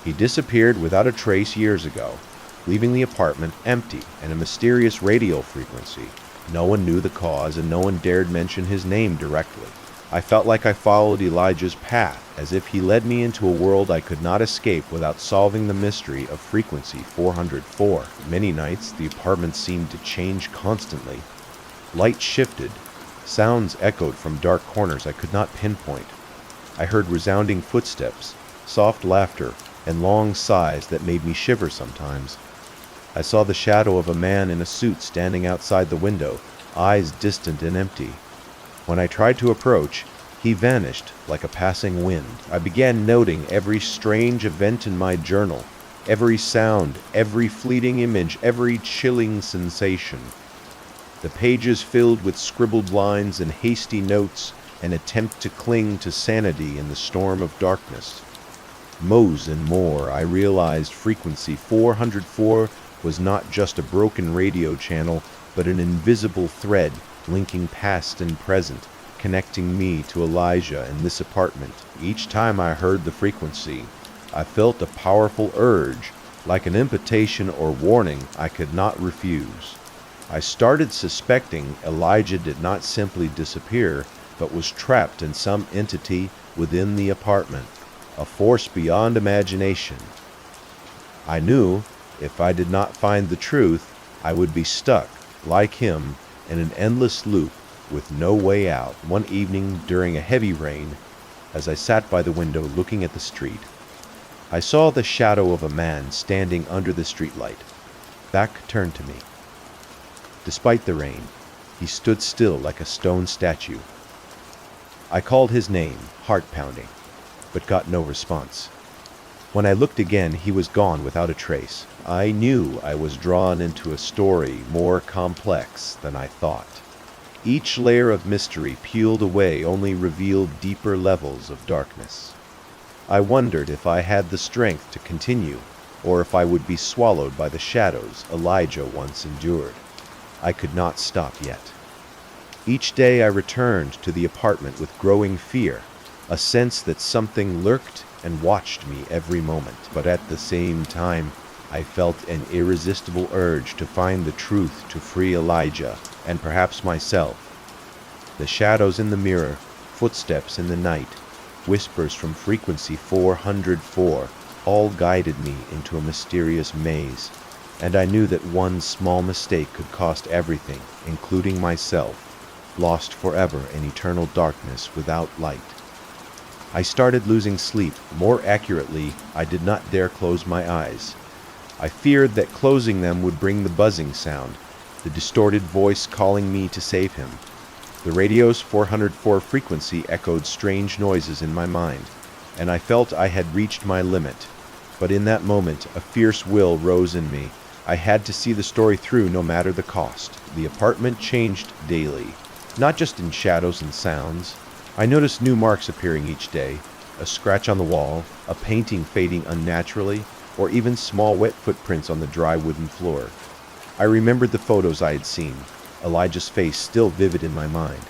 He disappeared without a trace years ago, leaving the apartment empty and a mysterious radio frequency. No one knew the cause, and no one dared mention his name directly. I felt like I followed Elijah's path, as if he led me into a world I could not escape without solving the mystery of frequency 404. Many nights, the apartment seemed to change constantly. Light shifted. Sounds echoed from dark corners I could not pinpoint. I heard resounding footsteps, soft laughter, and long sighs that made me shiver sometimes. I saw the shadow of a man in a suit standing outside the window, eyes distant and empty. When I tried to approach, he vanished like a passing wind. I began noting every strange event in my journal, every sound, every fleeting image, every chilling sensation. The pages filled with scribbled lines and hasty notes, an attempt to cling to sanity in the storm of darkness. More and more, I realized frequency 404 was not just a broken radio channel, but an invisible thread linking past and present, connecting me to Elijah in this apartment. Each time I heard the frequency, I felt a powerful urge, like an invitation or warning I could not refuse. I started suspecting Elijah did not simply disappear, but was trapped in some entity within the apartment, a force beyond imagination. I knew if I did not find the truth, I would be stuck, like him, in an endless loop with no way out. One evening during a heavy rain, as I sat by the window looking at the street, I saw the shadow of a man standing under the streetlight, back turned to me. Despite the rain, he stood still like a stone statue. I called his name, heart pounding, but got no response. When I looked again, he was gone without a trace. I knew I was drawn into a story more complex than I thought. Each layer of mystery peeled away only revealed deeper levels of darkness. I wondered if I had the strength to continue, or if I would be swallowed by the shadows Elijah once endured. I could not stop yet. Each day I returned to the apartment with growing fear, a sense that something lurked and watched me every moment. But at the same time, I felt an irresistible urge to find the truth, to free Elijah, and perhaps myself. The shadows in the mirror, footsteps in the night, whispers from frequency 404, all guided me into a mysterious maze, and I knew that one small mistake could cost everything, including myself, lost forever in eternal darkness without light. I started losing sleep. More accurately, I did not dare close my eyes. I feared that closing them would bring the buzzing sound, the distorted voice calling me to save him. The radio's 404 frequency echoed strange noises in my mind, and I felt I had reached my limit. But in that moment, a fierce will rose in me. I had to see the story through no matter the cost. The apartment changed daily, not just in shadows and sounds. I noticed new marks appearing each day, a scratch on the wall, a painting fading unnaturally, or even small wet footprints on the dry wooden floor. I remembered the photos I had seen, Elijah's face still vivid in my mind.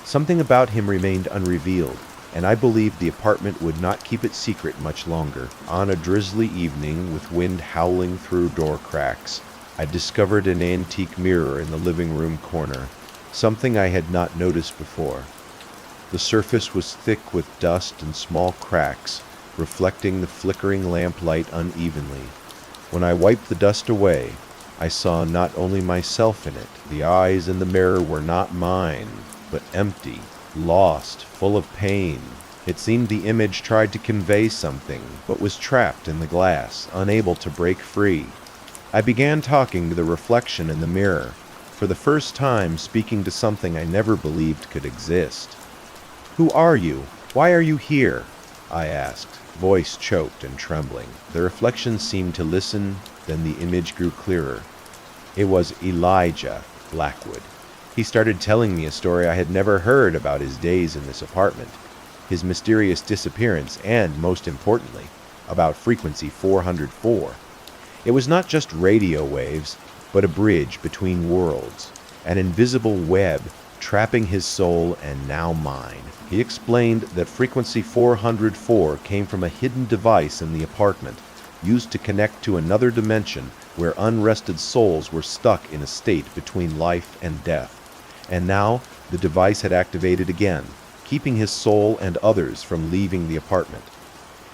Something about him remained unrevealed, and I believed the apartment would not keep it secret much longer. On a drizzly evening, with wind howling through door cracks, I discovered an antique mirror in the living room corner, something I had not noticed before. The surface was thick with dust and small cracks, reflecting the flickering lamplight unevenly. When I wiped the dust away, I saw not only myself in it. The eyes in the mirror were not mine, but empty, lost, full of pain. It seemed the image tried to convey something, but was trapped in the glass, unable to break free. I began talking to the reflection in the mirror, for the first time speaking to something I never believed could exist. "Who are you? Why are you here?" I asked, voice choked and trembling. The reflection seemed to listen, then the image grew clearer. It was Elijah Blackwood. He started telling me a story I had never heard about his days in this apartment, his mysterious disappearance, and, most importantly, about frequency 404. It was not just radio waves, but a bridge between worlds, an invisible web trapping his soul and now mine. He explained that frequency 404 came from a hidden device in the apartment, used to connect to another dimension where unrested souls were stuck in a state between life and death. And now the device had activated again, keeping his soul and others from leaving the apartment.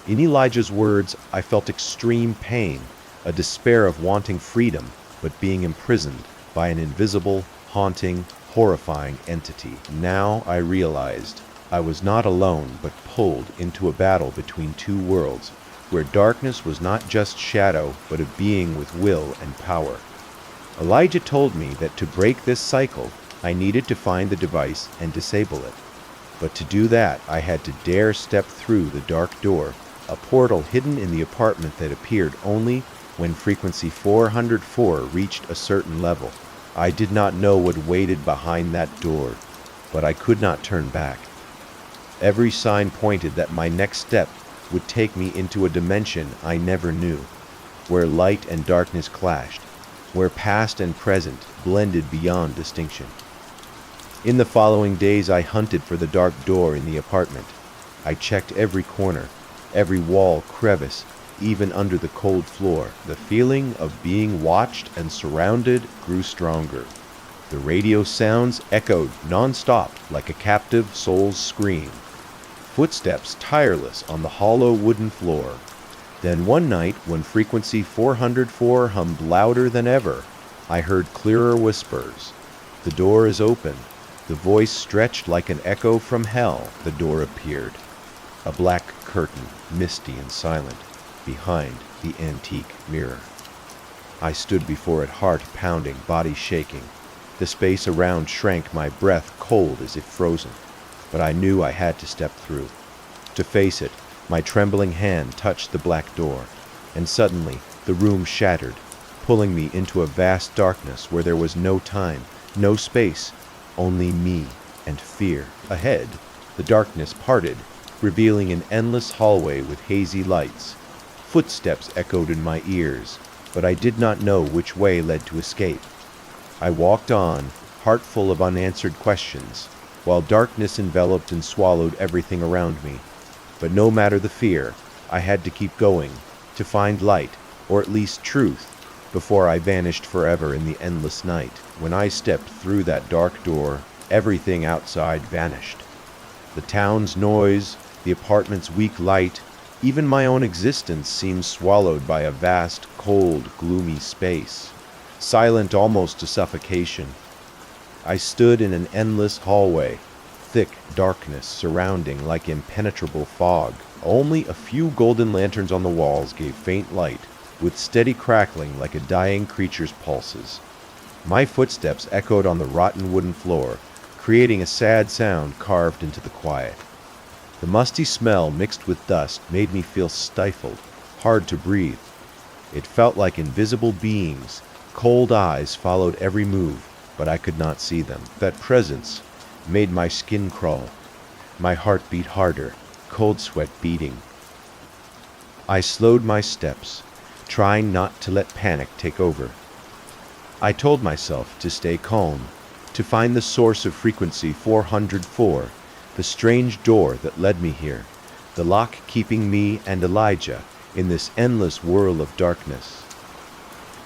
In Elijah's words, I felt extreme pain, a despair of wanting freedom, but being imprisoned by an invisible, haunting, horrifying entity. Now I realized I was not alone, but pulled into a battle between two worlds, where darkness was not just shadow, but a being with will and power. Elijah told me that to break this cycle, I needed to find the device and disable it. But to do that, I had to dare step through the dark door, a portal hidden in the apartment that appeared only when frequency 404 reached a certain level. I did not know what waited behind that door, but I could not turn back. Every sign pointed that my next step would take me into a dimension I never knew, where light and darkness clashed, where past and present blended beyond distinction. In the following days, I hunted for the dark door in the apartment. I checked every corner, every wall, crevice, even under the cold floor. The feeling of being watched and surrounded grew stronger. The radio sounds echoed non-stop like a captive soul's scream. Footsteps tireless on the hollow wooden floor. Then one night, when frequency 404 hummed louder than ever, I heard clearer whispers. "The door is open." The voice stretched like an echo from hell. The door appeared. A black curtain, misty and silent, behind the antique mirror. I stood before it, heart pounding, body shaking. The space around shrank, my breath cold as if frozen. But I knew I had to step through. To face it, my trembling hand touched the black door, and suddenly the room shattered, pulling me into a vast darkness where there was no time, no space, only me and fear. Ahead, the darkness parted, revealing an endless hallway with hazy lights. Footsteps echoed in my ears, but I did not know which way led to escape. I walked on, heart full of unanswered questions, while darkness enveloped and swallowed everything around me. But no matter the fear, I had to keep going, to find light, or at least truth, before I vanished forever in the endless night. When I stepped through that dark door, everything outside vanished. The town's noise, the apartment's weak light, even my own existence seemed swallowed by a vast, cold, gloomy space, silent almost to suffocation. I stood in an endless hallway, thick darkness surrounding like impenetrable fog. Only a few golden lanterns on the walls gave faint light, with steady crackling like a dying creature's pulses. My footsteps echoed on the rotten wooden floor, creating a sad sound carved into the quiet. The musty smell mixed with dust made me feel stifled, hard to breathe. It felt like invisible beings. Cold eyes followed every move, but I could not see them. That presence made my skin crawl. My heart beat harder, cold sweat beading. I slowed my steps, trying not to let panic take over. I told myself to stay calm, to find the source of frequency 404, the strange door that led me here, the lock keeping me and Elijah in this endless whirl of darkness.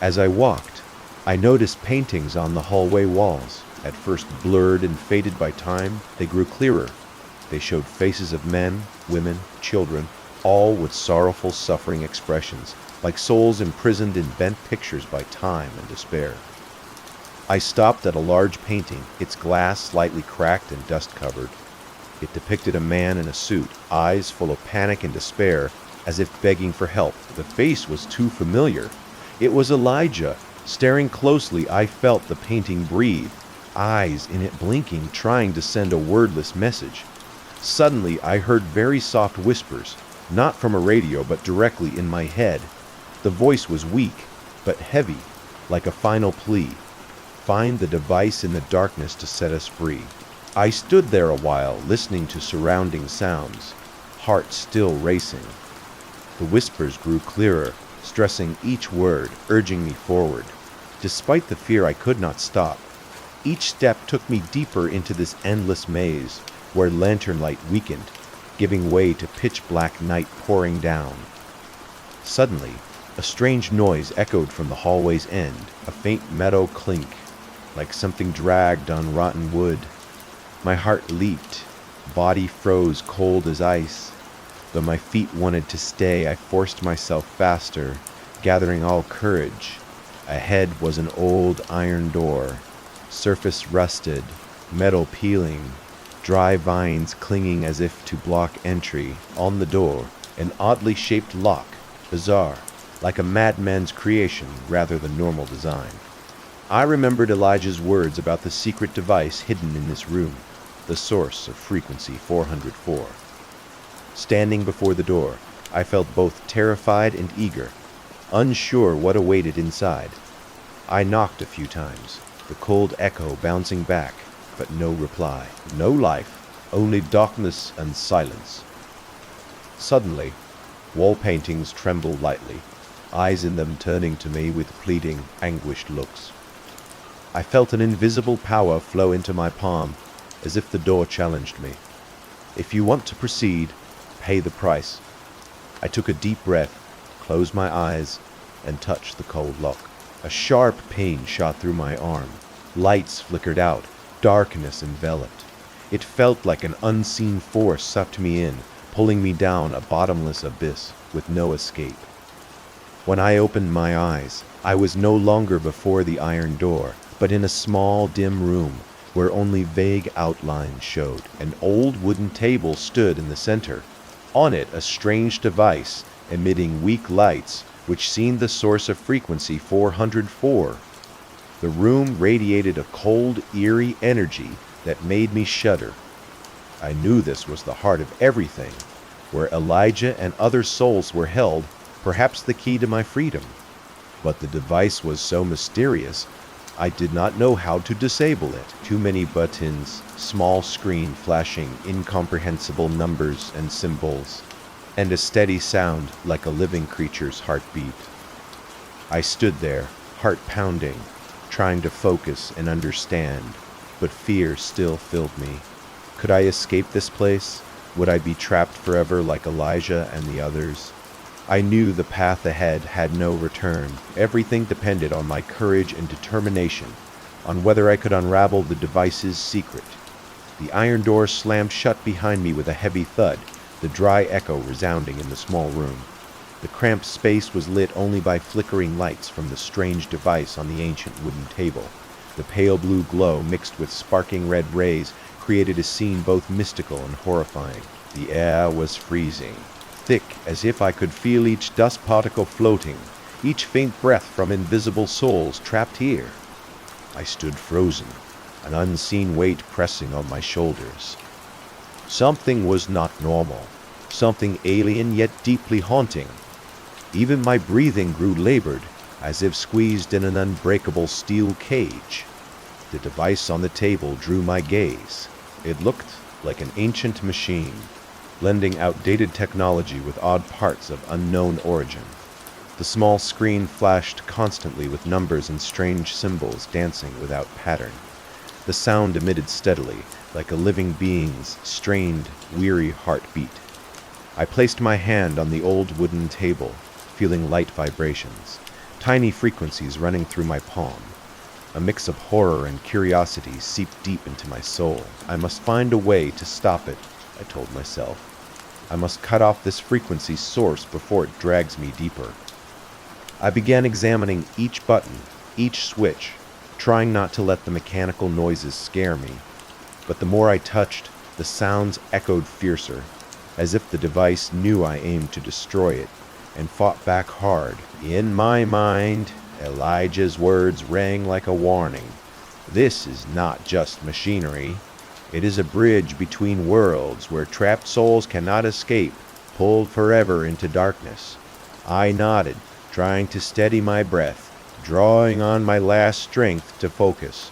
As I walked, I noticed paintings on the hallway walls. At first blurred and faded by time, they grew clearer. They showed faces of men, women, children, all with sorrowful, suffering expressions, like souls imprisoned in bent pictures by time and despair. I stopped at a large painting, its glass slightly cracked and dust-covered. It depicted a man in a suit, eyes full of panic and despair, as if begging for help. The face was too familiar. It was Elijah. Staring closely, I felt the painting breathe, eyes in it blinking, trying to send a wordless message. Suddenly, I heard very soft whispers, not from a radio, but directly in my head. The voice was weak, but heavy, like a final plea. Find the device in the darkness to set us free. I stood there a while, listening to surrounding sounds, heart still racing. The whispers grew clearer, stressing each word, urging me forward. Despite the fear, I could not stop. Each step took me deeper into this endless maze, where lantern light weakened, giving way to pitch-black night pouring down. Suddenly, a strange noise echoed from the hallway's end, a faint metal clink, like something dragged on rotten wood. My heart leaped, body froze cold as ice. Though my feet wanted to stay, I forced myself faster, gathering all courage. Ahead was an old iron door, surface rusted, metal peeling, dry vines clinging as if to block entry. On the door, an oddly shaped lock, bizarre, like a madman's creation rather than normal design. I remembered Elijah's words about the secret device hidden in this room, the source of frequency 404. Standing before the door, I felt both terrified and eager, unsure what awaited inside. I knocked a few times, the cold echo bouncing back, but no reply, no life, only darkness and silence. Suddenly, wall paintings trembled lightly, eyes in them turning to me with pleading, anguished looks. I felt an invisible power flow into my palm, as if the door challenged me. If you want to proceed, pay the price. I took a deep breath, closed my eyes, and touched the cold lock. A sharp pain shot through my arm. Lights flickered out, darkness enveloped. It felt like an unseen force sucked me in, pulling me down a bottomless abyss with no escape. When I opened my eyes, I was no longer before the iron door, but in a small, dim room where only vague outlines showed. An old wooden table stood in the center. On it, a strange device emitting weak lights, which seemed the source of frequency 404. The room radiated a cold, eerie energy that made me shudder. I knew this was the heart of everything, where Elijah and other souls were held, perhaps the key to my freedom. But the device was so mysterious, I did not know how to disable it. Too many buttons, small screen flashing incomprehensible numbers and symbols, and a steady sound like a living creature's heartbeat. I stood there, heart pounding, trying to focus and understand, but fear still filled me. Could I escape this place? Would I be trapped forever like Elijah and the others? I knew the path ahead had no return. Everything depended on my courage and determination, on whether I could unravel the device's secret. The iron door slammed shut behind me with a heavy thud, the dry echo resounding in the small room. The cramped space was lit only by flickering lights from the strange device on the ancient wooden table. The pale blue glow mixed with sparking red rays created a scene both mystical and horrifying. The air was freezing, thick as if I could feel each dust particle floating, each faint breath from invisible souls trapped here. I stood frozen, an unseen weight pressing on my shoulders. Something was not normal, something alien yet deeply haunting. Even my breathing grew labored, as if squeezed in an unbreakable steel cage. The device on the table drew my gaze. It looked like an ancient machine, blending outdated technology with odd parts of unknown origin. The small screen flashed constantly with numbers and strange symbols dancing without pattern. The sound emitted steadily, like a living being's strained, weary heartbeat. I placed my hand on the old wooden table, feeling light vibrations, tiny frequencies running through my palm. A mix of horror and curiosity seeped deep into my soul. I must find a way to stop it, I told myself. I must cut off this frequency source before it drags me deeper. I began examining each button, each switch, trying not to let the mechanical noises scare me. But the more I touched, the sounds echoed fiercer, as if the device knew I aimed to destroy it, and fought back hard. In my mind, Elijah's words rang like a warning. This is not just machinery. It is a bridge between worlds where trapped souls cannot escape, pulled forever into darkness. I nodded, trying to steady my breath, drawing on my last strength to focus.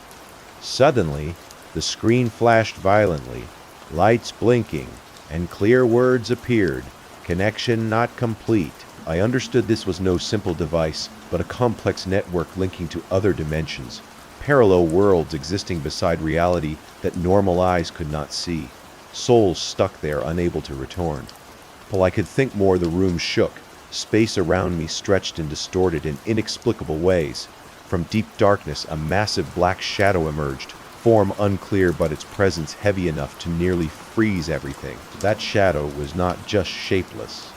Suddenly, the screen flashed violently, lights blinking, and clear words appeared. Connection not complete. I understood this was no simple device, but a complex network linking to other dimensions, parallel worlds existing beside reality that normal eyes could not see, souls stuck there unable to return. While I could think more, the room shook. Space around me stretched and distorted in inexplicable ways. From deep darkness, a massive black shadow emerged, form unclear but its presence heavy enough to nearly freeze everything. That shadow was not just shapeless.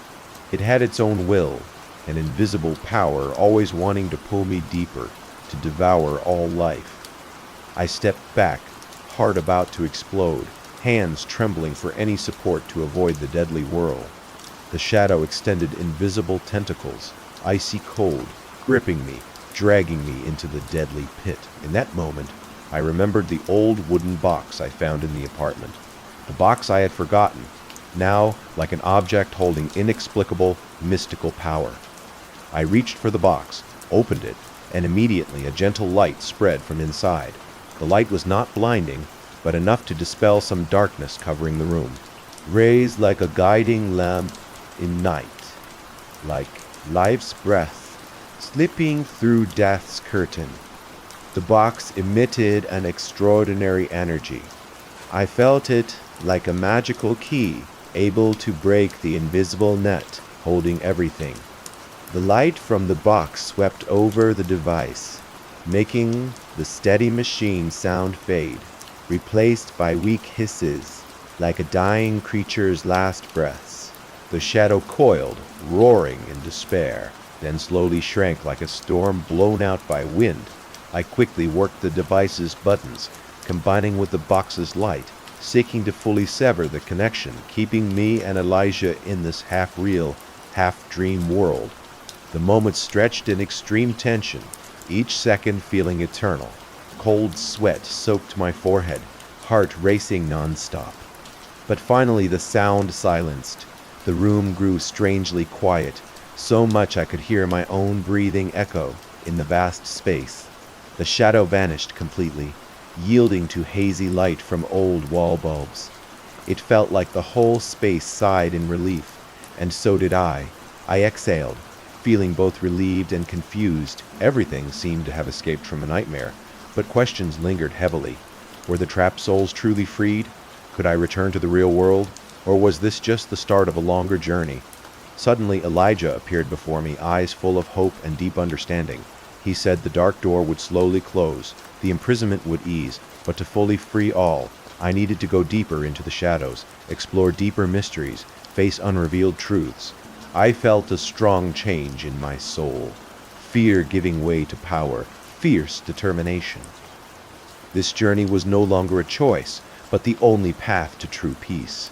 It had its own will, an invisible power always wanting to pull me deeper, to devour all life. I stepped back, heart about to explode, hands trembling for any support to avoid the deadly whirl. The shadow extended invisible tentacles, icy cold, gripping me, dragging me into the deadly pit. In that moment, I remembered the old wooden box I found in the apartment. The box I had forgotten, now like an object holding inexplicable, mystical power. I reached for the box, opened it, and immediately a gentle light spread from inside. The light was not blinding, but enough to dispel some darkness covering the room. Rays like a guiding lamp in night, like life's breath slipping through death's curtain. The box emitted an extraordinary energy. I felt it like a magical key, able to break the invisible net holding everything. The light from the box swept over the device, making the steady machine sound fade, replaced by weak hisses, like a dying creature's last breaths. The shadow coiled, roaring in despair, then slowly shrank like a storm blown out by wind. I quickly worked the device's buttons, combining with the box's light, seeking to fully sever the connection, keeping me and Elijah in this half-real, half-dream world. The moments stretched in extreme tension, each second feeling eternal. Cold sweat soaked my forehead, heart racing non-stop. But finally the sound silenced. The room grew strangely quiet, so much I could hear my own breathing echo in the vast space. The shadow vanished completely, yielding to hazy light from old wall bulbs. It felt like the whole space sighed in relief, and so did I. I exhaled, feeling both relieved and confused. Everything seemed to have escaped from a nightmare, but questions lingered heavily. Were the trapped souls truly freed? Could I return to the real world? Or was this just the start of a longer journey? Suddenly Elijah appeared before me, eyes full of hope and deep understanding. He said the dark door would slowly close, the imprisonment would ease, but to fully free all, I needed to go deeper into the shadows, explore deeper mysteries, face unrevealed truths. I felt a strong change in my soul, fear giving way to power, fierce determination. This journey was no longer a choice, but the only path to true peace.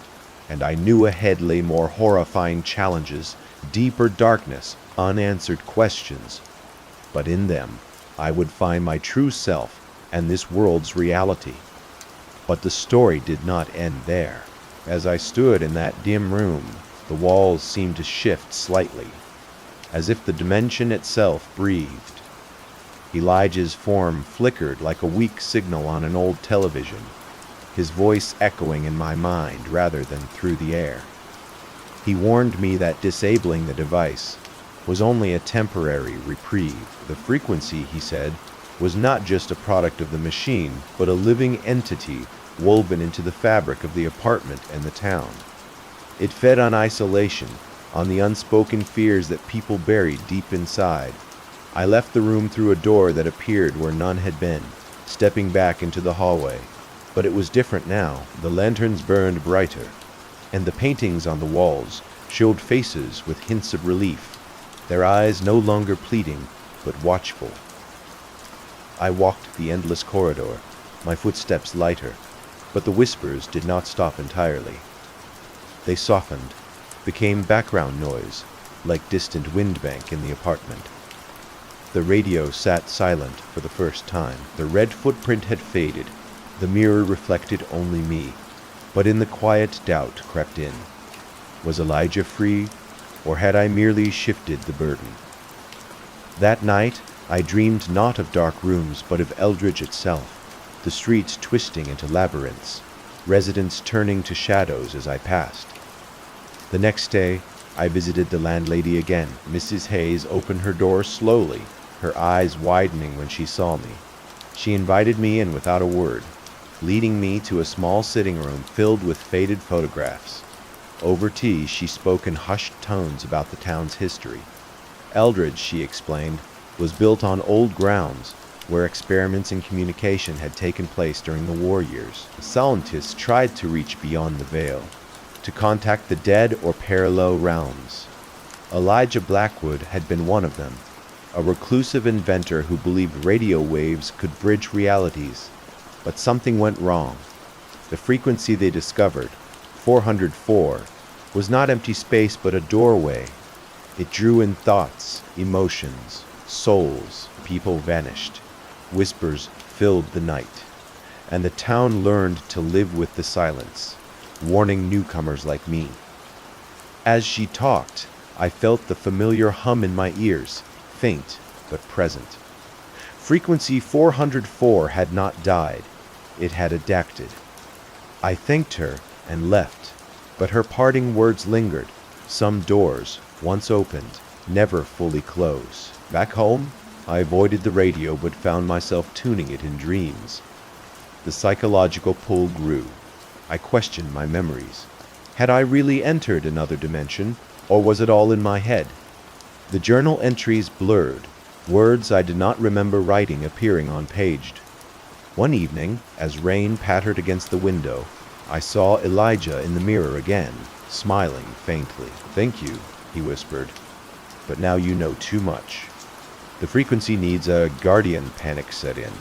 And I knew ahead lay more horrifying challenges, deeper darkness, unanswered questions. But in them, I would find my true self and this world's reality. But the story did not end there. As I stood in that dim room, the walls seemed to shift slightly, as if the dimension itself breathed. Elijah's form flickered like a weak signal on an old television, his voice echoing in my mind rather than through the air. He warned me that disabling the device was only a temporary reprieve. The frequency, he said, was not just a product of the machine, but a living entity woven into the fabric of the apartment and the town. It fed on isolation, on the unspoken fears that people buried deep inside. I left the room through a door that appeared where none had been, stepping back into the hallway. But it was different now. The lanterns burned brighter, and the paintings on the walls showed faces with hints of relief, their eyes no longer pleading, but watchful. I walked the endless corridor, my footsteps lighter, but the whispers did not stop entirely. They softened, became background noise, like distant windbank in the apartment. The radio sat silent for the first time. The red footprint had faded. The mirror reflected only me. But in the quiet, doubt crept in. Was Elijah free, or had I merely shifted the burden? That night, I dreamed not of dark rooms, but of Eldridge itself, the streets twisting into labyrinths, residents turning to shadows as I passed. The next day, I visited the landlady again. Mrs. Hayes opened her door slowly, her eyes widening when she saw me. She invited me in without a word, leading me to a small sitting room filled with faded photographs. Over tea, she spoke in hushed tones about the town's history. Eldridge, she explained, was built on old grounds where experiments in communication had taken place during the war years. Scientists tried to reach beyond the veil, to contact the dead or parallel realms. Elijah Blackwood had been one of them, a reclusive inventor who believed radio waves could bridge realities. But something went wrong. The frequency they discovered, 404, was not empty space but a doorway. It drew in thoughts, emotions, souls. People vanished. Whispers filled the night. And the town learned to live with the silence, warning newcomers like me. As she talked, I felt the familiar hum in my ears, faint but present. Frequency 404 had not died. It had adapted. I thanked her and left, but her parting words lingered. Some doors, once opened, never fully close. Back home, I avoided the radio but found myself tuning it in dreams. The psychological pull grew. I questioned my memories. Had I really entered another dimension, or was it all in my head? The journal entries blurred, words I did not remember writing appearing unpaged. One evening, as rain pattered against the window, I saw Elijah in the mirror again, smiling faintly. "Thank you," he whispered, "but now you know too much. The frequency needs a guardian." Panic set in.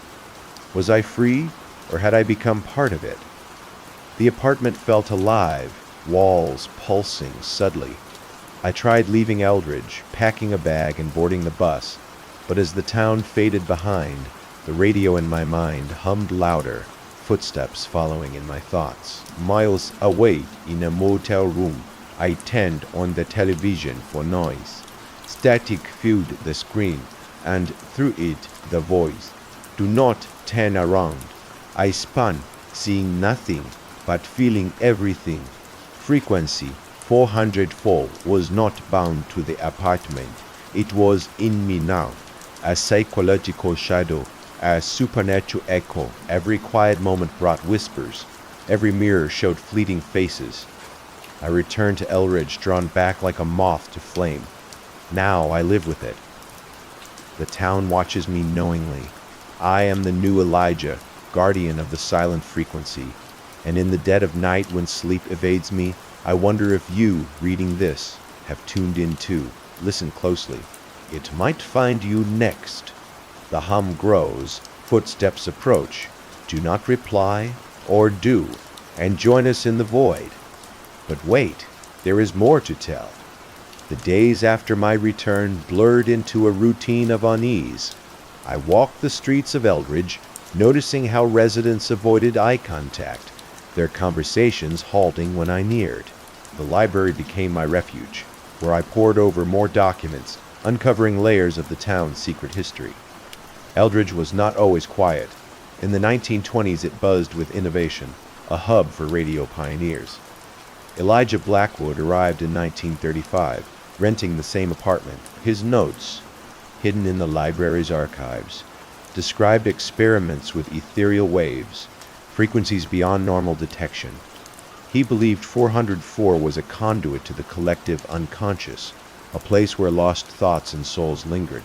Was I free, or had I become part of it? The apartment felt alive, walls pulsing subtly. I tried leaving Eldridge, packing a bag and boarding the bus, but as the town faded behind, the radio in my mind hummed louder, footsteps following in my thoughts. Miles away in a motel room, I turned on the television for noise. Static filled the screen, and through it the voice. "Do not turn around." I spun, seeing nothing, but feeling everything. Frequency 404 was not bound to the apartment. It was in me now, a psychological shadow, a supernatural echo. Every quiet moment brought whispers. Every mirror showed fleeting faces. I returned to Eldridge, drawn back like a moth to flame. Now I live with it. The town watches me knowingly. I am the new Elijah, guardian of the silent frequency. And in the dead of night, when sleep evades me, I wonder if you, reading this, have tuned in too. Listen closely. It might find you next. The hum grows, footsteps approach. Do not reply, or do, and join us in the void. But wait, there is more to tell. The days after my return blurred into a routine of unease. I walked the streets of Eldridge, noticing how residents avoided eye contact, their conversations halting when I neared. The library became my refuge, where I pored over more documents, uncovering layers of the town's secret history. Eldridge was not always quiet. In the 1920s it buzzed with innovation, a hub for radio pioneers. Elijah Blackwood arrived in 1935, renting the same apartment. His notes, hidden in the library's archives, described experiments with ethereal waves, frequencies beyond normal detection. He believed 404 was a conduit to the collective unconscious, a place where lost thoughts and souls lingered.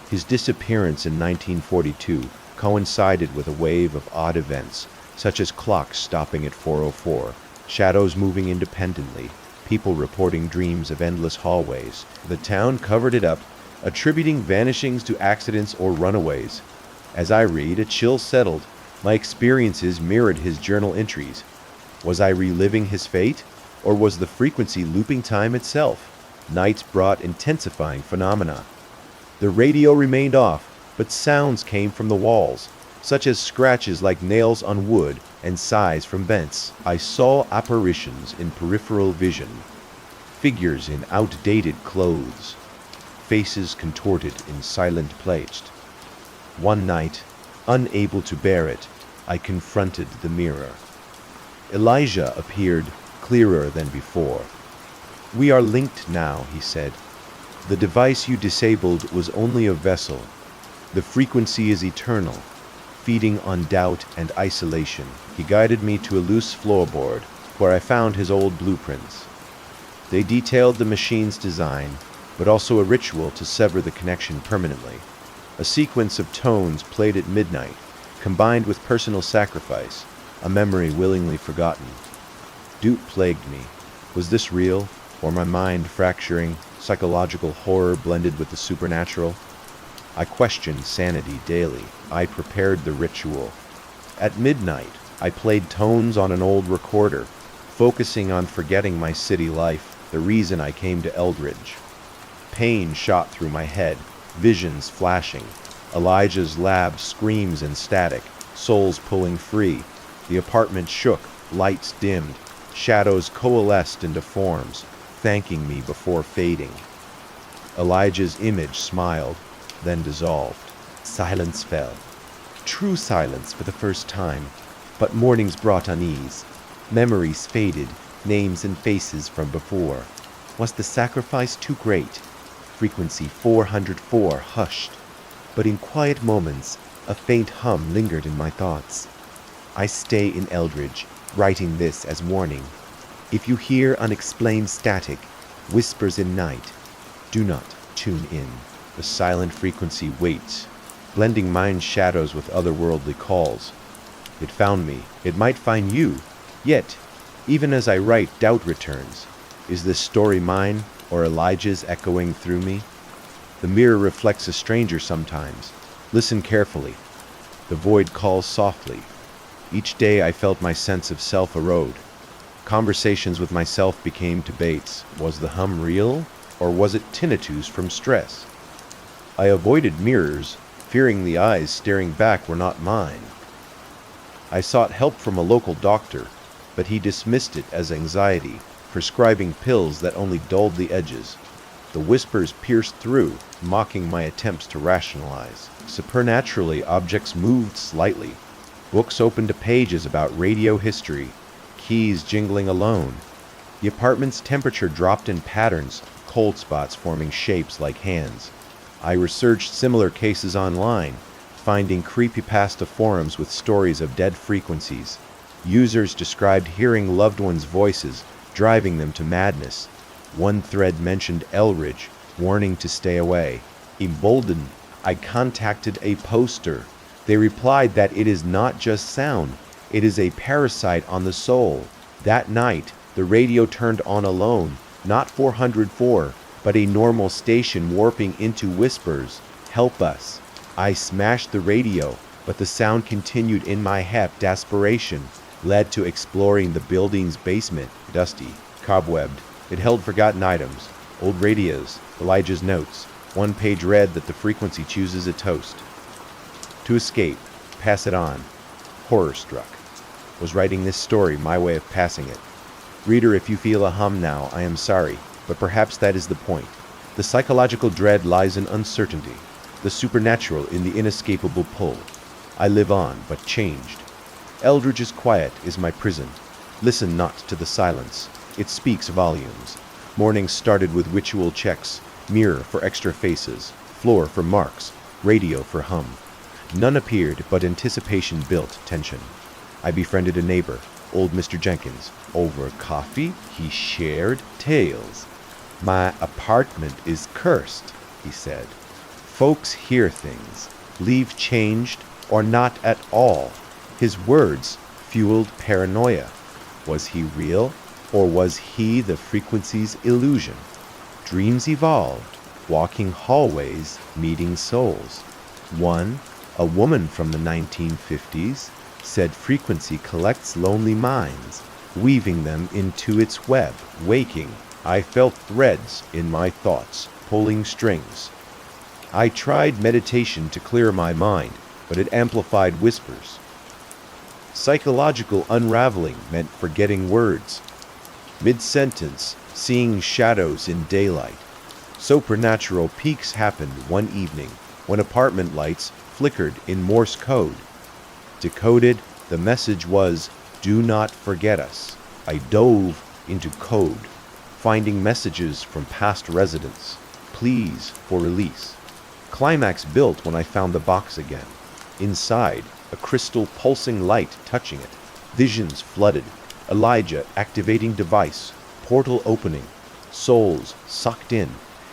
His disappearance in 1942 coincided with a wave of odd events, such as clocks stopping at 4:04, shadows moving independently, people reporting dreams of endless hallways. The town covered it up, attributing vanishings to accidents or runaways. As I read, a chill settled. My experiences mirrored his journal entries. Was I reliving his fate, or was the frequency looping time itself? Night brought intensifying phenomena. The radio remained off, but sounds came from the walls, such as scratches like nails on wood and sighs from vents. I saw apparitions in peripheral vision, figures in outdated clothes, faces contorted in silent place. One night, unable to bear it, I confronted the mirror. Elijah appeared clearer than before. "We are linked now," he said. "The device you disabled was only a vessel. The frequency is eternal, feeding on doubt and isolation." He guided me to a loose floorboard, where I found his old blueprints. They detailed the machine's design, but also a ritual to sever the connection permanently. A sequence of tones played at midnight, combined with personal sacrifice, a memory willingly forgotten. Doubt plagued me. Was this real, or my mind fracturing, psychological horror blended with the supernatural? I questioned sanity daily. I prepared the ritual. At midnight, I played tones on an old recorder, focusing on forgetting my city life, the reason I came to Eldridge. Pain shot through my head, visions flashing. Elijah's lab screams and static, souls pulling free. The apartment shook, lights dimmed, shadows coalesced into forms, thanking me before fading. Elijah's image smiled, then dissolved. Silence fell. True silence for the first time, but mornings brought unease. Memories faded, names and faces from before. Was the sacrifice too great? Frequency 404 hushed, but in quiet moments, a faint hum lingered in my thoughts. I stay in Eldridge, writing this as warning. If you hear unexplained static, whispers in night, do not tune in. The silent frequency waits, blending mind shadows with otherworldly calls. It found me. It might find you. Yet, even as I write, doubt returns. Is this story mine, or Elijah's echoing through me? The mirror reflects a stranger sometimes. Listen carefully. The void calls softly. Each day I felt my sense of self erode. Conversations with myself became debates. Was the hum real, or was it tinnitus from stress? I avoided mirrors, fearing the eyes staring back were not mine. I sought help from a local doctor, but he dismissed it as anxiety, prescribing pills that only dulled the edges. The whispers pierced through, mocking my attempts to rationalize. Supernaturally, objects moved slightly. Books opened to pages about radio history, keys jingling alone. The apartment's temperature dropped in patterns, cold spots forming shapes like hands. I researched similar cases online, finding creepypasta forums with stories of dead frequencies. Users described hearing loved ones' voices, driving them to madness. One thread mentioned Eldridge, warning to stay away. Emboldened, I contacted a poster. They replied that it is not just sound, it is a parasite on the soul. That night, the radio turned on alone, not 404, but a normal station warping into whispers. Help us. I smashed the radio, but the sound continued in my head. Desperation led to exploring the building's basement, dusty, cobwebbed. It held forgotten items, old radios, Elijah's notes. One page read that the frequency chooses a toast. To escape, pass it on. Horror struck. Was writing this story my way of passing it. Reader, if you feel a hum now, I am sorry, but perhaps that is the point. The psychological dread lies in uncertainty, the supernatural in the inescapable pull. I live on, but changed. Eldridge's quiet is my prison. Listen not to the silence. It speaks volumes. Mornings started with ritual checks, mirror for extra faces, floor for marks, radio for hum. None appeared, but anticipation built tension. I befriended a neighbor, old Mr. Jenkins. Over coffee, he shared tales. "My apartment is cursed," he said. "Folks hear things, leave changed or not at all." His words fueled paranoia. Was he real, or was he the frequency's illusion? Dreams evolved, walking hallways, meeting souls. One, a woman from the 1950s, said frequency collects lonely minds, weaving them into its web. Waking, I felt threads in my thoughts, pulling strings. I tried meditation to clear my mind, but it amplified whispers. Psychological unraveling meant forgetting words. Mid-sentence, seeing shadows in daylight. Supernatural peaks happened one evening when apartment lights flickered in Morse code. Decoded, the message was, "Do not forget us." I dove into code, finding messages from past residents, pleas for release. Climax built when I found the box again. Inside, a crystal pulsing light touching it. Visions flooded. Elijah activating device. Portal opening. Souls sucked in.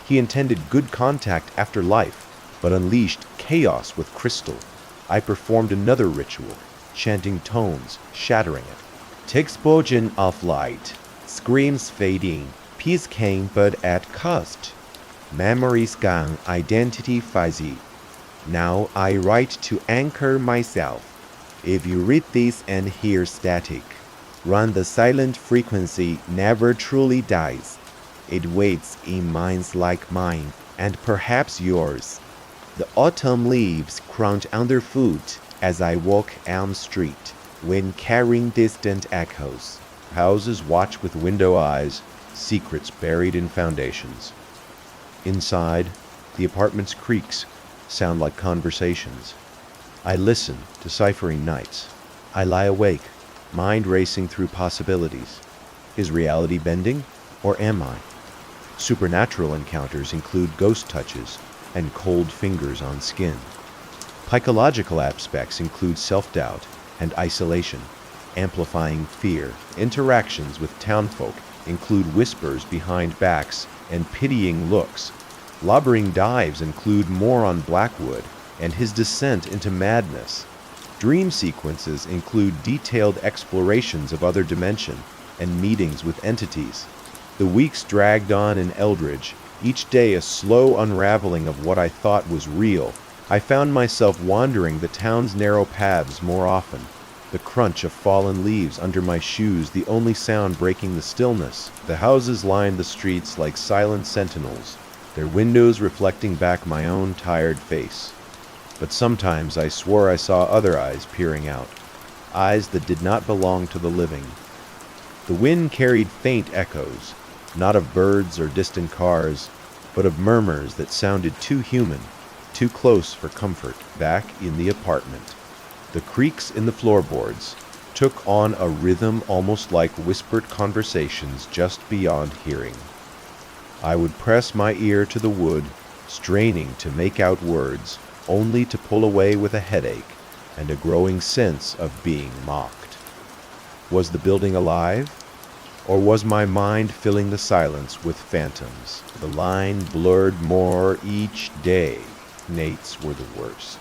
He intended good contact after life, but unleashed chaos with crystal. I performed another ritual, chanting tones, shattering it. Explosion of light. Screams fading. Peace came but at cost. Memories gone, identity fuzzy. Now I write to anchor myself. If you read this and hear static, run the silent frequency never truly dies. It waits in minds like mine, and perhaps yours. The autumn leaves crunch underfoot as I walk Elm Street, wind carrying distant echoes. Houses watch with window eyes, secrets buried in foundations. Inside, the apartment's creaks sound like conversations. I listen, deciphering nights. I lie awake, mind racing through possibilities. Is reality bending, or am I? Supernatural encounters include ghost touches and cold fingers on skin. Psychological aspects include self-doubt and isolation, amplifying fear. Interactions with townfolk include whispers behind backs and pitying looks. Lumbering dives include more on Blackwood and his descent into madness. Dream sequences include detailed explorations of other dimension and meetings with entities. The weeks dragged on in Eldridge, each day a slow unraveling of what I thought was real. I found myself wandering the town's narrow paths more often, the crunch of fallen leaves under my shoes the only sound breaking the stillness. The houses lined the streets like silent sentinels, their windows reflecting back my own tired face. But sometimes I swore I saw other eyes peering out, eyes that did not belong to the living. The wind carried faint echoes, not of birds or distant cars, but of murmurs that sounded too human, too close for comfort. Back in the apartment, the creaks in the floorboards took on a rhythm almost like whispered conversations just beyond hearing. I would press my ear to the wood, straining to make out words, only to pull away with a headache and a growing sense of being mocked. Was the building alive? Or was my mind filling the silence with phantoms? The line blurred more each day. Nights were the worst.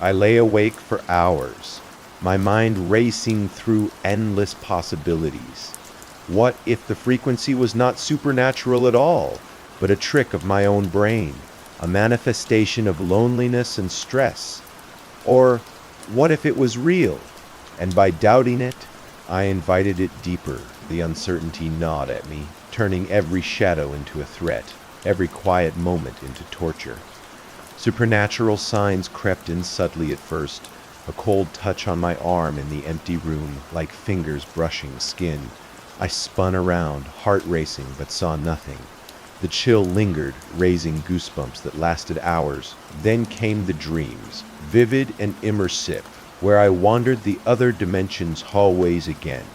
I lay awake for hours, my mind racing through endless possibilities. What if the frequency was not supernatural at all, but a trick of my own brain, a manifestation of loneliness and stress? Or what if it was real, and by doubting it, I invited it deeper? The uncertainty gnawed at me, turning every shadow into a threat, every quiet moment into torture. Supernatural signs crept in subtly at first, a cold touch on my arm in the empty room, like fingers brushing skin. I spun around, heart racing, but saw nothing. The chill lingered, raising goosebumps that lasted hours. Then came the dreams, vivid and immersive, where I wandered the other dimension's hallways again.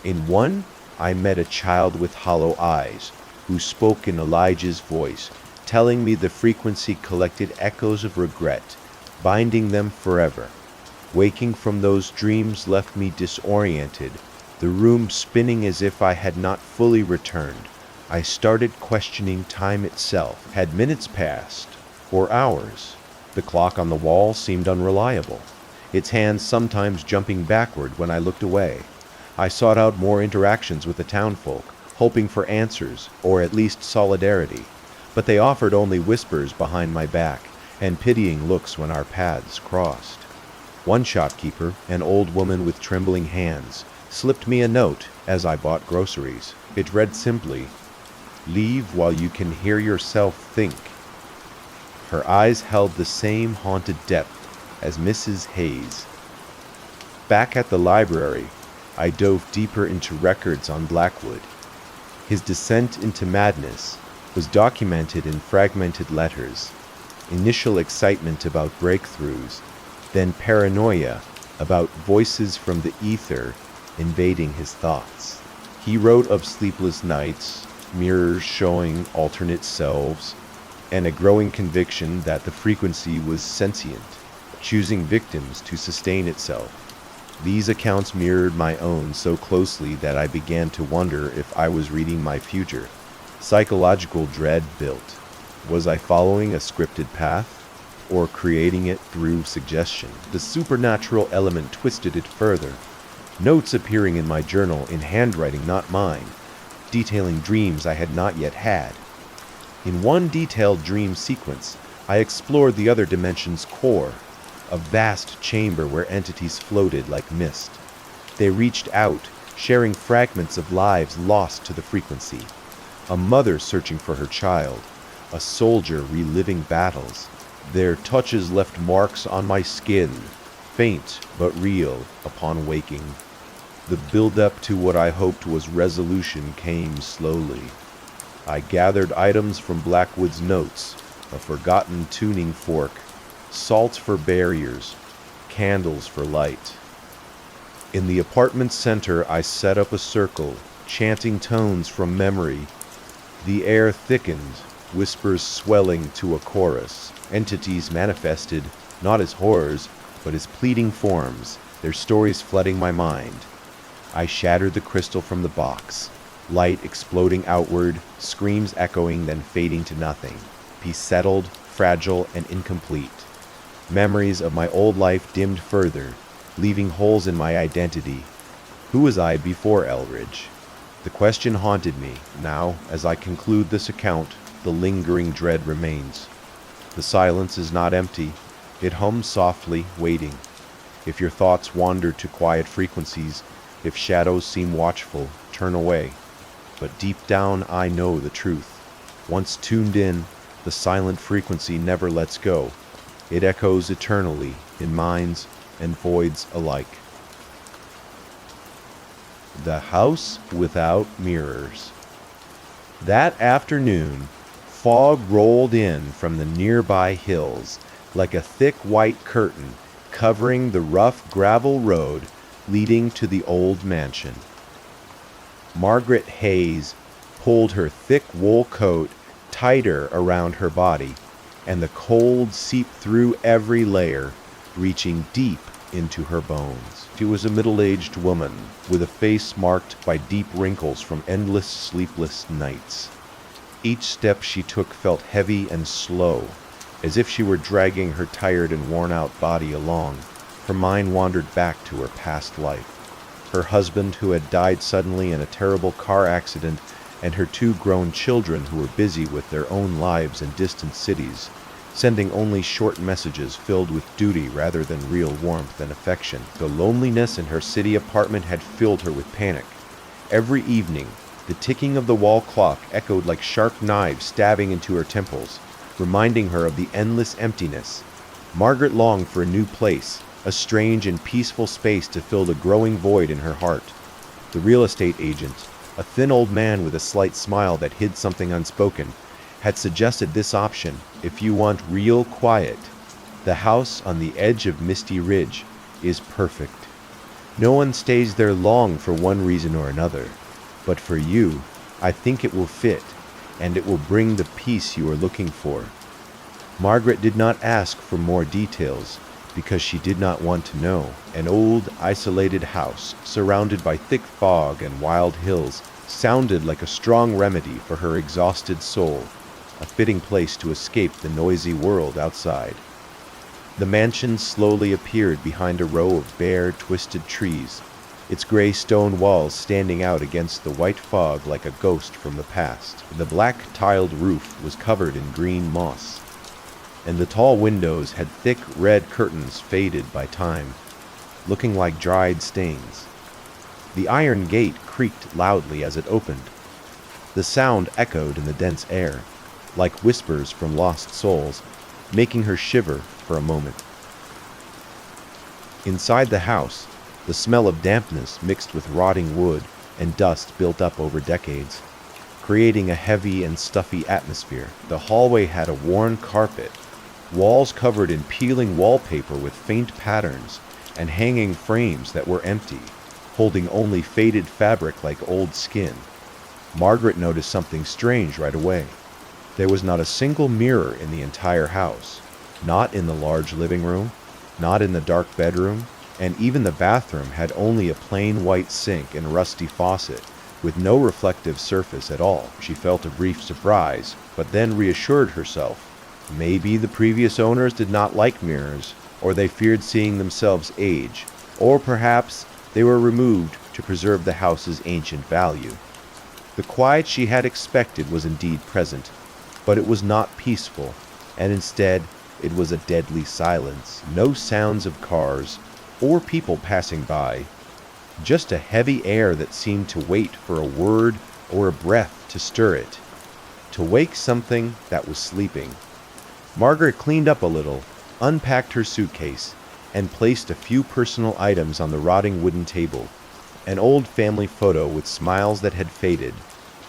In one, I met a child with hollow eyes, who spoke in Elijah's voice, telling me the frequency collected echoes of regret, binding them forever. Waking from those dreams left me disoriented, the room spinning as if I had not fully returned. I started questioning time itself. Had minutes passed, or hours? The clock on the wall seemed unreliable, its hands sometimes jumping backward when I looked away. I sought out more interactions with the townfolk, hoping for answers, or at least solidarity, but they offered only whispers behind my back, and pitying looks when our paths crossed. One shopkeeper, an old woman with trembling hands, slipped me a note as I bought groceries. It read simply, "Leave while you can hear yourself think." Her eyes held the same haunted depth as Mrs. Hayes. Back at the library, I dove deeper into records on Blackwood. His descent into madness was documented in fragmented letters. Initial excitement about breakthroughs, then paranoia about voices from the ether invading his thoughts. He wrote of sleepless nights, mirrors showing alternate selves, and a growing conviction that the frequency was sentient, choosing victims to sustain itself. These accounts mirrored my own so closely that I began to wonder if I was reading my future. Psychological dread built. Was I following a scripted path, or creating it through suggestion? The supernatural element twisted it further. Notes appearing in my journal in handwriting not mine, detailing dreams I had not yet had. In one detailed dream sequence, I explored the other dimension's core, a vast chamber where entities floated like mist. They reached out, sharing fragments of lives lost to the frequency. A mother searching for her child, a soldier reliving battles. Their touches left marks on my skin, faint but real upon waking. The build-up to what I hoped was resolution came slowly. I gathered items from Blackwood's notes, a forgotten tuning fork, salt for barriers, candles for light. In the apartment center, I set up a circle, chanting tones from memory. The air thickened, whispers swelling to a chorus. Entities manifested, not as horrors, but as pleading forms, their stories flooding my mind. I shattered the crystal from the box, light exploding outward, screams echoing then fading to nothing. Peace settled, fragile, and incomplete. Memories of my old life dimmed further, leaving holes in my identity. Who was I before Eldridge? The question haunted me. Now, as I conclude this account, the lingering dread remains. The silence is not empty. It hums softly, waiting. If your thoughts wander to quiet frequencies, if shadows seem watchful, turn away. But deep down I know the truth. Once tuned in, the silent frequency never lets go. It echoes eternally in minds and voids alike. The House Without Mirrors. That afternoon, fog rolled in from the nearby hills like a thick white curtain covering the rough gravel road leading to the old mansion. Margaret Hayes pulled her thick wool coat tighter around her body, and the cold seeped through every layer, reaching deep into her bones. She was a middle-aged woman with a face marked by deep wrinkles from endless sleepless nights. Each step she took felt heavy and slow, as if she were dragging her tired and worn-out body along. Her mind wandered back to her past life. Her husband, who had died suddenly in a terrible car accident, and her 2 grown children who were busy with their own lives in distant cities, sending only short messages filled with duty rather than real warmth and affection. The loneliness in her city apartment had filled her with panic. Every evening, the ticking of the wall clock echoed like sharp knives stabbing into her temples, reminding her of the endless emptiness. Margaret longed for a new place, a strange and peaceful space to fill the growing void in her heart. The real estate agent, a thin old man with a slight smile that hid something unspoken, had suggested this option if you want real quiet. The house on the edge of Misty Ridge is perfect. No one stays there long for one reason or another. But for you, I think it will fit, and it will bring the peace you are looking for." Margaret did not ask for more details because she did not want to know. An old, isolated house surrounded by thick fog and wild hills sounded like a strong remedy for her exhausted soul, a fitting place to escape the noisy world outside. The mansion slowly appeared behind a row of bare, twisted trees, its gray stone walls standing out against the white fog like a ghost from the past. The black tiled roof was covered in green moss, and the tall windows had thick red curtains faded by time, looking like dried stains. The iron gate creaked loudly as it opened. The sound echoed in the dense air, like whispers from lost souls, making her shiver for a moment. Inside the house, the smell of dampness mixed with rotting wood and dust built up over decades, creating a heavy and stuffy atmosphere. The hallway had a worn carpet, walls covered in peeling wallpaper with faint patterns, and hanging frames that were empty, holding only faded fabric like old skin. Margaret noticed something strange right away. There was not a single mirror in the entire house, not in the large living room, not in the dark bedroom, and even the bathroom had only a plain white sink and rusty faucet, with no reflective surface at all. She felt a brief surprise, but then reassured herself. Maybe the previous owners did not like mirrors, or they feared seeing themselves age, or perhaps they were removed to preserve the house's ancient value. The quiet she had expected was indeed present, but it was not peaceful, and instead it was a deadly silence. No sounds of cars or people passing by, just a heavy air that seemed to wait for a word or a breath to stir it, to wake something that was sleeping. Margaret cleaned up a little, unpacked her suitcase, and placed a few personal items on the rotting wooden table. An old family photo with smiles that had faded,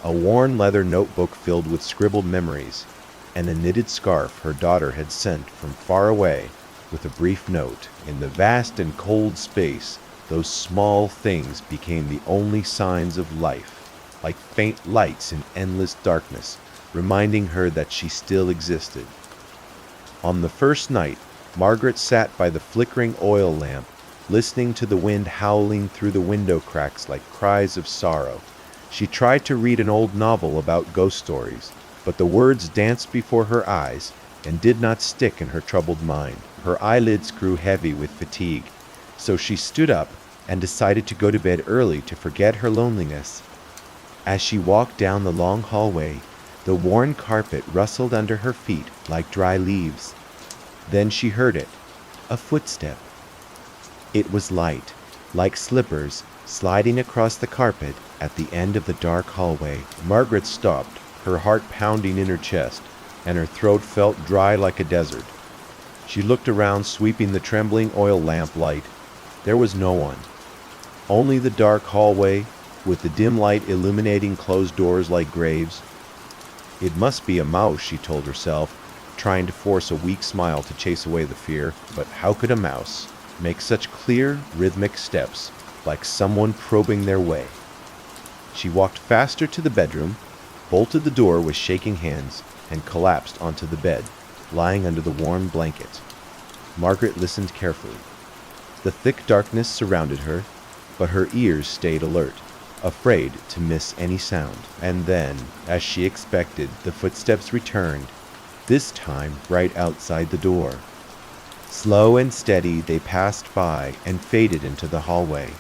a worn leather notebook filled with scribbled memories, and a knitted scarf her daughter had sent from far away with a brief note. In the vast and cold space, those small things became the only signs of life, like faint lights in endless darkness, reminding her that she still existed. On the first night, Margaret sat by the flickering oil lamp, listening to the wind howling through the window cracks like cries of sorrow. She tried to read an old novel about ghost stories, but the words danced before her eyes and did not stick in her troubled mind. Her eyelids grew heavy with fatigue, so she stood up and decided to go to bed early to forget her loneliness. As she walked down the long hallway, the worn carpet rustled under her feet like dry leaves. Then she heard it, a footstep. It was light, like slippers, sliding across the carpet at the end of the dark hallway. Margaret stopped, her heart pounding in her chest, and her throat felt dry like a desert. She looked around, sweeping the trembling oil lamp light. There was no one. Only the dark hallway, with the dim light illuminating closed doors like graves. It must be a mouse, she told herself, trying to force a weak smile to chase away the fear. But how could a mouse make such clear, rhythmic steps, like someone probing their way? She walked faster to the bedroom, bolted the door with shaking hands, and collapsed onto the bed, lying under the warm blanket. Margaret listened carefully. The thick darkness surrounded her, but her ears stayed alert, afraid to miss any sound. And then, as she expected, the footsteps returned, this time right outside the door. Slow and steady, they passed by and faded into the hallway.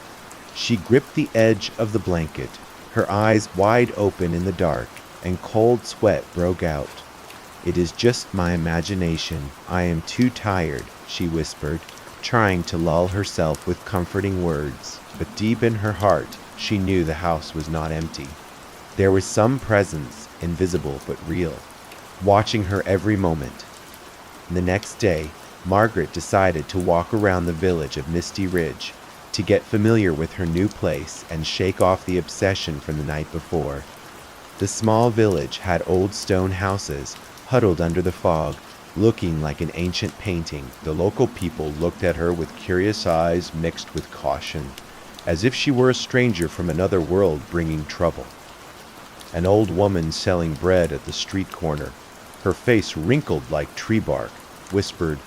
She gripped the edge of the blanket, her eyes wide open in the dark, and cold sweat broke out. "It is just my imagination. I am too tired," she whispered, trying to lull herself with comforting words. But deep in her heart, she knew the house was not empty. There was some presence, invisible but real, watching her every moment. The next day, Margaret decided to walk around the village of Misty Ridge to get familiar with her new place and shake off the obsession from the night before. The small village had old stone houses, huddled under the fog, looking like an ancient painting. The local people looked at her with curious eyes mixed with caution. as if she were a stranger from another world bringing trouble. An old woman selling bread at the street corner, her face wrinkled like tree bark, whispered,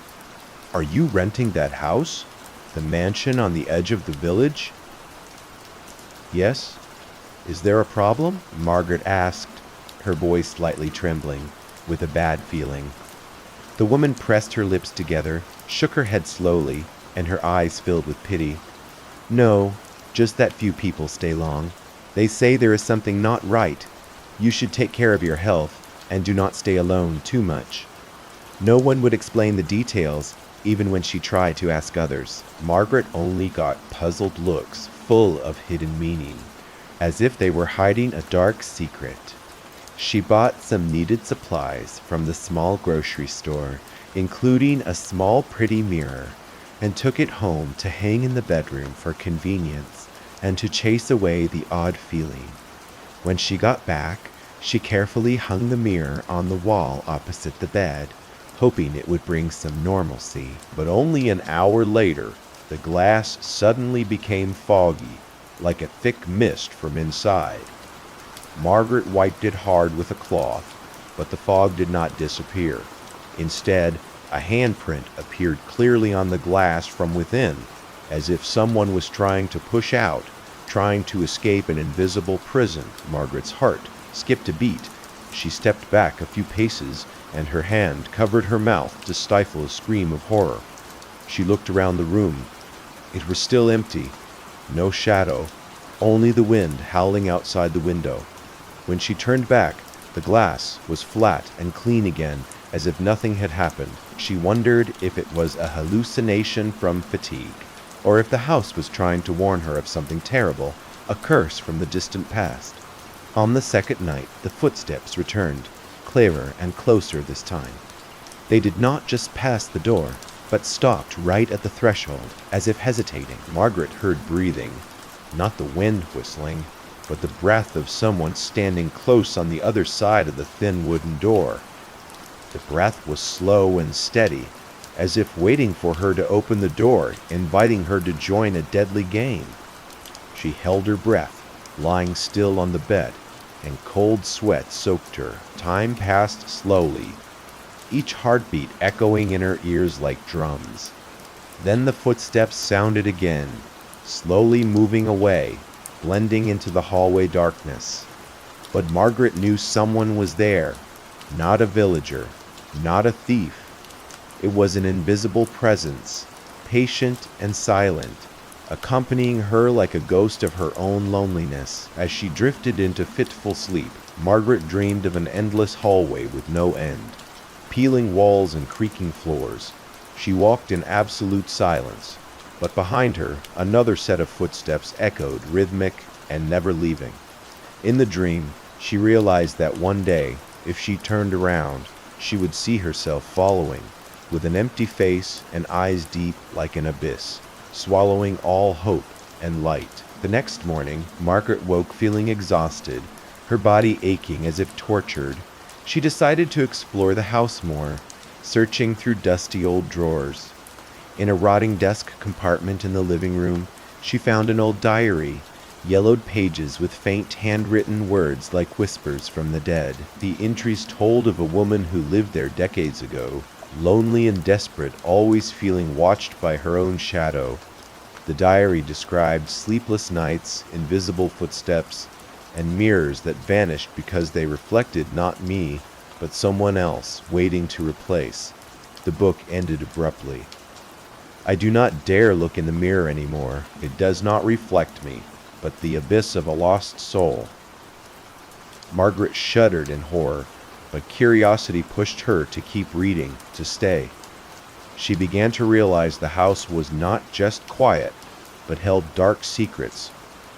"Are you renting that house? The mansion on the edge of the village?" "Yes. Is there a problem?" Margaret asked, her voice slightly trembling, with a bad feeling. The woman pressed her lips together, shook her head slowly, and her eyes filled with pity. "No, just that few people stay long. They say there is something not right. You should take care of your health, and do not stay alone too much." No one would explain the details, even when she tried to ask others. Margaret only got puzzled looks full of hidden meaning, as if they were hiding a dark secret. She bought some needed supplies from the small grocery store, including a small pretty mirror, and took it home to hang in the bedroom for convenience and to chase away the odd feeling. When she got back, she carefully hung the mirror on the wall opposite the bed, hoping it would bring some normalcy. But only an hour later, the glass suddenly became foggy, like a thick mist from inside. Margaret wiped it hard with a cloth, but the fog did not disappear. Instead, a handprint appeared clearly on the glass from within, as if someone was trying to push out, trying to escape an invisible prison. Margaret's heart skipped a beat. She stepped back a few paces, and her hand covered her mouth to stifle a scream of horror. She looked around the room. It was still empty. No shadow, only the wind howling outside the window. When she turned back, the glass was flat and clean again, as if nothing had happened. She wondered if it was a hallucination from fatigue, or if the house was trying to warn her of something terrible, a curse from the distant past. On the second night, the footsteps returned, clearer and closer this time. They did not just pass the door, but stopped right at the threshold, as if hesitating. Margaret heard breathing, not the wind whistling, but the breath of someone standing close on the other side of the thin wooden door. The breath was slow and steady, as if waiting for her to open the door, inviting her to join a deadly game. She held her breath, lying still on the bed, and cold sweat soaked her. Time passed slowly, each heartbeat echoing in her ears like drums. Then the footsteps sounded again, slowly moving away, blending into the hallway darkness. But Margaret knew someone was there, not a villager, not a thief. It was an invisible presence, patient and silent, accompanying her like a ghost of her own loneliness. As she drifted into fitful sleep, Margaret dreamed of an endless hallway with no end, peeling walls and creaking floors. She walked in absolute silence, but behind her, another set of footsteps echoed, rhythmic and never leaving. In the dream, she realized that one day, if she turned around, she would see herself following, with an empty face and eyes deep like an abyss, swallowing all hope and light. The next morning, Margaret woke feeling exhausted, her body aching as if tortured. She decided to explore the house more, searching through dusty old drawers. In a rotting desk compartment in the living room, she found an old diary, yellowed pages with faint handwritten words like whispers from the dead. The entries told of a woman who lived there decades ago, lonely and desperate, always feeling watched by her own shadow. The diary described sleepless nights, invisible footsteps, and mirrors that vanished because they reflected not me, but someone else waiting to replace. The book ended abruptly. I do not dare look in the mirror anymore. It does not reflect me, but the abyss of a lost soul. Margaret shuddered in horror, but curiosity pushed her to keep reading, to stay. She began to realize the house was not just quiet, but held dark secrets,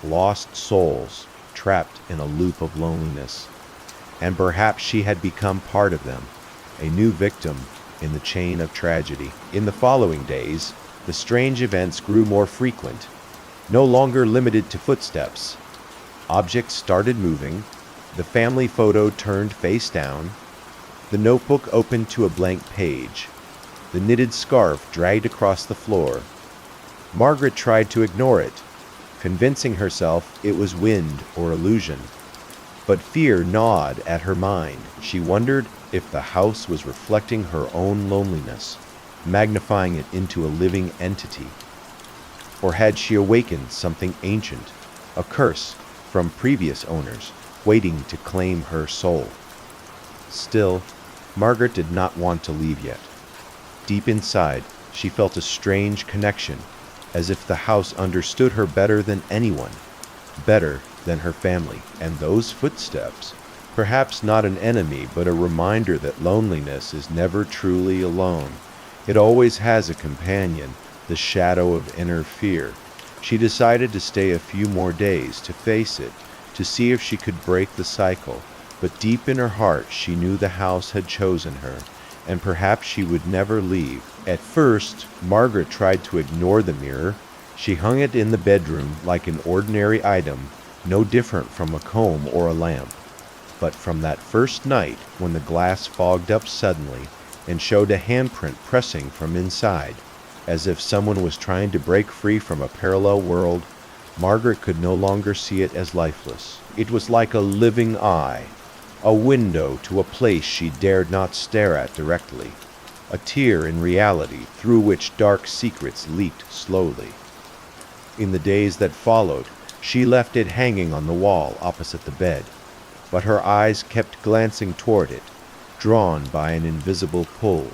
lost souls, trapped in a loop of loneliness. And perhaps she had become part of them, a new victim in the chain of tragedy. In the following days, the strange events grew more frequent, no longer limited to footsteps. Objects started moving, the family photo turned face down, the notebook opened to a blank page, the knitted scarf dragged across the floor. Margaret tried to ignore it, convincing herself it was wind or illusion. But fear gnawed at her mind. She wondered if the house was reflecting her own loneliness, magnifying it into a living entity. Or had she awakened something ancient, a curse from previous owners, waiting to claim her soul? Still, Margaret did not want to leave yet. Deep inside, she felt a strange connection, as if the house understood her better than anyone, better than her family. And those footsteps, perhaps not an enemy, but a reminder that loneliness is never truly alone. It always has a companion, the shadow of inner fear. She decided to stay a few more days, to face it, to see if she could break the cycle. But deep in her heart, she knew the house had chosen her, and perhaps she would never leave. At first, Margaret tried to ignore the mirror. She hung it in the bedroom like an ordinary item, no different from a comb or a lamp. But from that first night, when the glass fogged up suddenly and showed a handprint pressing from inside, as if someone was trying to break free from a parallel world, Margaret could no longer see it as lifeless. It was like a living eye, a window to a place she dared not stare at directly, a tear in reality through which dark secrets leaked slowly. In the days that followed, she left it hanging on the wall opposite the bed, but her eyes kept glancing toward it, drawn by an invisible pull.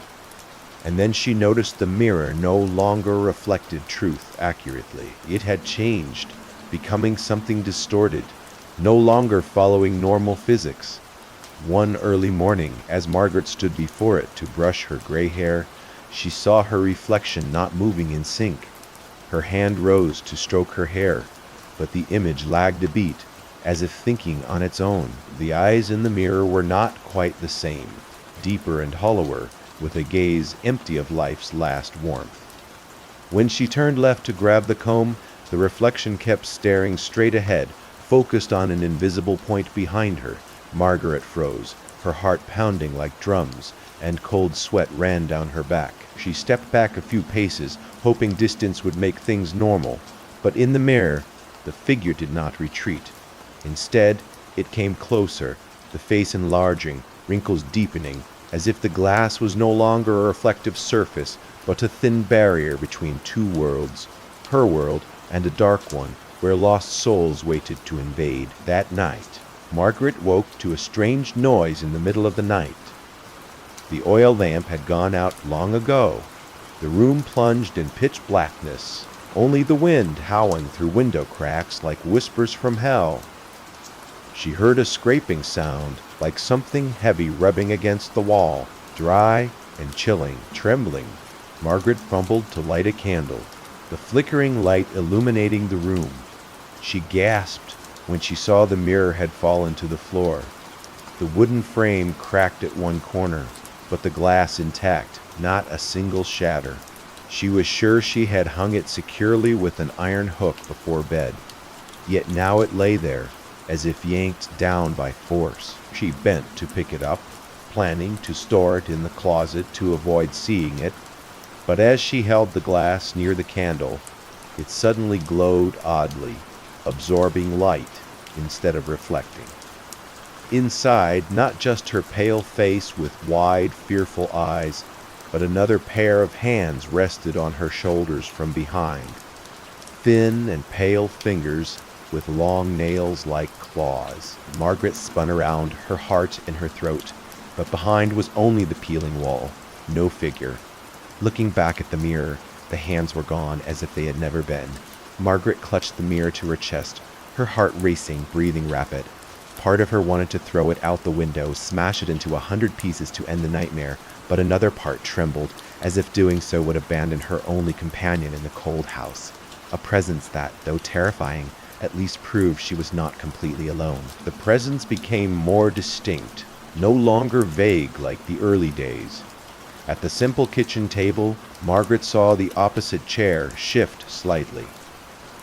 And then she noticed the mirror no longer reflected truth accurately. It had changed, becoming something distorted, no longer following normal physics. One early morning, as Margaret stood before it to brush her gray hair, she saw her reflection not moving in sync. Her hand rose to stroke her hair, but the image lagged a beat, as if thinking on its own. The eyes in the mirror were not quite the same, deeper and hollower, with a gaze empty of life's last warmth. When she turned left to grab the comb, the reflection kept staring straight ahead, focused on an invisible point behind her. Margaret froze, her heart pounding like drums, and cold sweat ran down her back. She stepped back a few paces, hoping distance would make things normal, but in the mirror, the figure did not retreat. Instead, it came closer, the face enlarging, wrinkles deepening, as if the glass was no longer a reflective surface, but a thin barrier between two worlds, her world and a dark one, where lost souls waited to invade. That night, Margaret woke to a strange noise in the middle of the night. The oil lamp had gone out long ago. The room plunged in pitch blackness, only the wind howling through window cracks like whispers from hell. She heard a scraping sound, like something heavy rubbing against the wall, dry and chilling, trembling. Margaret fumbled to light a candle, the flickering light illuminating the room. She gasped when she saw the mirror had fallen to the floor. The wooden frame cracked at one corner, but the glass intact, not a single shatter. She was sure she had hung it securely with an iron hook before bed. Yet now it lay there, as if yanked down by force. She bent to pick it up, planning to store it in the closet to avoid seeing it. But as she held the glass near the candle, it suddenly glowed oddly, absorbing light instead of reflecting. Inside, not just her pale face with wide, fearful eyes, but another pair of hands rested on her shoulders from behind. Thin and pale fingers with long nails like claws. Margaret spun around, her heart in her throat, but behind was only the peeling wall, no figure. Looking back at the mirror, the hands were gone as if they had never been. Margaret clutched the mirror to her chest, her heart racing, breathing rapid. Part of her wanted to throw it out the window, smash it into 100 pieces to end the nightmare, but another part trembled, as if doing so would abandon her only companion in the cold house. A presence that, though terrifying, at least proved she was not completely alone. The presence became more distinct, no longer vague like the early days. At the simple kitchen table, Margaret saw the opposite chair shift slightly.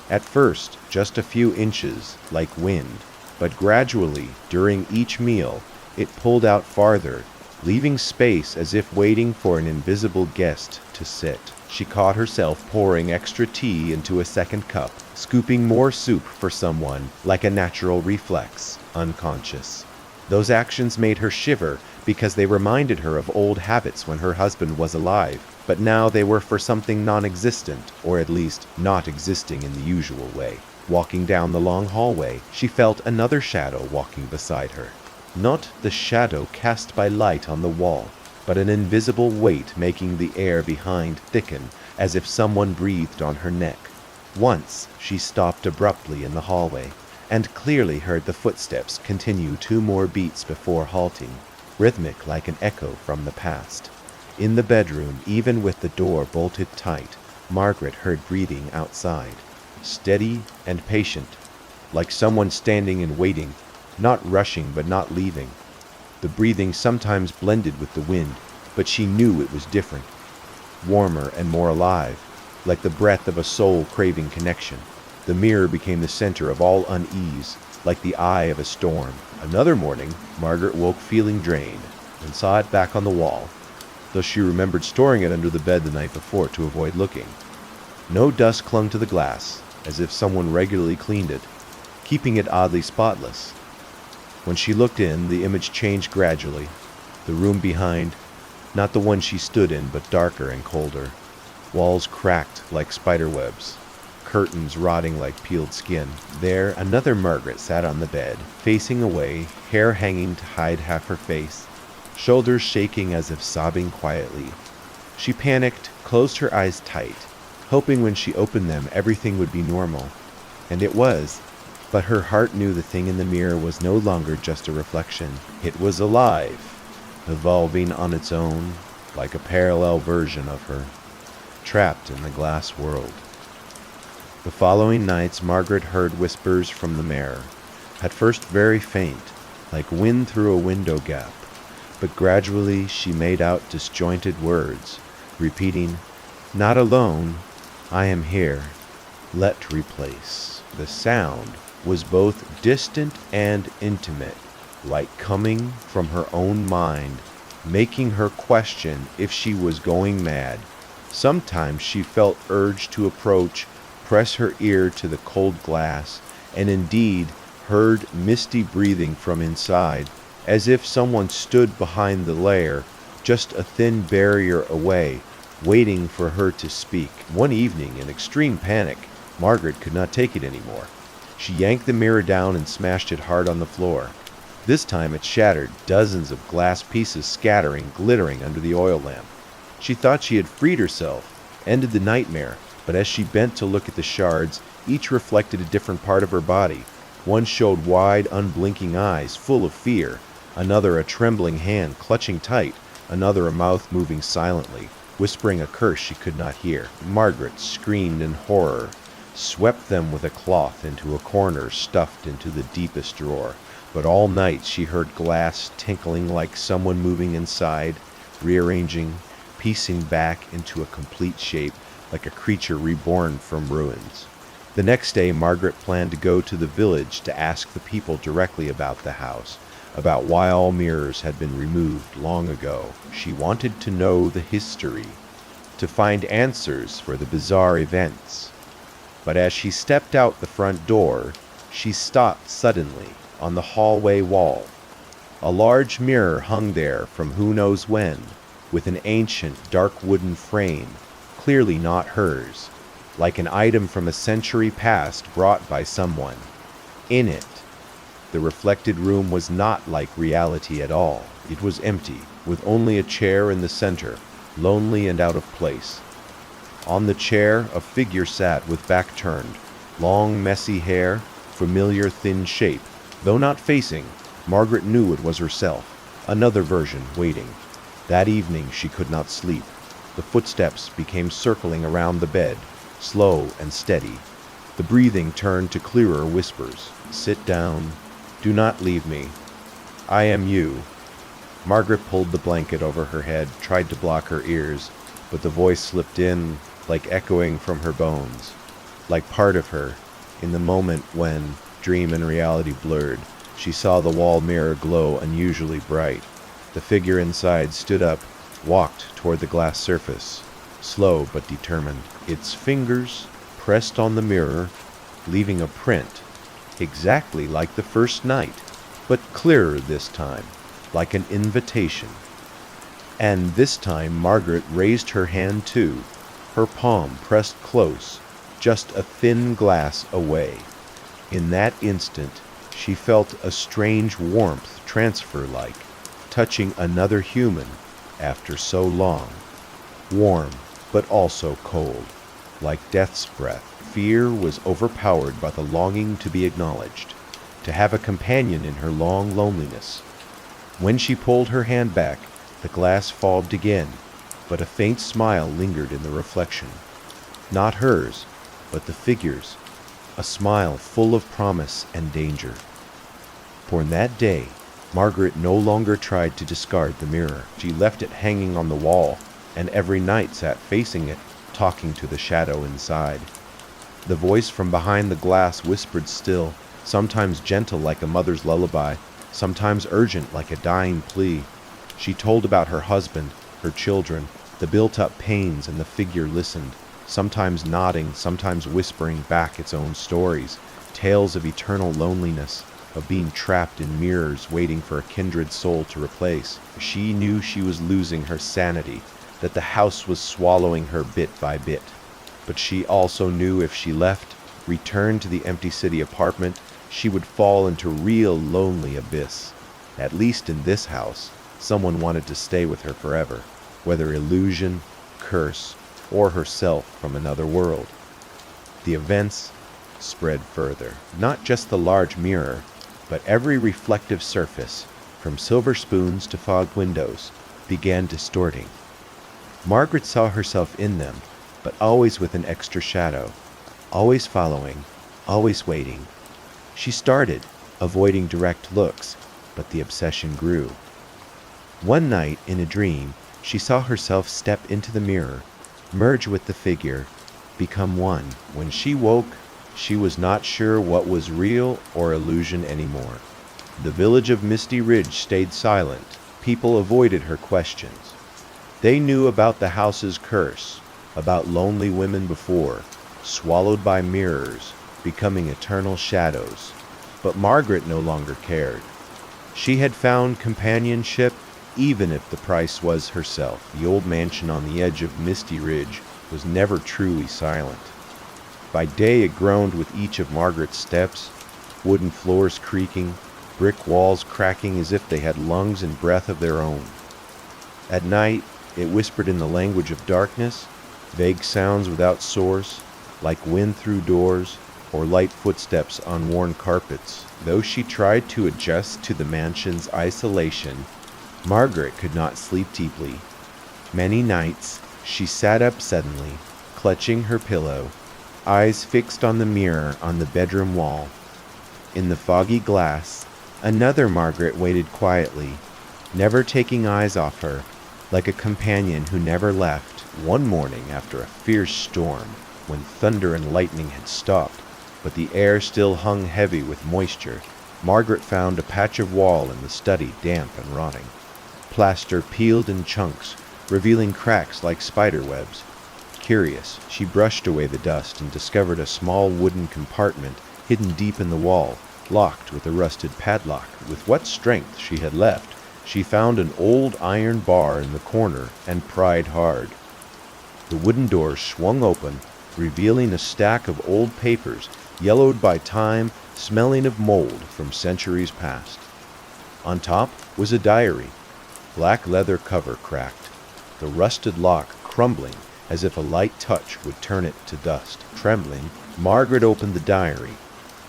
At first, just a few inches, like wind, but gradually, during each meal, it pulled out farther, leaving space as if waiting for an invisible guest to sit. She caught herself pouring extra tea into a second cup, scooping more soup for someone like a natural reflex, unconscious. Those actions made her shiver because they reminded her of old habits when her husband was alive, but now they were for something non-existent, or at least not existing in the usual way. Walking down the long hallway, she felt another shadow walking beside her. Not the shadow cast by light on the wall, but an invisible weight making the air behind thicken as if someone breathed on her neck. Once she stopped abruptly in the hallway, and clearly heard the footsteps continue 2 more beats before halting, rhythmic like an echo from the past. In the bedroom, even with the door bolted tight, Margaret heard breathing outside, steady and patient, like someone standing and waiting, not rushing but not leaving. The breathing sometimes blended with the wind, but she knew it was different, warmer and more alive, like the breath of a soul craving connection. The mirror became the center of all unease, like the eye of a storm. Another morning, Margaret woke feeling drained and saw it back on the wall, though she remembered storing it under the bed the night before to avoid looking. No dust clung to the glass, as if someone regularly cleaned it, keeping it oddly spotless. When she looked in, the image changed gradually. The room behind, not the one she stood in, but darker and colder. Walls cracked like spider webs, curtains rotting like peeled skin. There, another Margaret sat on the bed, facing away, hair hanging to hide half her face, shoulders shaking as if sobbing quietly. She panicked, closed her eyes tight, hoping when she opened them everything would be normal. And it was. But her heart knew the thing in the mirror was no longer just a reflection. It was alive, evolving on its own, like a parallel version of her, trapped in the glass world. The following nights, Margaret heard whispers from the mirror, at first very faint, like wind through a window gap, but gradually she made out disjointed words, repeating, "Not alone, I am here, let replace." The sound was both distant and intimate, like coming from her own mind, making her question if she was going mad. Sometimes she felt urged to approach, press her ear to the cold glass, and indeed heard misty breathing from inside, as if someone stood behind the layer, just a thin barrier away, waiting for her to speak. One evening, in extreme panic, Margaret could not take it anymore. She yanked the mirror down and smashed it hard on the floor. This time it shattered, dozens of glass pieces scattering, glittering under the oil lamp. She thought she had freed herself, ended the nightmare, but as she bent to look at the shards, each reflected a different part of her body. One showed wide, unblinking eyes, full of fear, another a trembling hand clutching tight, another a mouth moving silently, whispering a curse she could not hear. Margaret screamed in horror, swept them with a cloth into a corner stuffed into the deepest drawer. But all night she heard glass tinkling like someone moving inside, rearranging, piecing back into a complete shape like a creature reborn from ruins. The next day, Margaret planned to go to the village to ask the people directly about the house, about why all mirrors had been removed long ago. She wanted to know the history, to find answers for the bizarre events. But as she stepped out the front door, she stopped suddenly on the hallway wall. A large mirror hung there from who knows when, with an ancient, dark wooden frame, clearly not hers, like an item from a century past brought by someone. In it, the reflected room was not like reality at all. It was empty, with only a chair in the center, lonely and out of place. On the chair, a figure sat with back turned, long, messy hair, familiar thin shape. Though not facing, Margaret knew it was herself, another version waiting. That evening she could not sleep. The footsteps became circling around the bed, slow and steady. The breathing turned to clearer whispers. "Sit down. Do not leave me. I am you." Margaret pulled the blanket over her head, tried to block her ears, but the voice slipped in, like echoing from her bones, like part of her. In the moment when dream and reality blurred, she saw the wall mirror glow unusually bright. The figure inside stood up, walked toward the glass surface, slow but determined. Its fingers pressed on the mirror, leaving a print, exactly like the first night, but clearer this time, like an invitation. And this time Margaret raised her hand too, her palm pressed close, just a thin glass away. In that instant, she felt a strange warmth transfer like, touching another human after so long. Warm, but also cold, like death's breath. Fear was overpowered by the longing to be acknowledged, to have a companion in her long loneliness. When she pulled her hand back, the glass fogged again, but a faint smile lingered in the reflection. Not hers, but the figure's, a smile full of promise and danger. For in that day, Margaret no longer tried to discard the mirror. She left it hanging on the wall, and every night sat facing it, talking to the shadow inside. The voice from behind the glass whispered still, sometimes gentle like a mother's lullaby, sometimes urgent like a dying plea. She told about her husband, her children, the built-up pains, and the figure listened, sometimes nodding, sometimes whispering back its own stories, tales of eternal loneliness, of being trapped in mirrors waiting for a kindred soul to replace. She knew she was losing her sanity, that the house was swallowing her bit by bit. But she also knew if she left, returned to the empty city apartment, she would fall into real lonely abyss. At least in this house, someone wanted to stay with her forever, whether illusion, curse, or herself from another world. The events spread further. Not just the large mirror, but every reflective surface, from silver spoons to fogged windows, began distorting. Margaret saw herself in them, but always with an extra shadow, always following, always waiting. She started, avoiding direct looks, but the obsession grew. One night, in a dream, she saw herself step into the mirror, merge with the figure, become one. When she woke, she was not sure what was real or illusion anymore. The village of Misty Ridge stayed silent. People avoided her questions. They knew about the house's curse, about lonely women before, swallowed by mirrors, becoming eternal shadows. But Margaret no longer cared. She had found companionship, even if the price was herself. The old mansion on the edge of Misty Ridge was never truly silent. By day it groaned with each of Margaret's steps, wooden floors creaking, brick walls cracking as if they had lungs and breath of their own. At night, it whispered in the language of darkness, vague sounds without source, like wind through doors or light footsteps on worn carpets. Though she tried to adjust to the mansion's isolation, Margaret could not sleep deeply. Many nights, she sat up suddenly, clutching her pillow, eyes fixed on the mirror on the bedroom wall. In the foggy glass, another Margaret waited quietly, never taking eyes off her, like a companion who never left. One morning after a fierce storm, when thunder and lightning had stopped, but the air still hung heavy with moisture, Margaret found a patch of wall in the study damp and rotting. Plaster peeled in chunks, revealing cracks like spider webs. Curious, she brushed away the dust and discovered a small wooden compartment hidden deep in the wall, locked with a rusted padlock. With what strength she had left, she found an old iron bar in the corner and pried hard. The wooden door swung open, revealing a stack of old papers, yellowed by time, smelling of mold from centuries past. On top was a diary, black leather cover cracked, the rusted lock crumbling as if a light touch would turn it to dust. Trembling, Margaret opened the diary.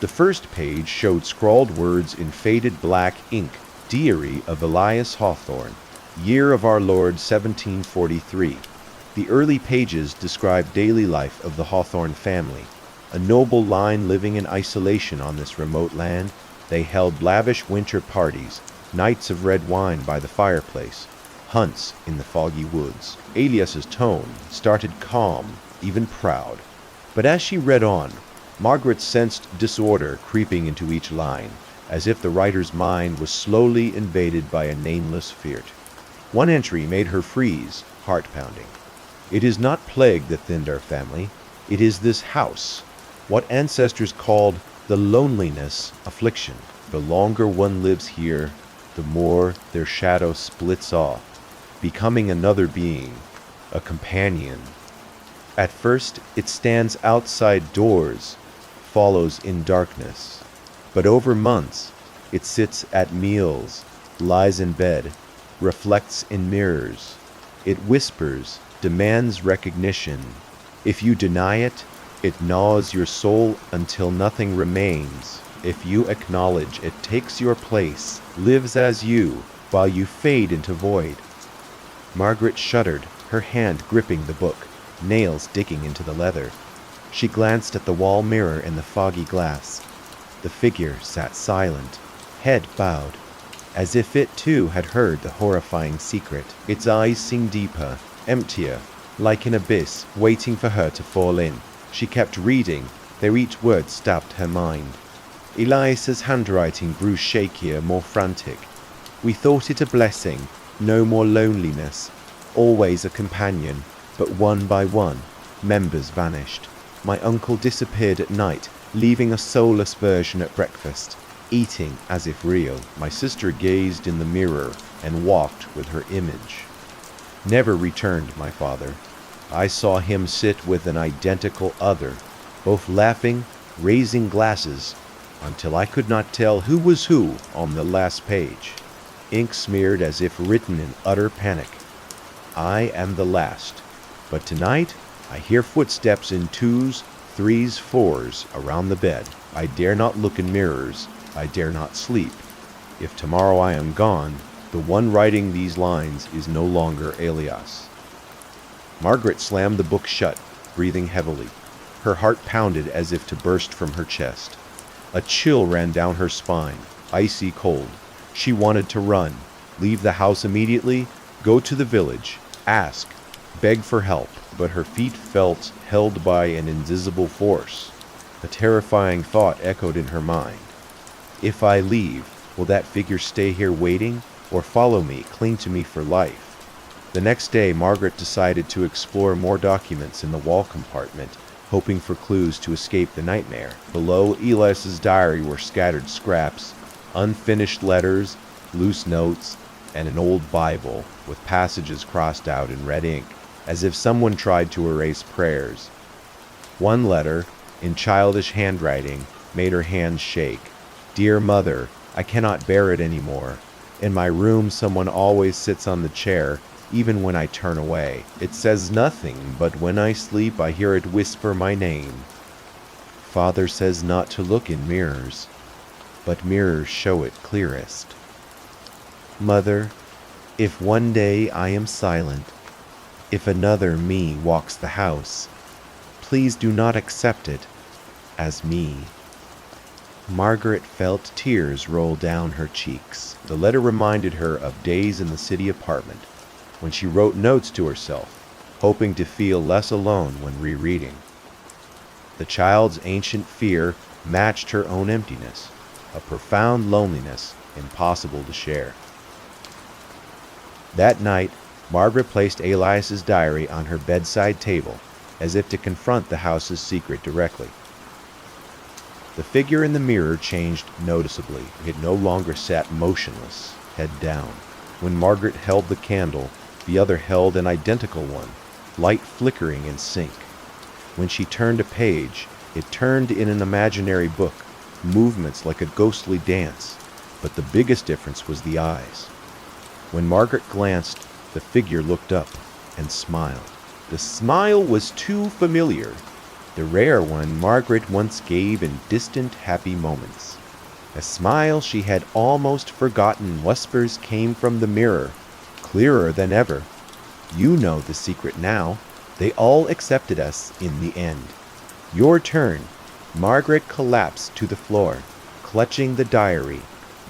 The first page showed scrawled words in faded black ink. Diary of Elias Hawthorne, year of our Lord 1743. The early pages describe daily life of the Hawthorne family. A noble line living in isolation on this remote land, they held lavish winter parties, nights of red wine by the fireplace, hunts in the foggy woods. Elias's tone started calm, even proud. But as she read on, Margaret sensed disorder creeping into each line. as if the writer's mind was slowly invaded by a nameless fear. One entry made her freeze, heart-pounding. It is not plague that thinned our family. It is this house, what ancestors called the loneliness affliction. The longer one lives here, the more their shadow splits off, becoming another being, a companion. At first, it stands outside doors, follows in darkness. But over months, it sits at meals, lies in bed, reflects in mirrors. It whispers, demands recognition. If you deny it, it gnaws your soul until nothing remains. If you acknowledge it takes your place, lives as you, while you fade into void. Margaret shuddered, her hand gripping the book, nails digging into the leather. She glanced at the wall mirror in the foggy glass. The figure sat silent, head bowed, as if it too had heard the horrifying secret. Its eyes seemed deeper, emptier, like an abyss waiting for her to fall in. She kept reading, though each word stabbed her mind. Elias's handwriting grew shakier, more frantic. We thought it a blessing, no more loneliness, always a companion, but one by one, members vanished. My uncle disappeared at night, leaving a soulless version at breakfast, eating as if real. My sister gazed in the mirror and walked with her image. Never returned my father. I saw him sit with an identical other, both laughing, raising glasses, until I could not tell who was who on the last page. Ink smeared as if written in utter panic. I am the last, but tonight I hear footsteps in 2s, 3s, 4s around the bed. I dare not look in mirrors. I dare not sleep. If tomorrow I am gone, the one writing these lines is no longer Elias. Margaret slammed the book shut, breathing heavily. Her heart pounded as if to burst from her chest. A chill ran down her spine, icy cold. She wanted to run, leave the house immediately, go to the village, ask, beg for help, but her feet felt held by an invisible force. A terrifying thought echoed in her mind. If I leave, will that figure stay here waiting, or follow me, cling to me for life? The next day, Margaret decided to explore more documents in the wall compartment, hoping for clues to escape the nightmare. Below Elias's diary were scattered scraps, unfinished letters, loose notes, and an old Bible with passages crossed out in red ink, as if someone tried to erase prayers. One letter, in childish handwriting, made her hands shake. Dear Mother, I cannot bear it anymore. In my room, someone always sits on the chair, even when I turn away. It says nothing, but when I sleep, I hear it whisper my name. Father says not to look in mirrors, but mirrors show it clearest. Mother, if one day I am silent, if another me walks the house, please do not accept it as me. Margaret felt tears roll down her cheeks. The letter reminded her of days in the city apartment, when she wrote notes to herself, hoping to feel less alone when rereading. The child's ancient fear matched her own emptiness, a profound loneliness impossible to share. That night, Margaret placed Elias's diary on her bedside table, as if to confront the house's secret directly. The figure in the mirror changed noticeably. It no longer sat motionless, head down. When Margaret held the candle, the other held an identical one, light flickering in sync. When she turned a page, it turned in an imaginary book, movements like a ghostly dance, but the biggest difference was the eyes. When Margaret glanced, the figure looked up and smiled. The smile was too familiar, the rare one Margaret once gave in distant, happy moments. A smile she had almost forgotten. Whispers came from the mirror, clearer than ever. You know the secret now. They all accepted us in the end. Your turn. Margaret collapsed to the floor, clutching the diary,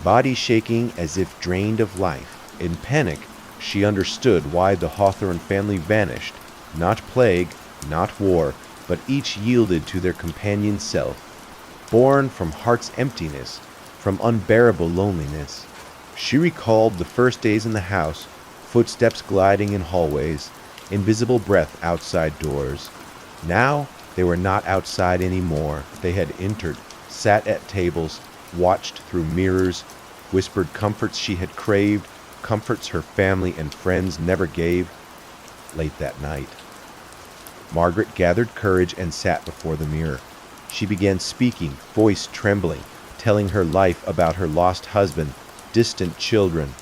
body shaking as if drained of life. In panic, she understood why the Hawthorne family vanished. Not plague, not war, but each yielded to their companion self. Born from heart's emptiness, from unbearable loneliness. She recalled the first days in the house, footsteps gliding in hallways, invisible breath outside doors. Now they were not outside anymore. They had entered, sat at tables, watched through mirrors, whispered comforts she had craved, comforts her family and friends never gave. Late that night, Margaret gathered courage and sat before the mirror. She began speaking, voice trembling, telling her life about her lost husband, distant children,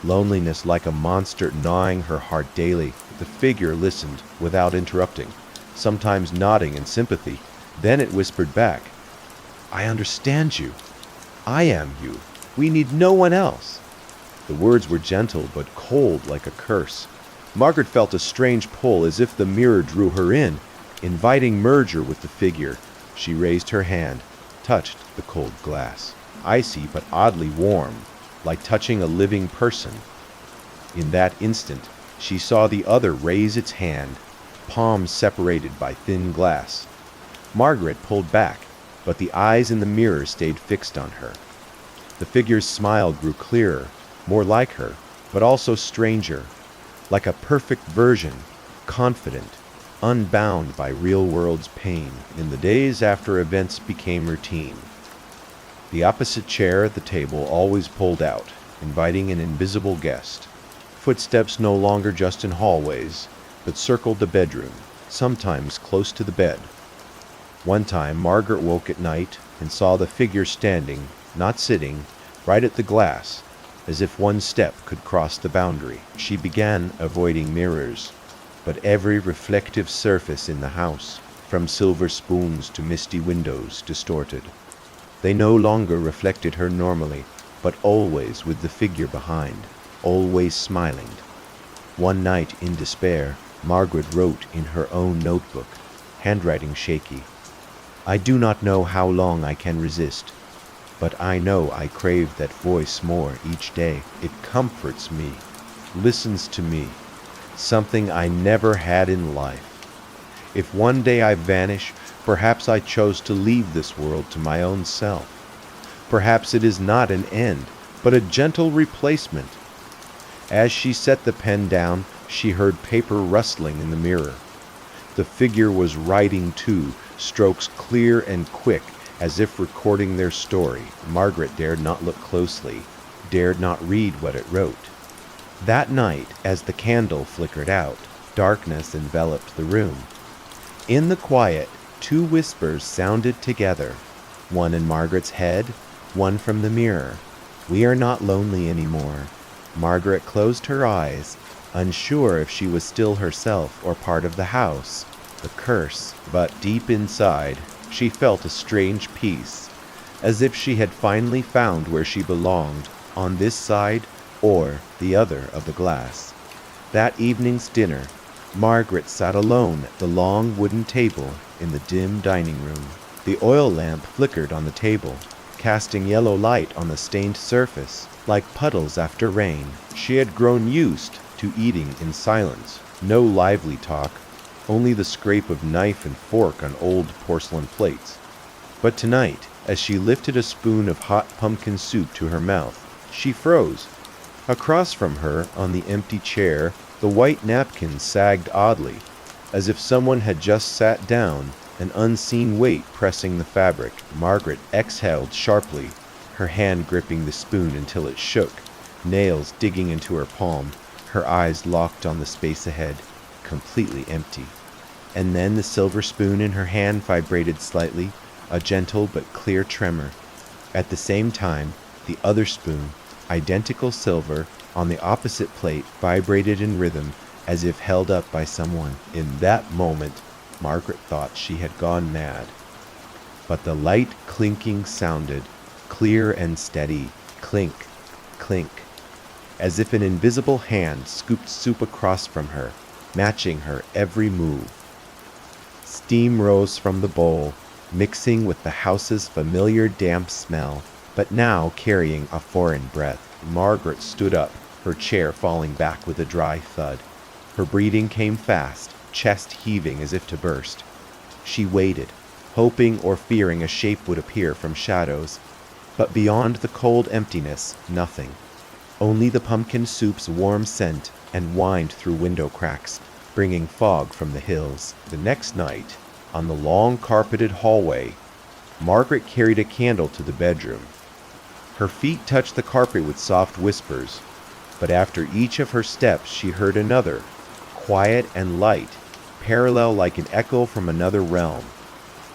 loneliness like a monster gnawing her heart daily. The figure listened without interrupting, sometimes nodding in sympathy. Then it whispered back, "I understand you. I am you. We need no one else." The words were gentle but cold like a curse. Margaret felt a strange pull, as if the mirror drew her in, inviting merger with the figure. She raised her hand, touched the cold glass, icy but oddly warm, like touching a living person. In that instant, she saw the other raise its hand, palms separated by thin glass. Margaret pulled back, but the eyes in the mirror stayed fixed on her. The figure's smile grew clearer, more like her, but also stranger, like a perfect version, confident, unbound by real world's pain. In the days after events became routine, the opposite chair at the table always pulled out, inviting an invisible guest. Footsteps no longer just in hallways, but circled the bedroom, sometimes close to the bed. One time, Margaret woke at night and saw the figure standing, not sitting, right at the glass, as if one step could cross the boundary. She began avoiding mirrors, but every reflective surface in the house, from silver spoons to misty windows, distorted. They no longer reflected her normally, but always with the figure behind, always smiling. One night, in despair, Margaret wrote in her own notebook, handwriting shaky, "I do not know how long I can resist, but I know I crave that voice more each day. It comforts me, listens to me, something I never had in life. If one day I vanish, perhaps I chose to leave this world to my own self. Perhaps it is not an end, but a gentle replacement." As she set the pen down, she heard paper rustling in the mirror. The figure was writing too, strokes clear and quick, as if recording their story. Margaret dared not look closely, dared not read what it wrote. That night, as the candle flickered out, darkness enveloped the room. In the quiet, two whispers sounded together, one in Margaret's head, one from the mirror. "We are not lonely anymore." Margaret closed her eyes, unsure if she was still herself or part of the house, the curse. But deep inside, she felt a strange peace, as if she had finally found where she belonged, on this side or the other of the glass. That evening's dinner, Margaret sat alone at the long wooden table in the dim dining room. The oil lamp flickered on the table, casting yellow light on the stained surface, like puddles after rain. She had grown used to eating in silence, no lively talk, only the scrape of knife and fork on old porcelain plates. But tonight, as she lifted a spoon of hot pumpkin soup to her mouth, she froze. Across from her, on the empty chair, the white napkin sagged oddly, as if someone had just sat down, an unseen weight pressing the fabric. Margaret exhaled sharply, her hand gripping the spoon until it shook, nails digging into her palm, her eyes locked on the space ahead, completely empty. And then the silver spoon in her hand vibrated slightly, a gentle but clear tremor. At the same time, the other spoon, identical silver, on the opposite plate vibrated in rhythm, as if held up by someone. In that moment, Margaret thought she had gone mad. But the light clinking sounded, clear and steady, clink, clink, as if an invisible hand scooped soup across from her, matching her every move. Steam rose from the bowl, mixing with the house's familiar damp smell, but now carrying a foreign breath. Margaret stood up, her chair falling back with a dry thud. Her breathing came fast, chest heaving as if to burst. She waited, hoping or fearing a shape would appear from shadows. But beyond the cold emptiness, nothing. Only the pumpkin soup's warm scent and whined through window cracks, bringing fog from the hills. The next night, on the long carpeted hallway, Margaret carried a candle to the bedroom. Her feet touched the carpet with soft whispers, but after each of her steps she heard another, quiet and light, parallel like an echo from another realm.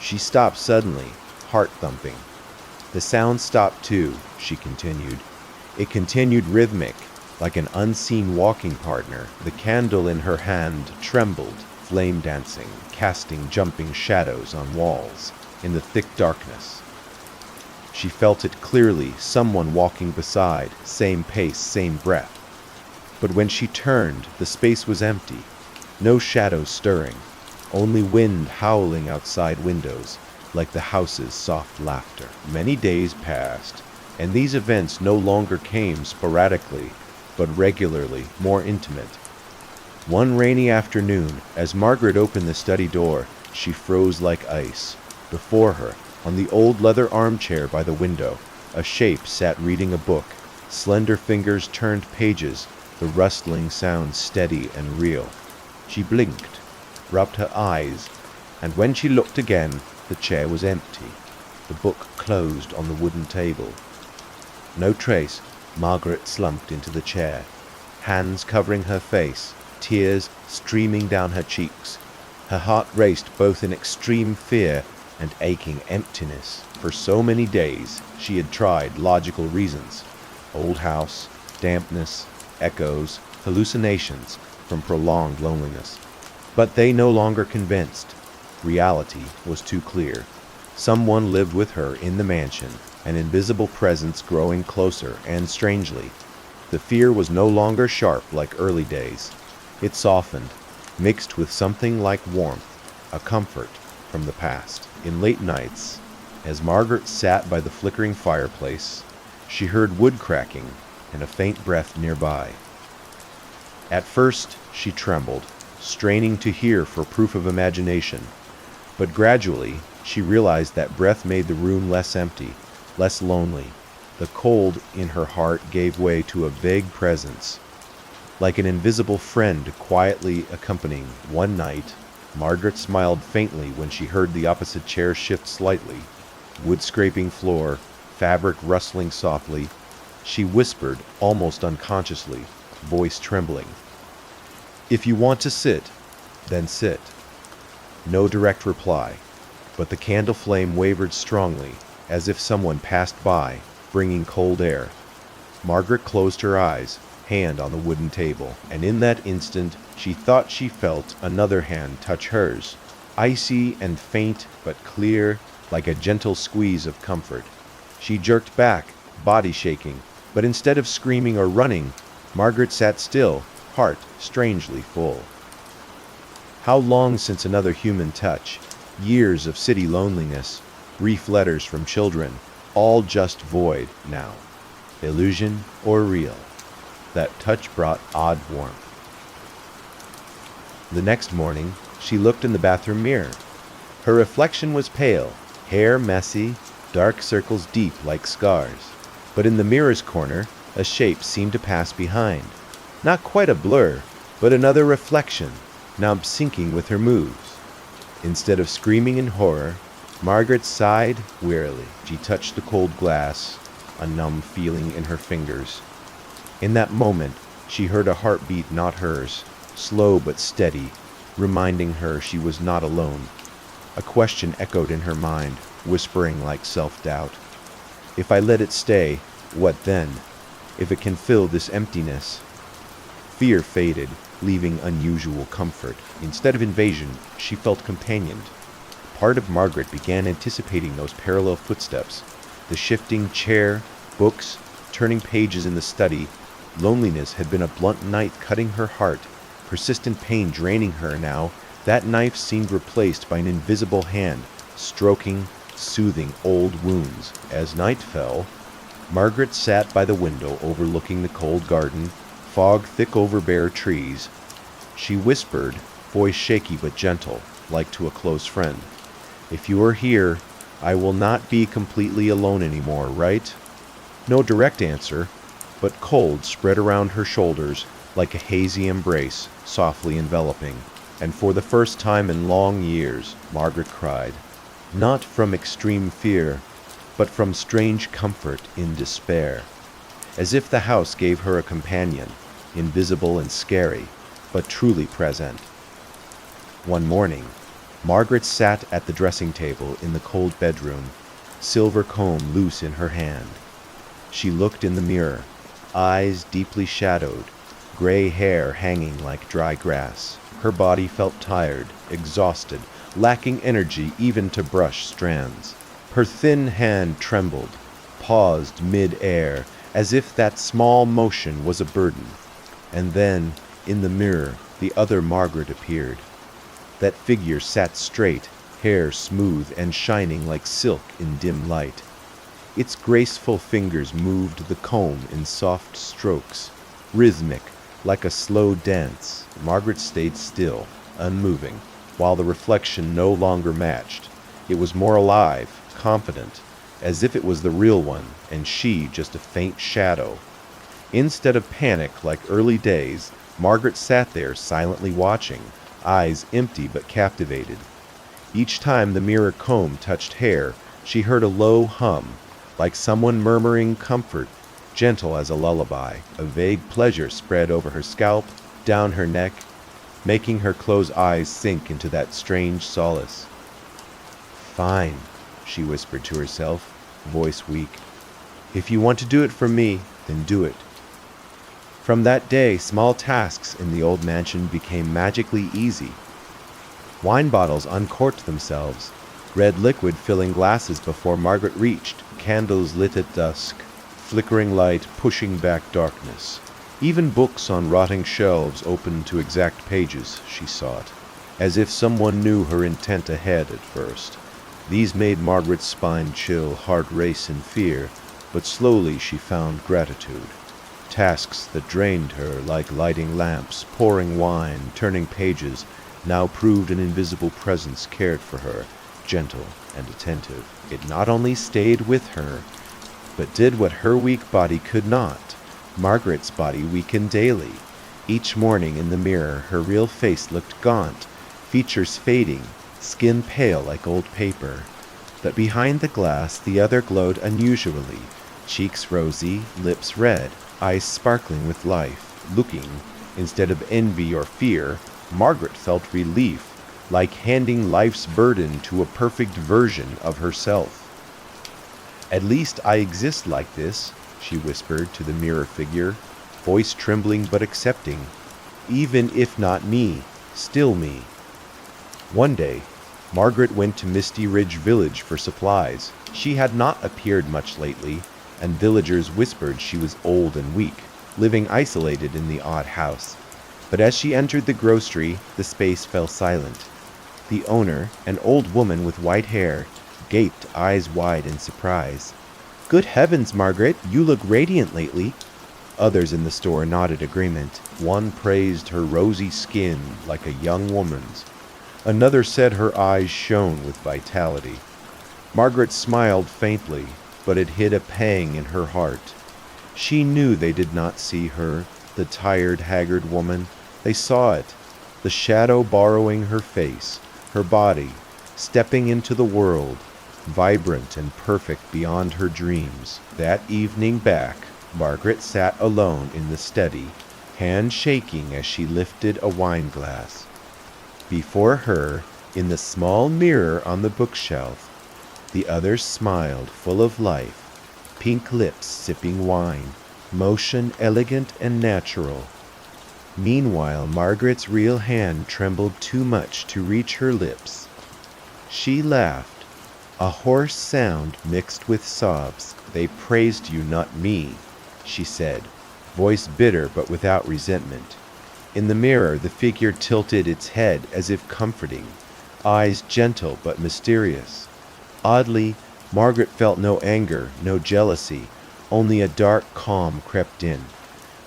She stopped suddenly, heart thumping. The sound stopped too, she continued. It continued rhythmic, like an unseen walking partner. The candle in her hand trembled, flame dancing, casting jumping shadows on walls in the thick darkness. She felt it clearly, someone walking beside, same pace, same breath. But when she turned, the space was empty, no shadows stirring, only wind howling outside windows, like the house's soft laughter. Many days passed, and these events no longer came sporadically, but regularly, more intimate. One rainy afternoon, as Margaret opened the study door, she froze like ice. Before her, on the old leather armchair by the window, a shape sat reading a book. Slender fingers turned pages, the rustling sound steady and real. She blinked, rubbed her eyes, and when she looked again, the chair was empty. The book closed on the wooden table. No trace. Margaret slumped into the chair, hands covering her face, tears streaming down her cheeks. Her heart raced both in extreme fear and aching emptiness. For so many days she had tried logical reasons. Old house, dampness, echoes, hallucinations from prolonged loneliness. But they no longer convinced. Reality was too clear. Someone lived with her in the mansion, an invisible presence growing closer and strangely. The fear was no longer sharp like early days. It softened, mixed with something like warmth, a comfort from the past. In late nights, as Margaret sat by the flickering fireplace, she heard wood cracking and a faint breath nearby. At first, she trembled, straining to hear for proof of imagination. But gradually, she realized that breath made the room less empty, less lonely. The cold in her heart gave way to a vague presence, like an invisible friend quietly accompanying. One night, Margaret smiled faintly when she heard the opposite chair shift slightly, wood scraping floor, fabric rustling softly. She whispered, almost unconsciously, voice trembling, "If you want to sit, then sit." No direct reply, but the candle flame wavered strongly, as if someone passed by, bringing cold air. Margaret closed her eyes, hand on the wooden table, and in that instant she thought she felt another hand touch hers, icy and faint but clear, like a gentle squeeze of comfort. She jerked back, body shaking, but instead of screaming or running, Margaret sat still, heart strangely full. How long since another human touch? Years of city loneliness, brief letters from children, all just void now. Illusion or real? That touch brought odd warmth. The next morning, she looked in the bathroom mirror. Her reflection was pale, hair messy, dark circles deep like scars. But in the mirror's corner, a shape seemed to pass behind. Not quite a blur, but another reflection, now syncing with her moves. Instead of screaming in horror, Margaret sighed wearily. She touched the cold glass, a numb feeling in her fingers. In that moment, she heard a heartbeat not hers, slow but steady, reminding her she was not alone. A question echoed in her mind, whispering like self-doubt. If I let it stay, what then? If it can fill this emptiness? Fear faded, leaving unusual comfort. Instead of invasion, she felt companioned. Part of Margaret began anticipating those parallel footsteps, the shifting chair, books, turning pages in the study. Loneliness had been a blunt knife cutting her heart, persistent pain draining her now. That knife seemed replaced by an invisible hand, stroking, soothing old wounds. As night fell, Margaret sat by the window overlooking the cold garden, fog thick over bare trees. She whispered, voice shaky but gentle, like to a close friend, "If you are here, I will not be completely alone anymore, right? No direct answer, but cold spread around her shoulders like a hazy embrace, softly enveloping. And for the first time in long years, Margaret cried. Not from extreme fear, but from strange comfort in despair. As if the house gave her a companion, invisible and scary, but truly present. One morning, Margaret sat at the dressing table in the cold bedroom, silver comb loose in her hand. She looked in the mirror, eyes deeply shadowed, gray hair hanging like dry grass. Her body felt tired, exhausted, lacking energy even to brush strands. Her thin hand trembled, paused mid-air, as if that small motion was a burden. And then, in the mirror, the other Margaret appeared. That figure sat straight, hair smooth and shining like silk in dim light. Its graceful fingers moved the comb in soft strokes, rhythmic, like a slow dance. Margaret stayed still, unmoving, while the reflection no longer matched. It was more alive, confident, as if it was the real one, and she just a faint shadow. Instead of panic like early days, Margaret sat there silently watching, eyes empty but captivated. Each time the mirror comb touched hair, she heard a low hum, like someone murmuring comfort, gentle as a lullaby. A vague pleasure spread over her scalp, down her neck, making her closed eyes sink into that strange solace. Fine, she whispered to herself, voice weak. If you want to do it for me, then do it. From that day, small tasks in the old mansion became magically easy. Wine bottles uncorked themselves, red liquid filling glasses before Margaret reached, candles lit at dusk, flickering light pushing back darkness. Even books on rotting shelves opened to exact pages she sought, as if someone knew her intent ahead at first. These made Margaret's spine chill, heart race in fear, but slowly she found gratitude. Tasks that drained her, like lighting lamps, pouring wine, turning pages, now proved an invisible presence cared for her, gentle and attentive. It not only stayed with her, but did what her weak body could not. Margaret's body weakened daily. Each morning in the mirror, her real face looked gaunt, features fading, skin pale like old paper. But behind the glass, the other glowed unusually, cheeks rosy, lips red, eyes sparkling with life. Looking, instead of envy or fear, Margaret felt relief, like handing life's burden to a perfect version of herself. At least I exist like this, she whispered to the mirror figure, voice trembling but accepting. Even if not me, still me. One day, Margaret went to Misty Ridge Village for supplies. She had not appeared much lately, and villagers whispered she was old and weak, living isolated in the odd house. But as she entered the grocery, the space fell silent. The owner, an old woman with white hair, gaped eyes wide in surprise. Good heavens, Margaret, you look radiant lately. Others in the store nodded agreement. One praised her rosy skin like a young woman's. Another said her eyes shone with vitality. Margaret smiled faintly, but it hid a pang in her heart. She knew they did not see her, the tired, haggard woman. They saw it, the shadow borrowing her face, her body, stepping into the world, vibrant and perfect beyond her dreams. That evening back, Margaret sat alone in the study, hand shaking as she lifted a wine glass. Before her, in the small mirror on the bookshelf, the others smiled, full of life, pink lips sipping wine, motion elegant and natural. Meanwhile, Margaret's real hand trembled too much to reach her lips. She laughed, a hoarse sound mixed with sobs. They praised you, not me, she said, voice bitter but without resentment. In the mirror, the figure tilted its head as if comforting, eyes gentle but mysterious. Oddly, Margaret felt no anger, no jealousy, only a dark calm crept in.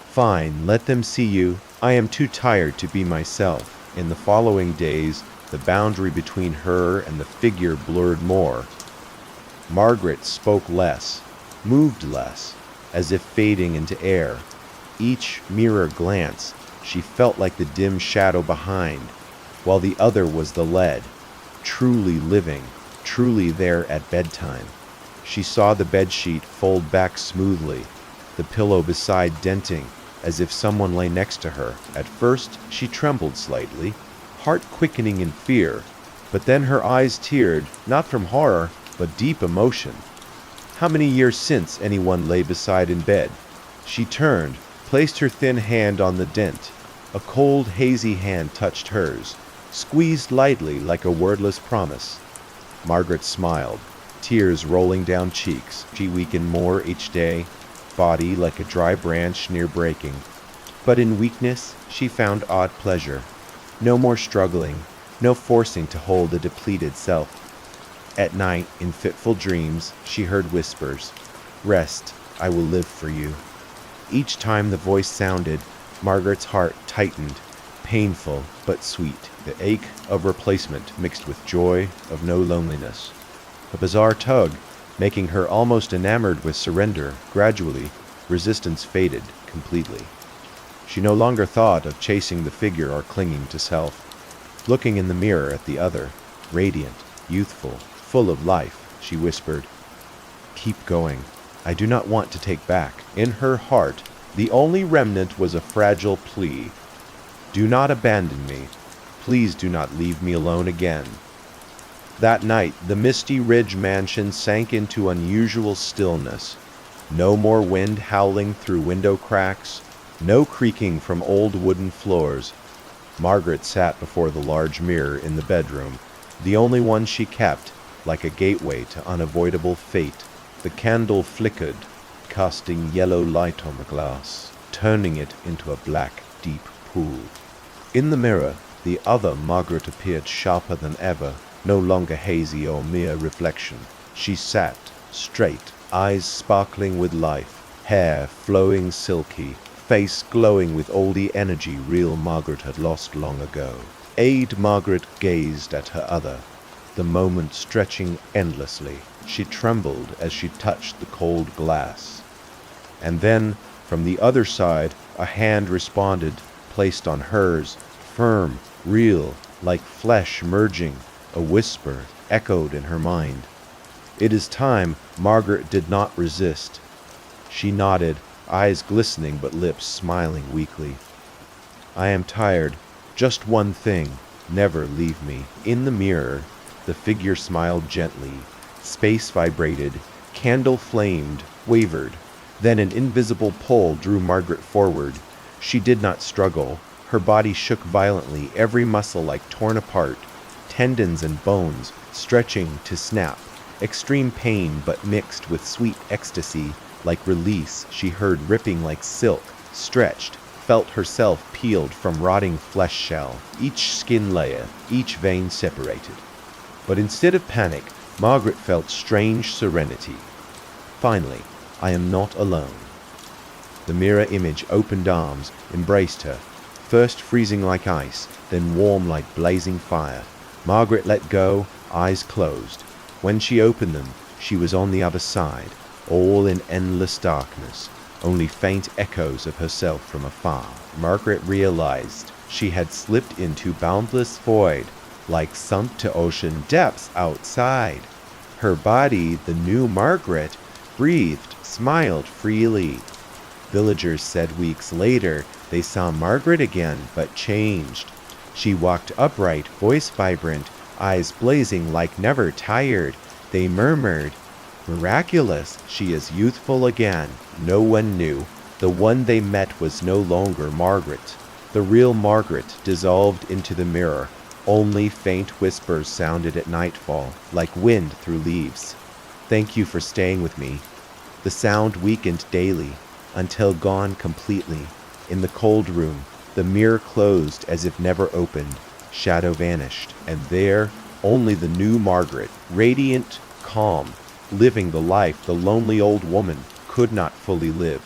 Fine, let them see you. I am too tired to be myself. In the following days, the boundary between her and the figure blurred more. Margaret spoke less, moved less, as if fading into air. Each mirror glance, she felt like the dim shadow behind, while the other was the lead, truly living, truly there at bedtime. She saw the bedsheet fold back smoothly, the pillow beside denting, as if someone lay next to her. At first, she trembled slightly, heart quickening in fear, but then her eyes teared, not from horror, but deep emotion. How many years since anyone lay beside in bed? She turned, placed her thin hand on the dent. A cold, hazy hand touched hers, squeezed lightly like a wordless promise. Margaret smiled, tears rolling down cheeks. She weakened more each day, body like a dry branch near breaking. But in weakness, she found odd pleasure. No more struggling, no forcing to hold a depleted self. At night, in fitful dreams, she heard whispers. "Rest, I will live for you." Each time the voice sounded, Margaret's heart tightened, painful but sweet, the ache of replacement mixed with joy of no loneliness. A bizarre tug, making her almost enamored with surrender. Gradually, resistance faded completely. She no longer thought of chasing the figure or clinging to self. Looking in the mirror at the other, radiant, youthful, full of life, she whispered, "Keep going. I do not want to take back." In her heart, the only remnant was a fragile plea. "Do not abandon me. Please do not leave me alone again." That night, the Misty Ridge mansion sank into unusual stillness. No more wind howling through window cracks, no creaking from old wooden floors. Margaret sat before the large mirror in the bedroom, the only one she kept, like a gateway to unavoidable fate. The candle flickered, casting yellow light on the glass, turning it into a black, deep pool. In the mirror, the other Margaret appeared sharper than ever, no longer hazy or mere reflection. She sat, straight, eyes sparkling with life, hair flowing silky, face glowing with oldie energy real Margaret had lost long ago. Aide Margaret gazed at her other, the moment stretching endlessly. She trembled as she touched the cold glass. And then, from the other side, a hand responded, placed on hers, firm, real, like flesh merging. A whisper echoed in her mind. "It is time." Margaret did not resist. She nodded, eyes glistening but lips smiling weakly. "I am tired. Just one thing. Never leave me." In the mirror, the figure smiled gently. Space vibrated, candle flamed, wavered. Then an invisible pull drew Margaret forward. She did not struggle. Her body shook violently, every muscle like torn apart, tendons and bones stretching to snap. Extreme pain, but mixed with sweet ecstasy, like release. She heard ripping like silk, stretched, felt herself peeled from rotting flesh shell, each skin layer, each vein separated. But instead of panic, Margaret felt strange serenity. Finally, I am not alone. The mirror image opened arms, embraced her, first freezing like ice, then warm like blazing fire. Margaret let go, eyes closed. When she opened them, she was on the other side, all in endless darkness, only faint echoes of herself from afar. Margaret realized she had slipped into boundless void, like sunk to ocean depths outside. Her body, the new Margaret, breathed, smiled freely. Villagers said weeks later they saw Margaret again, but changed. She walked upright, voice vibrant, eyes blazing like never tired. They murmured, "Miraculous, she is youthful again." No one knew. The one they met was no longer Margaret. The real Margaret dissolved into the mirror. Only faint whispers sounded at nightfall, like wind through leaves. "Thank you for staying with me." The sound weakened daily, until gone completely. In the cold room, the mirror closed as if never opened. Shadow vanished, and there, only the new Margaret, radiant, calm, living the life the lonely old woman could not fully live.